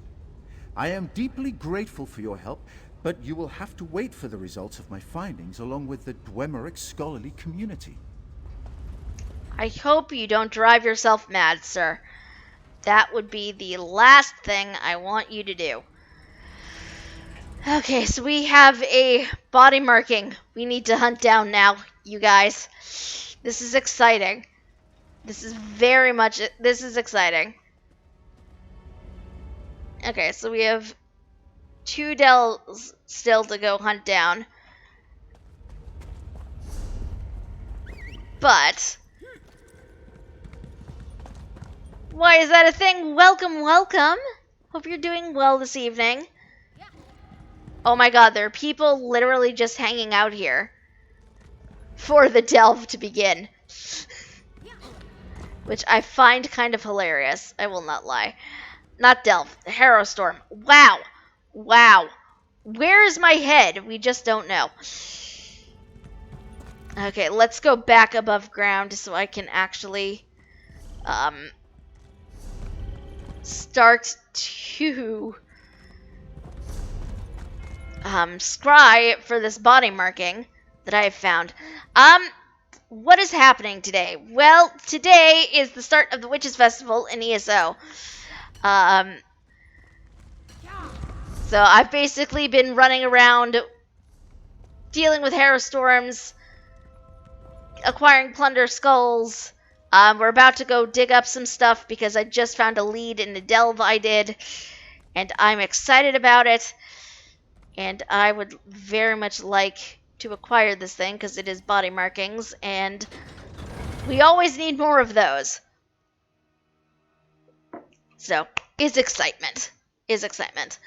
I am deeply grateful for your help, but you will have to wait for the results of my findings along with the Dwemeric scholarly community. I hope you don't drive yourself mad, sir. That would be the last thing I want you to do. Okay, so we have a body marking we need to hunt down now, you guys. This is exciting. This is exciting. Okay, so we have 2 dells still to go hunt down. But why is that a thing? Welcome, welcome. Hope you're doing well this evening. Oh my god, there are people literally just hanging out here for the delve to begin. Which I find kind of hilarious, I will not lie. Not delve, the Harrow Storm. Wow. Wow. Where is my head? We just don't know. Okay, let's go back above ground so I can actually start to scry for this body marking that I have found. What is happening today? Well, today is the start of the Witches Festival in ESO. So I've basically been running around dealing with Harrow Storms, acquiring Plunder Skulls. We're about to go dig up some stuff because I just found a lead in the delve I did. and I'm excited about it. And I would very much like to acquire this thing because it is body markings, and we always need more of those. So, is excitement. Is excitement.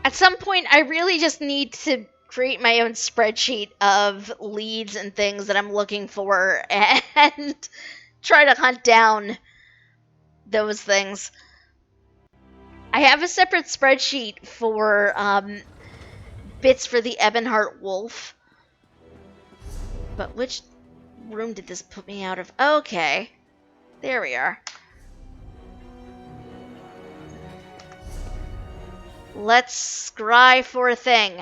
At some point, I really just need to create my own spreadsheet of leads and things that I'm looking for and try to hunt down those things. I have a separate spreadsheet for bits for the Ebonheart Wolf. But which room did this put me out of? Okay. There we are. Let's scry for a thing.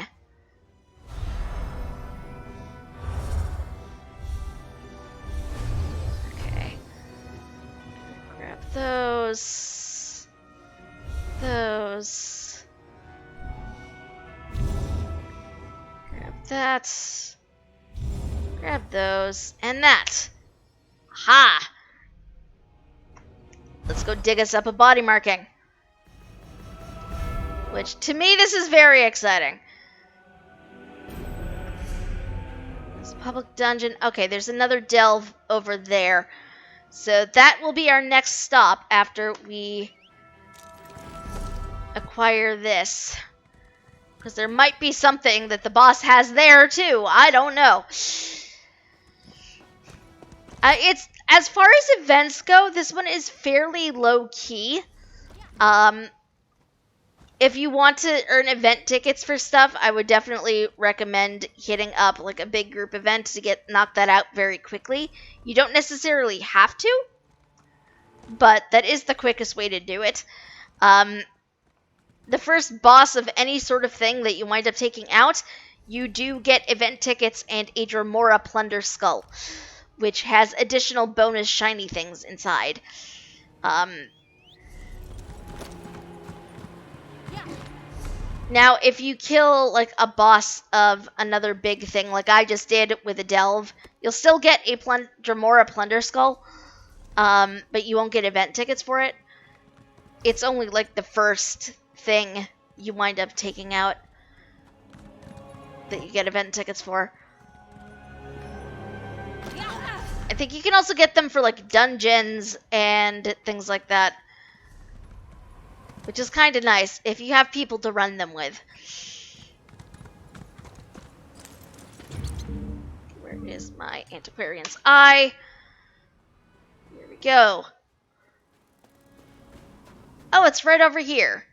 Okay. Grab those. Those. Grab that. Grab those. And that. Ha! Let's go dig us up a body marking. Which, to me, this is very exciting. This public dungeon. Okay, there's another delve over there. So that will be our next stop after we acquire this. Because there might be something that the boss has there, too. I don't know. It's as far as events go, this one is fairly low-key. If you want to earn event tickets for stuff, I would definitely recommend hitting up like a big group event to knock that out very quickly. You don't necessarily have to, but that is the quickest way to do it. The first boss of any sort of thing that you wind up taking out, you do get event tickets and a Dremora Plunder Skull, which has additional bonus shiny things inside. Now, if you kill, like, a boss of another big thing, like I just did with a delve, you'll still get a Dremora Plunder Skull, but you won't get event tickets for it. It's only, like, the first thing you wind up taking out that you get event tickets for. I think you can also get them for, like, dungeons and things like that. Which is kind of nice if you have people to run them with. Where is my Antiquarian's Eye? Here we go. Oh, it's right over here.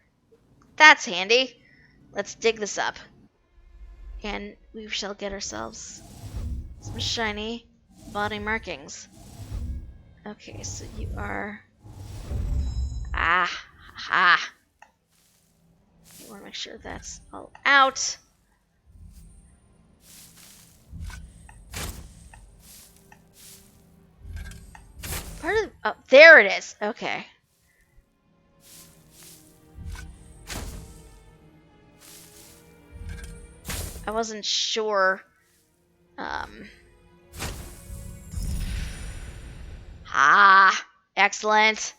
That's handy. Let's dig this up. And we shall get ourselves some shiny body markings. Okay, so you are... Ha! You want to make sure that's all out. Oh, there it is. Okay. I wasn't sure. Excellent.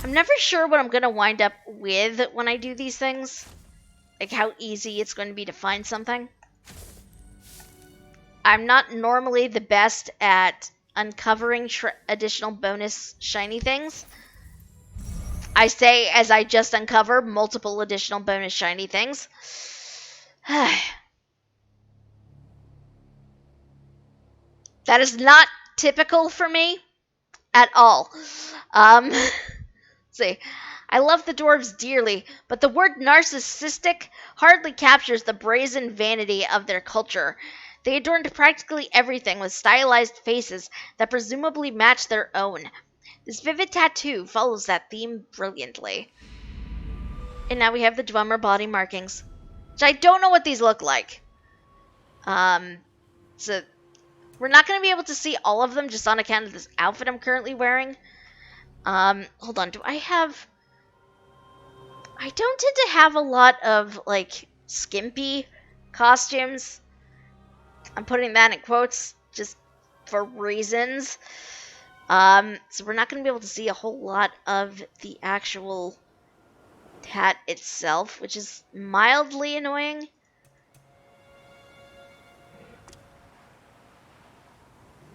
I'm never sure what I'm going to wind up with when I do these things. Like how easy it's going to be to find something. I'm not normally the best at uncovering additional bonus shiny things. I say as I just uncover multiple additional bonus shiny things. That is not typical for me at all. See, I love the dwarves dearly, but the word narcissistic hardly captures the brazen vanity of their culture. They adorned practically everything with stylized faces that presumably match their own. This vivid tattoo follows that theme brilliantly. And now we have the Dwemer body markings, which I don't know what these look like. So we're not going to be able to see all of them just on account of this outfit I'm currently wearing. Hold on, do I have... I don't tend to have a lot of, like, skimpy costumes. I'm putting that in quotes just for reasons. So we're not going to be able to see a whole lot of the actual hat itself, which is mildly annoying.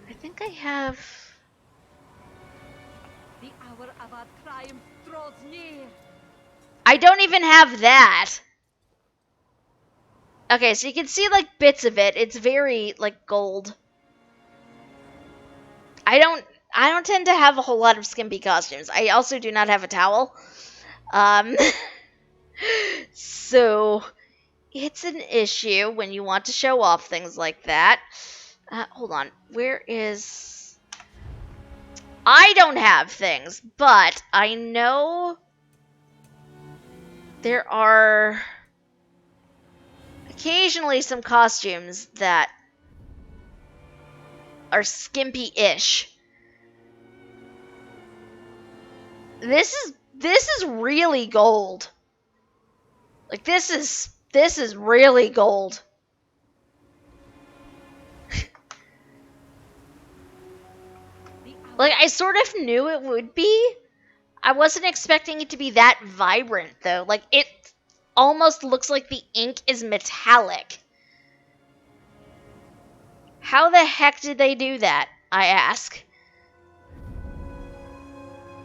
I think I have... The hour of our triumph draws near. I don't even have that. Okay, so you can see like bits of it. It's very like gold. I don't tend to have a whole lot of skimpy costumes. I also do not have a towel. Um so it's an issue when you want to show off things like that. Hold on. Where is... I don't have things, but I know there are occasionally some costumes that are skimpy-ish. This is really gold. Like this is really gold. Like I sort of knew it would be. I wasn't expecting it to be that vibrant though. Like it almost looks like the ink is metallic. How the heck did they do that? I ask.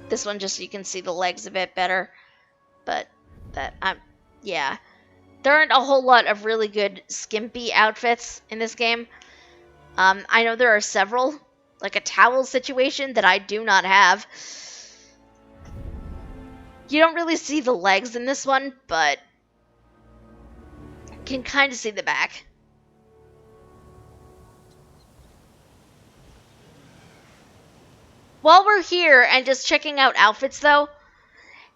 This one just so you can see the legs a bit better. But yeah. There aren't a whole lot of really good skimpy outfits in this game. I know there are several, like a towel situation that I do not have. You don't really see the legs in this one, but you can kind of see the back. While we're here and just checking out outfits though,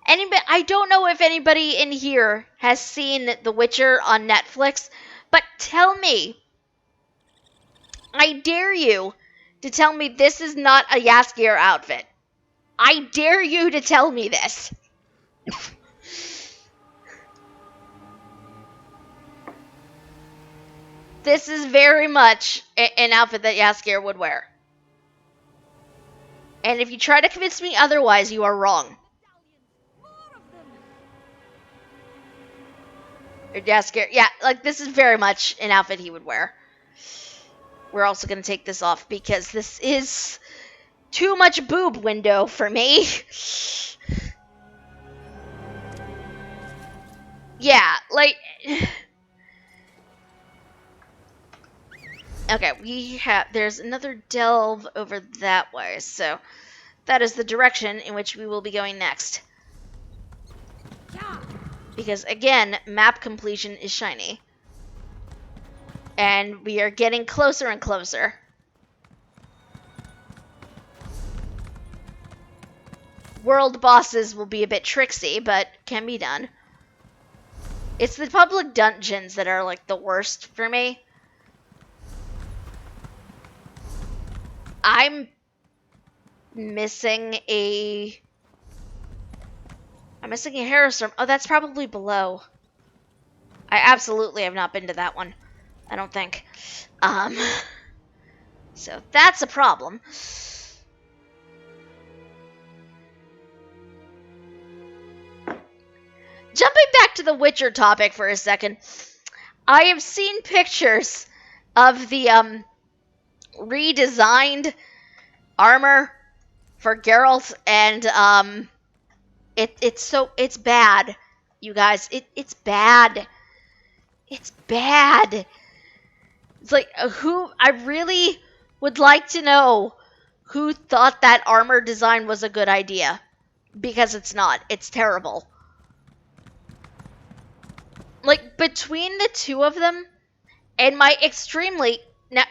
I don't know if anybody in here has seen The Witcher on Netflix, but tell me, I dare you to tell me this is not a Jaskier outfit. I dare you to tell me this. This is very much an outfit that Jaskier would wear. And if you try to convince me otherwise, you are wrong. Jaskier, yeah, like this is very much an outfit he would wear. We're also going to take this off because this is too much boob window for me. Yeah, like... Okay, there's another delve over that way, so that is the direction in which we will be going next. Because again, map completion is shiny. And we are getting closer and closer. World bosses will be a bit tricksy, but can be done. It's the public dungeons that are like the worst for me. I'm missing a Harrowstorm. Oh, that's probably below. I absolutely have not been to that one. I don't think. So that's a problem. Jumping back to the Witcher topic for a second, I have seen pictures of the redesigned armor for Geralt, and it's bad, you guys. It's bad. It's bad. It's like I really would like to know who thought that armor design was a good idea, because it's not. It's terrible. Like between the two of them and my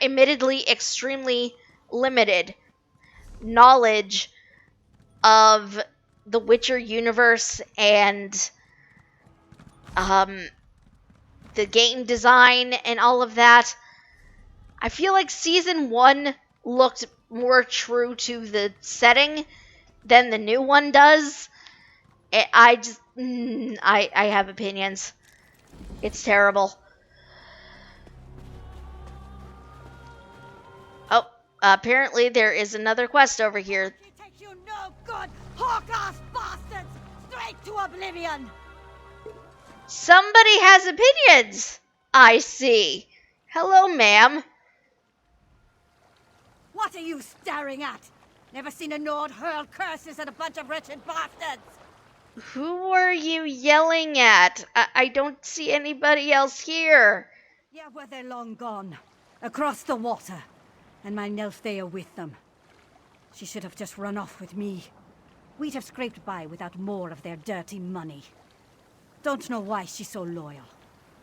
admittedly extremely limited knowledge of the Witcher universe and the game design and all of that, I feel like season 1 looked more true to the setting than the new one does. I have opinions. It's terrible. Oh, Apparently there is another quest over here. You take you no good, hawk-ass bastards! Straight to oblivion! Somebody has opinions. I see. Hello, ma'am. What are you staring at? Never seen a Nord hurl curses at a bunch of wretched bastards! Who are you yelling at? I don't see anybody else here. Yeah, well, they're long gone. Across the water. And my Nelthea with them. She should have just run off with me. We'd have scraped by without more of their dirty money. Don't know why she's so loyal.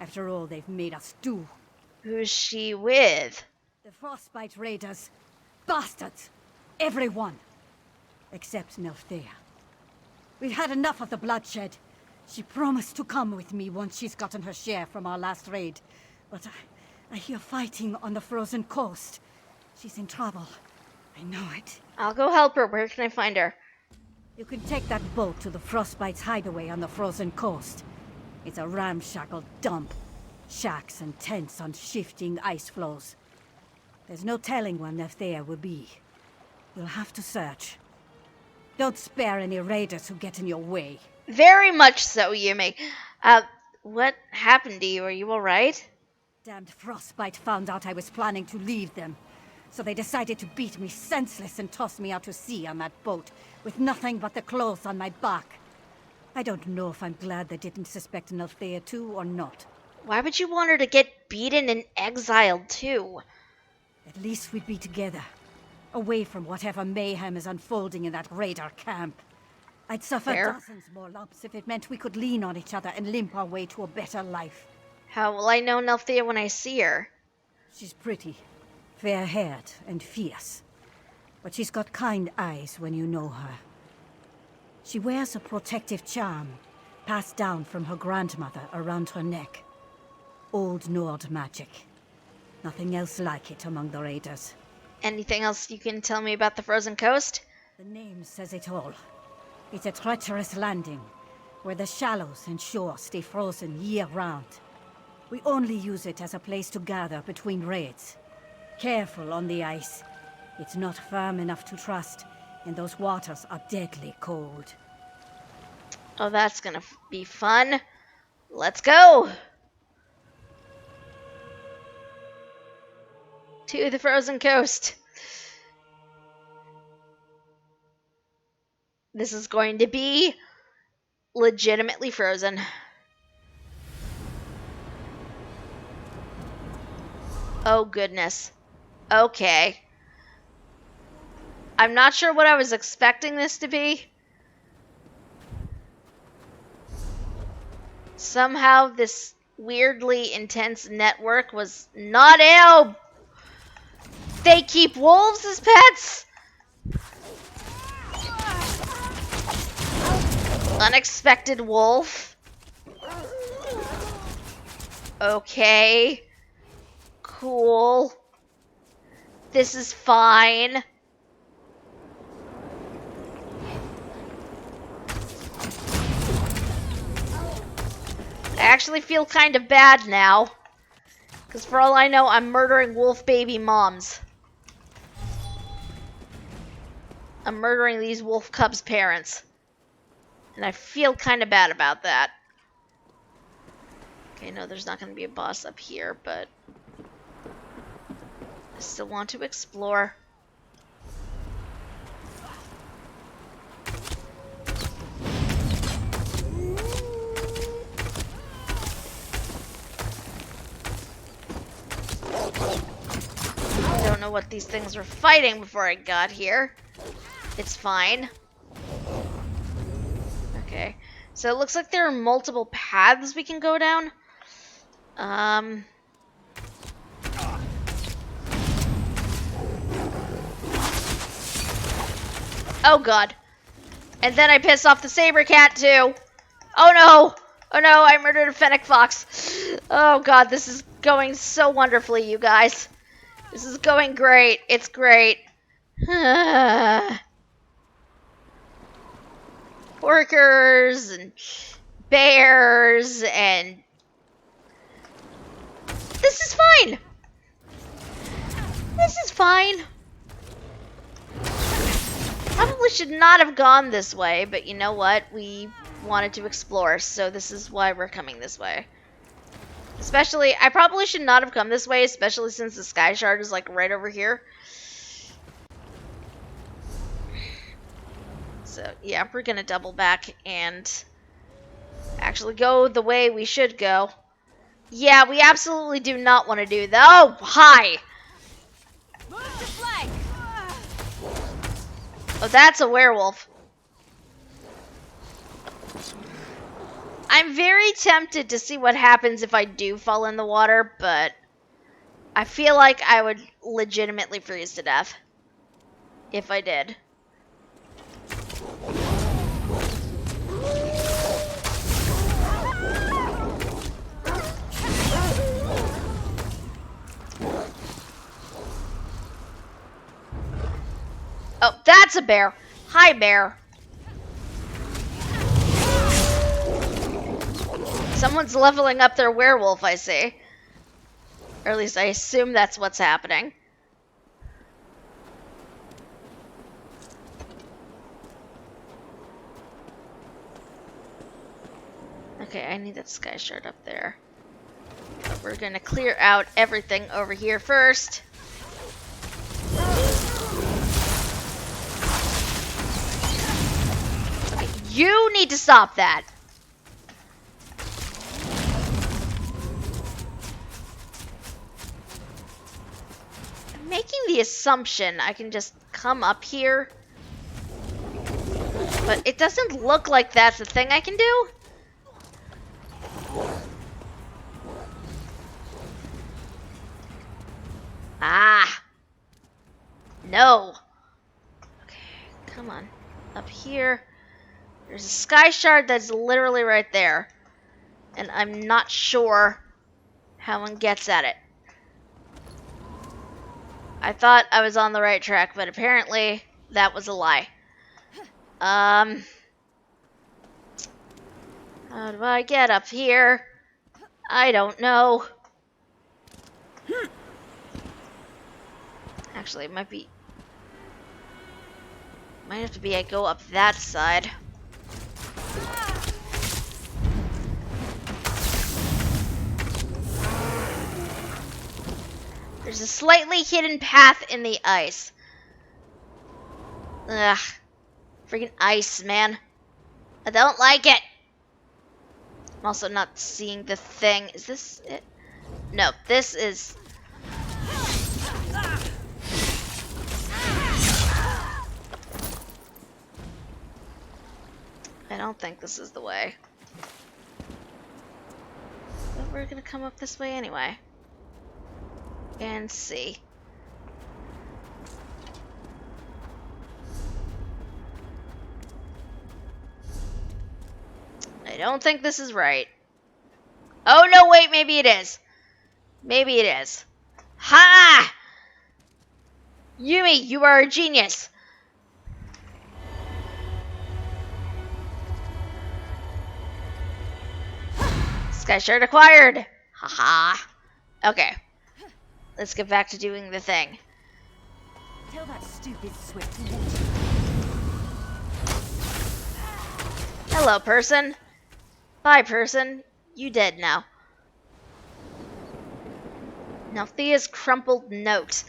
After all they've made us do. Who's she with? The Frostbite Raiders. Bastards. Everyone. Except Nelthea. We've had enough of the bloodshed. She promised to come with me once she's gotten her share from our last raid. But I hear fighting on the frozen coast. She's in trouble. I know it. I'll go help her. Where can I find her? You can take that boat to the Frostbite's hideaway on the frozen coast. It's a ramshackle dump. Shacks and tents on shifting ice floes. There's no telling when Nelthea will be. You'll have to search. Don't spare any raiders who get in your way. Very much so, Yumi. What happened to you? Are you alright? Damned Frostbite found out I was planning to leave them. So they decided to beat me senseless and toss me out to sea on that boat, with nothing but the clothes on my back. I don't know if I'm glad they didn't suspect Nelthea too or not. Why would you want her to get beaten and exiled too? At least we'd be together. Away from whatever mayhem is unfolding in that raider camp. I'd suffer Fair. dozens more lumps if it meant we could lean on each other and limp our way to a better life. How will I know Nelthea when I see her? She's pretty, fair-haired and fierce. But she's got kind eyes when you know her. She wears a protective charm, passed down from her grandmother around her neck. Old Nord magic. Nothing else like it among the raiders. Anything else you can tell me about the frozen coast? The name says it all. It's a treacherous landing, where the shallows and shore stay frozen year-round. We only use it as a place to gather between raids. Careful on the ice. It's not firm enough to trust, and those waters are deadly cold. Oh, that's gonna be fun. Let's go! To the frozen coast. This is going to be legitimately frozen. Oh, goodness. Okay. I'm not sure what I was expecting this to be. Somehow this weirdly intense network was not in. They keep wolves as pets? Unexpected wolf. Okay. Cool. This is fine. I actually feel kind of bad now. Because for all I know, I'm murdering wolf baby moms. I'm murdering these wolf cubs' parents. And I feel kind of bad about that. Okay, no, there's not going to be a boss up here, but I still want to explore. I don't know what these things were fighting before I got here. It's fine. Okay, so it looks like there are multiple paths we can go down. Oh god. And then I piss off the saber cat too. Oh no! Oh no, I murdered a fennec fox. Oh god, this is going so wonderfully, you guys. This is going great. It's great. Workers and bears and this is fine. This is fine. should not have gone this way, but you know what? We wanted to explore, so this is why we're coming this way. Especially, I probably should not have come this way, especially since the sky shard is like right over here. So yeah, we're gonna double back and actually go the way we should go. Yeah, we absolutely do not want to do that. Oh, hi! Oh, that's a werewolf. I'm very tempted to see what happens if I do fall in the water, but I feel like I would legitimately freeze to death if I did. Oh, that's a bear. Hi, bear. Someone's leveling up their werewolf, I see. Or at least I assume that's what's happening. Okay, I need that sky shard up there. But we're gonna clear out everything over here first. Okay, you need to stop that. I'm making the assumption I can just come up here. But it doesn't look like that's the thing I can do. Ah. No. Okay, come on. Up here. There's a sky shard that's literally right there. And I'm not sure how one gets at it. I thought I was on the right track, but apparently that was a lie. How do I get up here? I don't know. Actually, it might have to be I go up that side. There's a slightly hidden path in the ice. Ugh. Freaking ice, man. I don't like it. I'm also not seeing the thing. Is this it? No, this is... I don't think this is the way. But we're gonna come up this way anyway. And see. I don't think this is right. Oh no, wait, maybe it is. Maybe it is. Ha! Yumi, you are a genius. Sky shard acquired. Haha. Okay. Let's get back to doing the thing. Tell that stupid Swift. Hello, person. Bye, person. You dead now. Now Thea's crumpled note.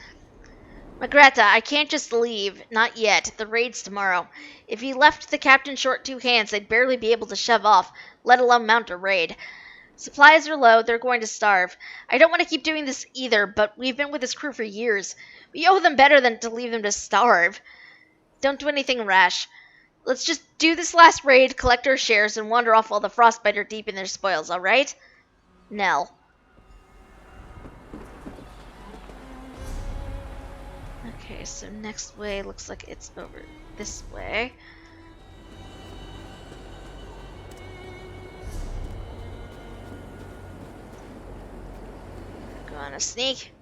Magreta, I can't just leave. Not yet. The raid's tomorrow. If you left the captain short two hands, they'd barely be able to shove off, let alone mount a raid. Supplies are low, they're going to starve. I don't want to keep doing this either, but we've been with this crew for years. We owe them better than to leave them to starve. Don't do anything rash. Let's just do this last raid, collect our shares, and wander off while the Frostbite are deep in their spoils, alright? Nell. Okay, so next way looks like it's over this way. Go on a sneak.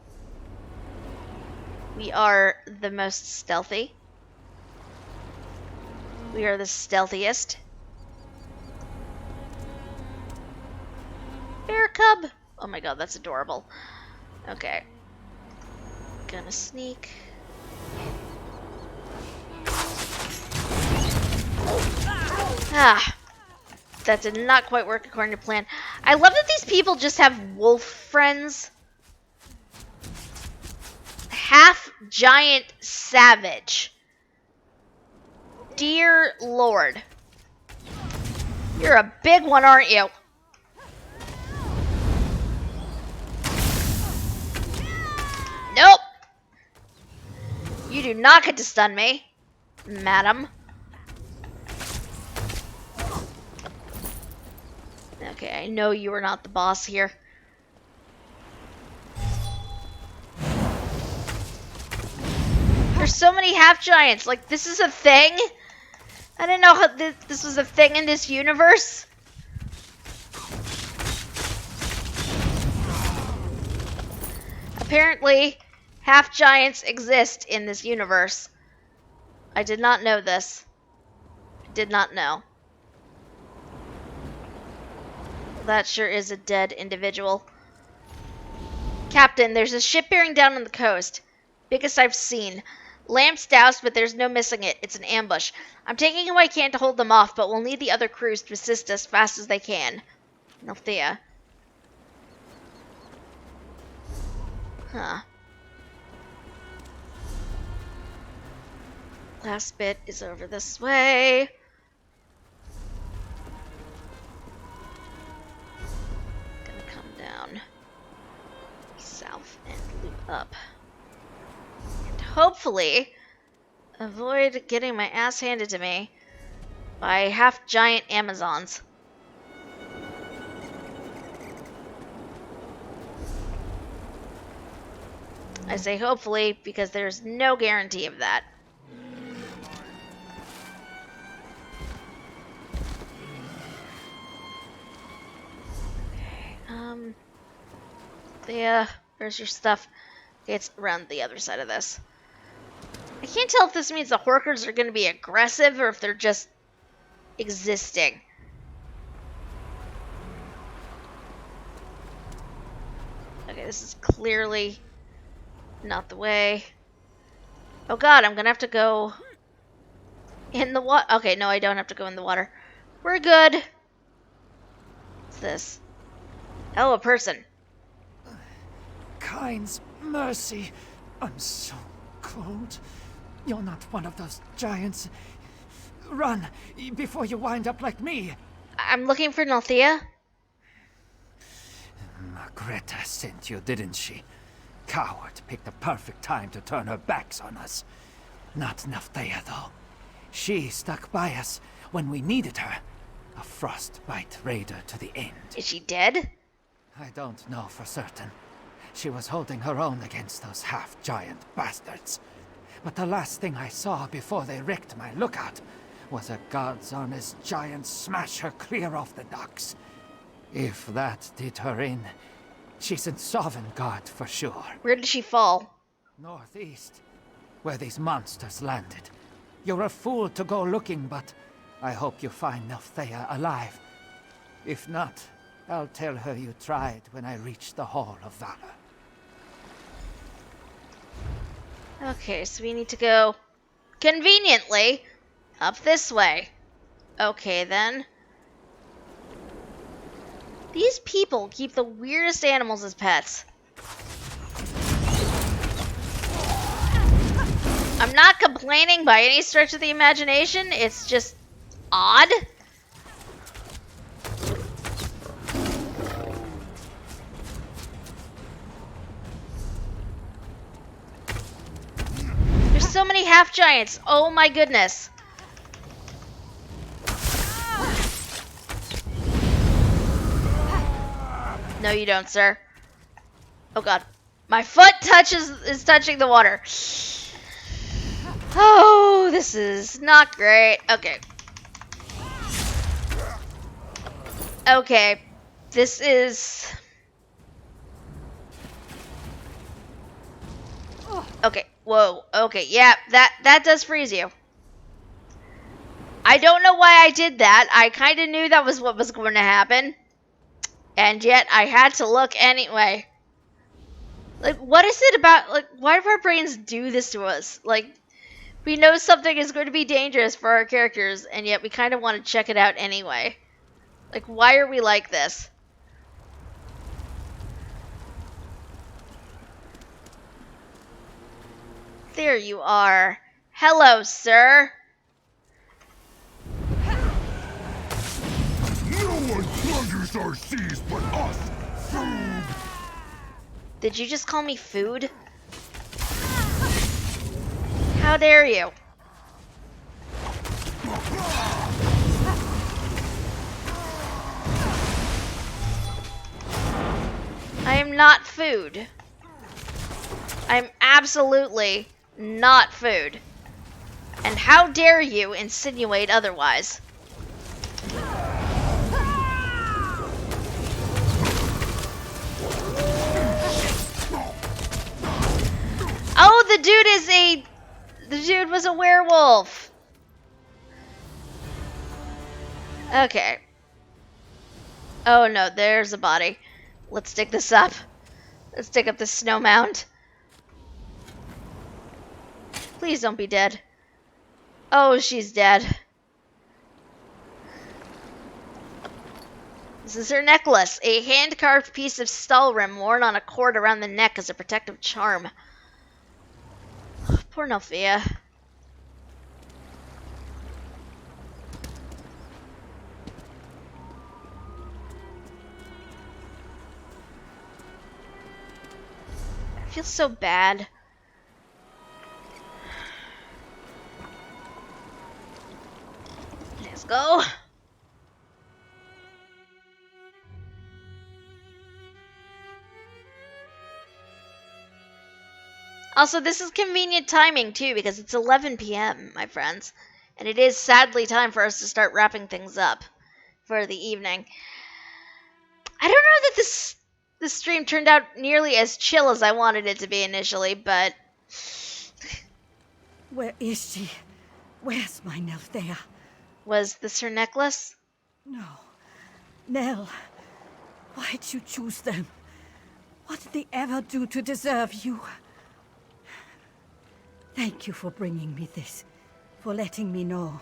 We are the most stealthy. We are the stealthiest. Bear cub! Oh my god, that's adorable. Okay. Gonna sneak. Ah, that did not quite work according to plan. I love that these people just have wolf friends. Half giant savage. Dear Lord. You're a big one, aren't you? Nope. You do not get to stun me, madam. Okay, I know you are not the boss here. There's so many half giants. Like, this is a thing? I didn't know how this was a thing in this universe. Apparently, half giants exist in this universe. I did not know this. I did not know. That sure is a dead individual. Captain, there's a ship bearing down on the coast. Biggest I've seen. Lamps doused, but there's no missing it. It's an ambush. I'm taking what I can to hold them off, but we'll need the other crews to assist us fast as they can. Nalthea. Huh. Last bit is over this way. Gonna come down south and loop up. And hopefully avoid getting my ass handed to me by half-giant Amazons. I say hopefully because there's no guarantee of that. Yeah, where's your stuff? Okay, it's around the other side of this. I can't tell if this means the Horkers are going to be aggressive or if they're just existing. Okay, this is clearly not the way. Oh god, I'm going to have to go in the water. Okay, no, I don't have to go in the water. We're good. What's this? Oh, a person. Kind's mercy. I'm so cold. You're not one of those giants. Run before you wind up like me. I'm looking for Nalthea. Margreta sent you, didn't she? Coward picked the perfect time to turn her backs on us. Not Nalthea, though. She stuck by us when we needed her. A frostbite raider to the end. Is she dead? I don't know for certain. She was holding her own against those half-giant bastards. But the last thing I saw before they wrecked my lookout was a God's honest giant smash her clear off the docks. If that did her in, she's in Sovngarde for sure. Where did she fall? Northeast, where these monsters landed. You're a fool to go looking, but I hope you find Nalthea alive. If not, I'll tell her you tried when I reach the Hall of Valor. Okay, so we need to go, conveniently, up this way. Okay, then. These people keep the weirdest animals as pets. I'm not complaining by any stretch of the imagination, it's just odd. There's so many half giants. Oh my goodness. No, you don't, sir. Oh god. My foot is touching the water. Oh, this is not great. Okay. Okay. This is... Okay. Whoa. Okay. Yeah, that does freeze you. I don't know why I did that. I kind of knew that was what was going to happen. And yet I had to look anyway. Like, what is it about, like, why do our brains do this to us? Like, We know something is going to be dangerous for our characters, and yet we kind of want to check it out anyway. Like, why are we like this? There you are. Hello, sir. No one plunders our seas but us! Food! Did you just call me food? How dare you? I am not food. I'm absolutely not food. And how dare you insinuate otherwise? Oh, the dude was a werewolf. Okay. Oh no, there's a body. Let's dig this up. Let's dig up this snow mound. Please don't be dead. Oh, she's dead. This is her necklace, a hand-carved piece of Stalrim worn on a cord around the neck as a protective charm. Poor Nelphia. I feel so bad. Let's go. Also, this is convenient timing, too, because it's 11 p.m., my friends. And it is sadly time for us to start wrapping things up for the evening. I don't know that this stream turned out nearly as chill as I wanted it to be initially, but... Where is she? Where's my Nelthea? Was this her necklace? No. Nell, why'd you choose them? What did they ever do to deserve you? Thank you for bringing me this, for letting me know.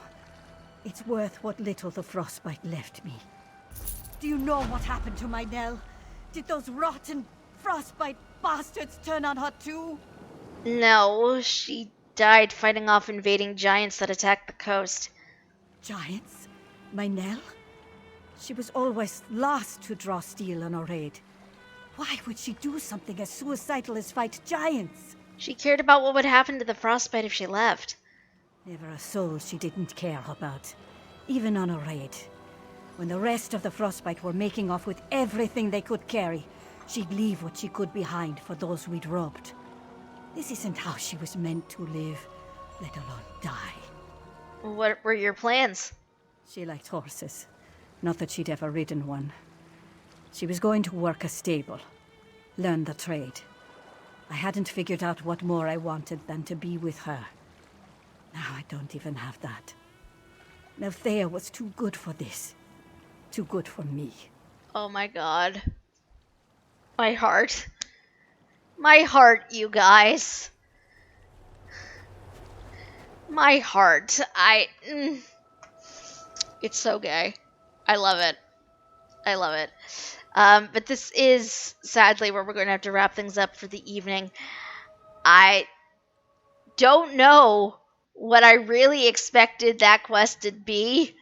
It's worth what little the frostbite left me. Do you know what happened to my Nell? Did those rotten frostbite bastards turn on her too? No, she died fighting off invading giants that attacked the coast. Giants? My Nell? She was always last to draw steel on a raid. Why would she do something as suicidal as fight giants? She cared about what would happen to the frostbite if she left. Never a soul she didn't care about, even on a raid. When the rest of the frostbite were making off with everything they could carry, she'd leave what she could behind for those we'd robbed. This isn't how she was meant to live, let alone die. What were your plans? She liked horses. Not that she'd ever ridden one. She was going to work a stable, learn the trade. I hadn't figured out what more I wanted than to be with her. Now I don't even have that. Nelthea was too good for this. Too good for me. Oh my god. My heart. My heart, you guys. My heart. It's so gay. I love it. I love it. But this is, sadly, where we're going to have to wrap things up for the evening. I don't know what I really expected that quest to be.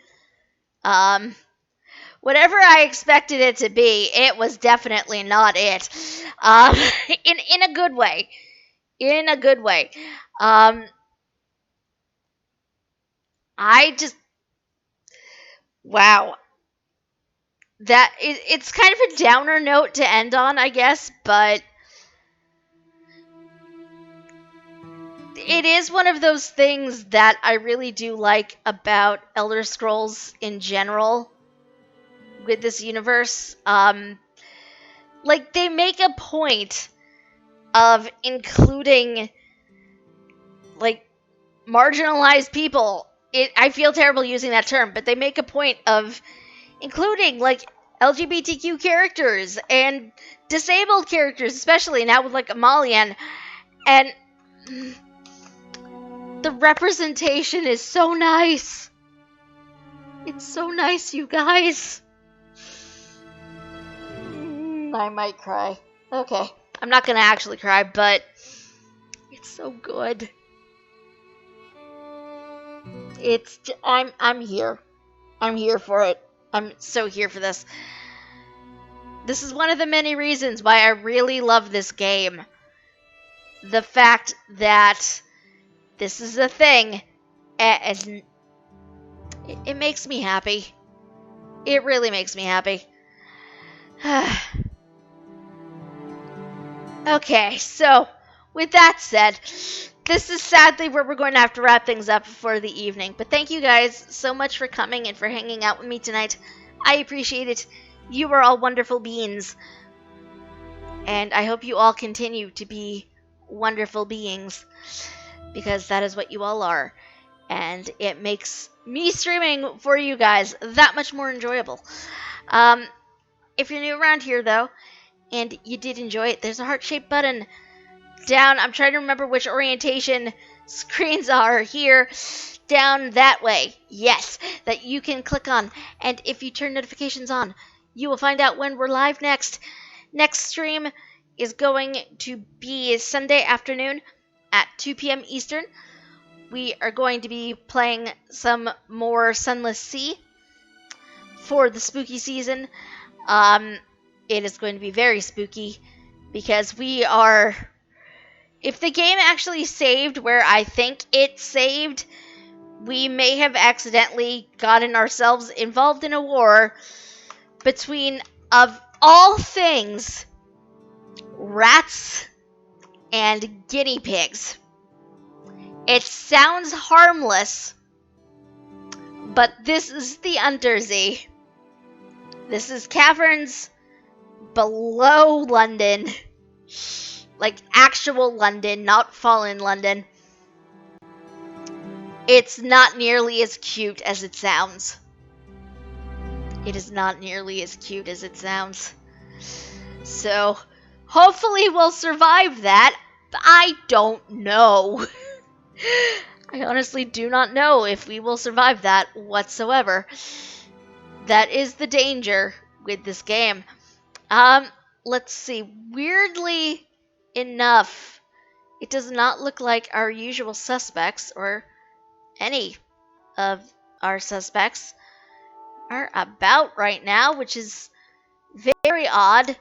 Whatever I expected it to be, it was definitely not it. In a good way. In a good way. I just... Wow. It's kind of a downer note to end on, I guess, but it is one of those things that I really do like about Elder Scrolls in general with this universe. Like, they make a point of including, like, marginalized people. I feel terrible using that term, but they make a point of including, like, LGBTQ characters and disabled characters, especially now with, like, Amalian. And The representation is so nice. It's so nice, you guys. I might cry. Okay. I'm not gonna actually cry, but it's so good. I'm here. I'm here for it. I'm so here for this. This is one of the many reasons why I really love this game. The fact that this is a thing, and it makes me happy. It really makes me happy. Okay, so with that said, this is sadly where we're going to have to wrap things up for the evening. But thank you guys so much for coming and for hanging out with me tonight. I appreciate it. You are all wonderful beings. And I hope you all continue to be wonderful beings, because that is what you all are. And it makes me streaming for you guys that much more enjoyable. If you're new around here, though, and you did enjoy it, there's a heart-shaped button down. I'm trying to remember which orientation screens are here. Down that way. Yes, that you can click on. And if you turn notifications on, you will find out when we're live next. Next stream is going to be Sunday afternoon at 2 p.m. Eastern. We are going to be playing some more Sunless Sea for the spooky season. It is going to be very spooky because we are... If the game actually saved where I think it saved, we may have accidentally gotten ourselves involved in a war between, of all things, rats and guinea pigs. It sounds harmless, but this is the Untersee. This is caverns below London. Like actual London, not fallen London. It's not nearly as cute as it sounds. It is not nearly as cute as it sounds. So, hopefully we'll survive that. I don't know. I honestly do not know if we will survive that whatsoever. That is the danger with this game. Let's see. Weirdly enough, it does not look like our usual suspects, or any of our suspects, are about right now, which is very odd.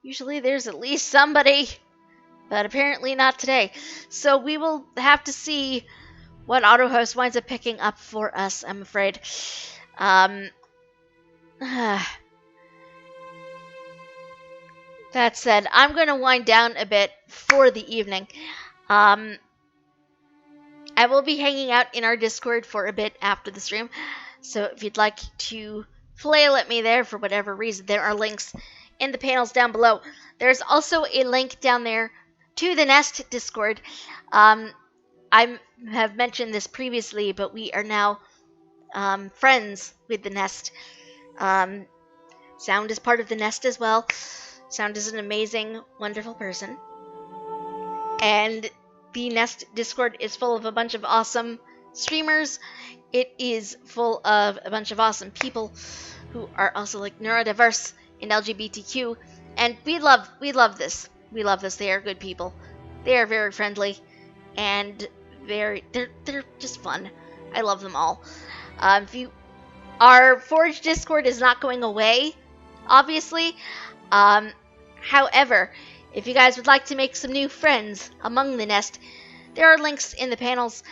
Usually there's at least somebody, but apparently not today. So we will have to see what AutoHost winds up picking up for us, I'm afraid. That said, I'm going to wind down a bit for the evening. I will be hanging out in our Discord for a bit after the stream. So if you'd like to flail at me there for whatever reason, there are links in the panels down below. There's also a link down there to the Nest Discord. I have mentioned this previously, but we are now friends with the Nest. Sound is part of the Nest as well. Sound is an amazing, wonderful person. And the Nest Discord is full of a bunch of awesome streamers. It is full of a bunch of awesome people who are also like neurodiverse and LGBTQ. And we love this. We love this. They are good people. They are very friendly and they're just fun. I love them all. Our Forge Discord is not going away, obviously. However, if you guys would like to make some new friends among the Nest, there are links in the panels.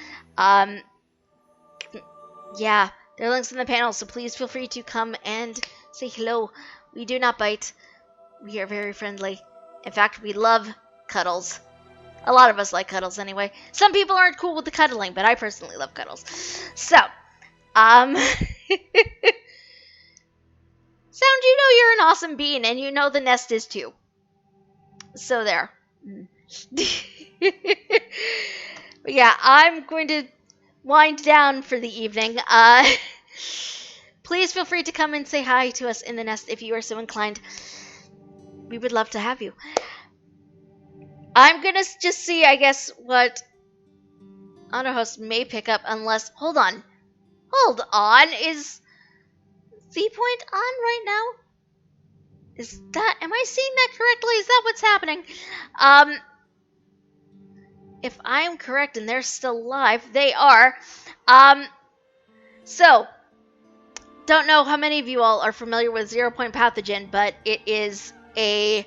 Yeah, there are links in the panels, so please feel free to come and say hello. We do not bite. We are very friendly. In fact, we love cuddles. A lot of us like cuddles anyway. Some people aren't cool with the cuddling, but I personally love cuddles. So, Sound, you know you're an awesome being, and you know the Nest is too. So there. But yeah, I'm going to wind down for the evening. Please feel free to come and say hi to us in the Nest if you are so inclined. We would love to have you. I'm gonna just see, I guess, what Auto host may pick up unless. Hold on. Hold on. Is Z Point on right now? Is that. Am I seeing that correctly? Is that what's happening? If I am correct and they're still live, they are. So, don't know how many of you all are familiar with Zero Point Pathogen, but it is a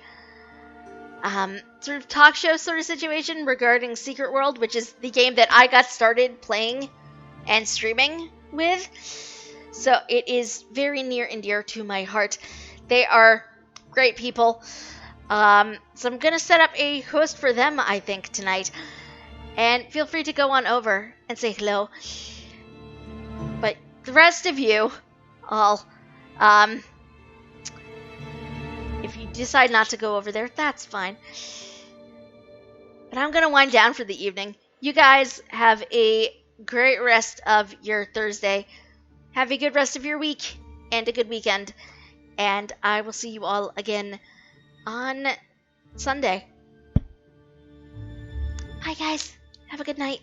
sort of talk show sort of situation regarding Secret World, which is the game that I got started playing and streaming with. So it is very near and dear to my heart. They are great people. So I'm going to set up a host for them, I think, tonight. And feel free to go on over and say hello. But the rest of you, all, if you decide not to go over there, that's fine. But I'm going to wind down for the evening. You guys have a great rest of your Thursday. Have a good rest of your week and a good weekend. And I will see you all again on Sunday. Bye, guys. Have a good night.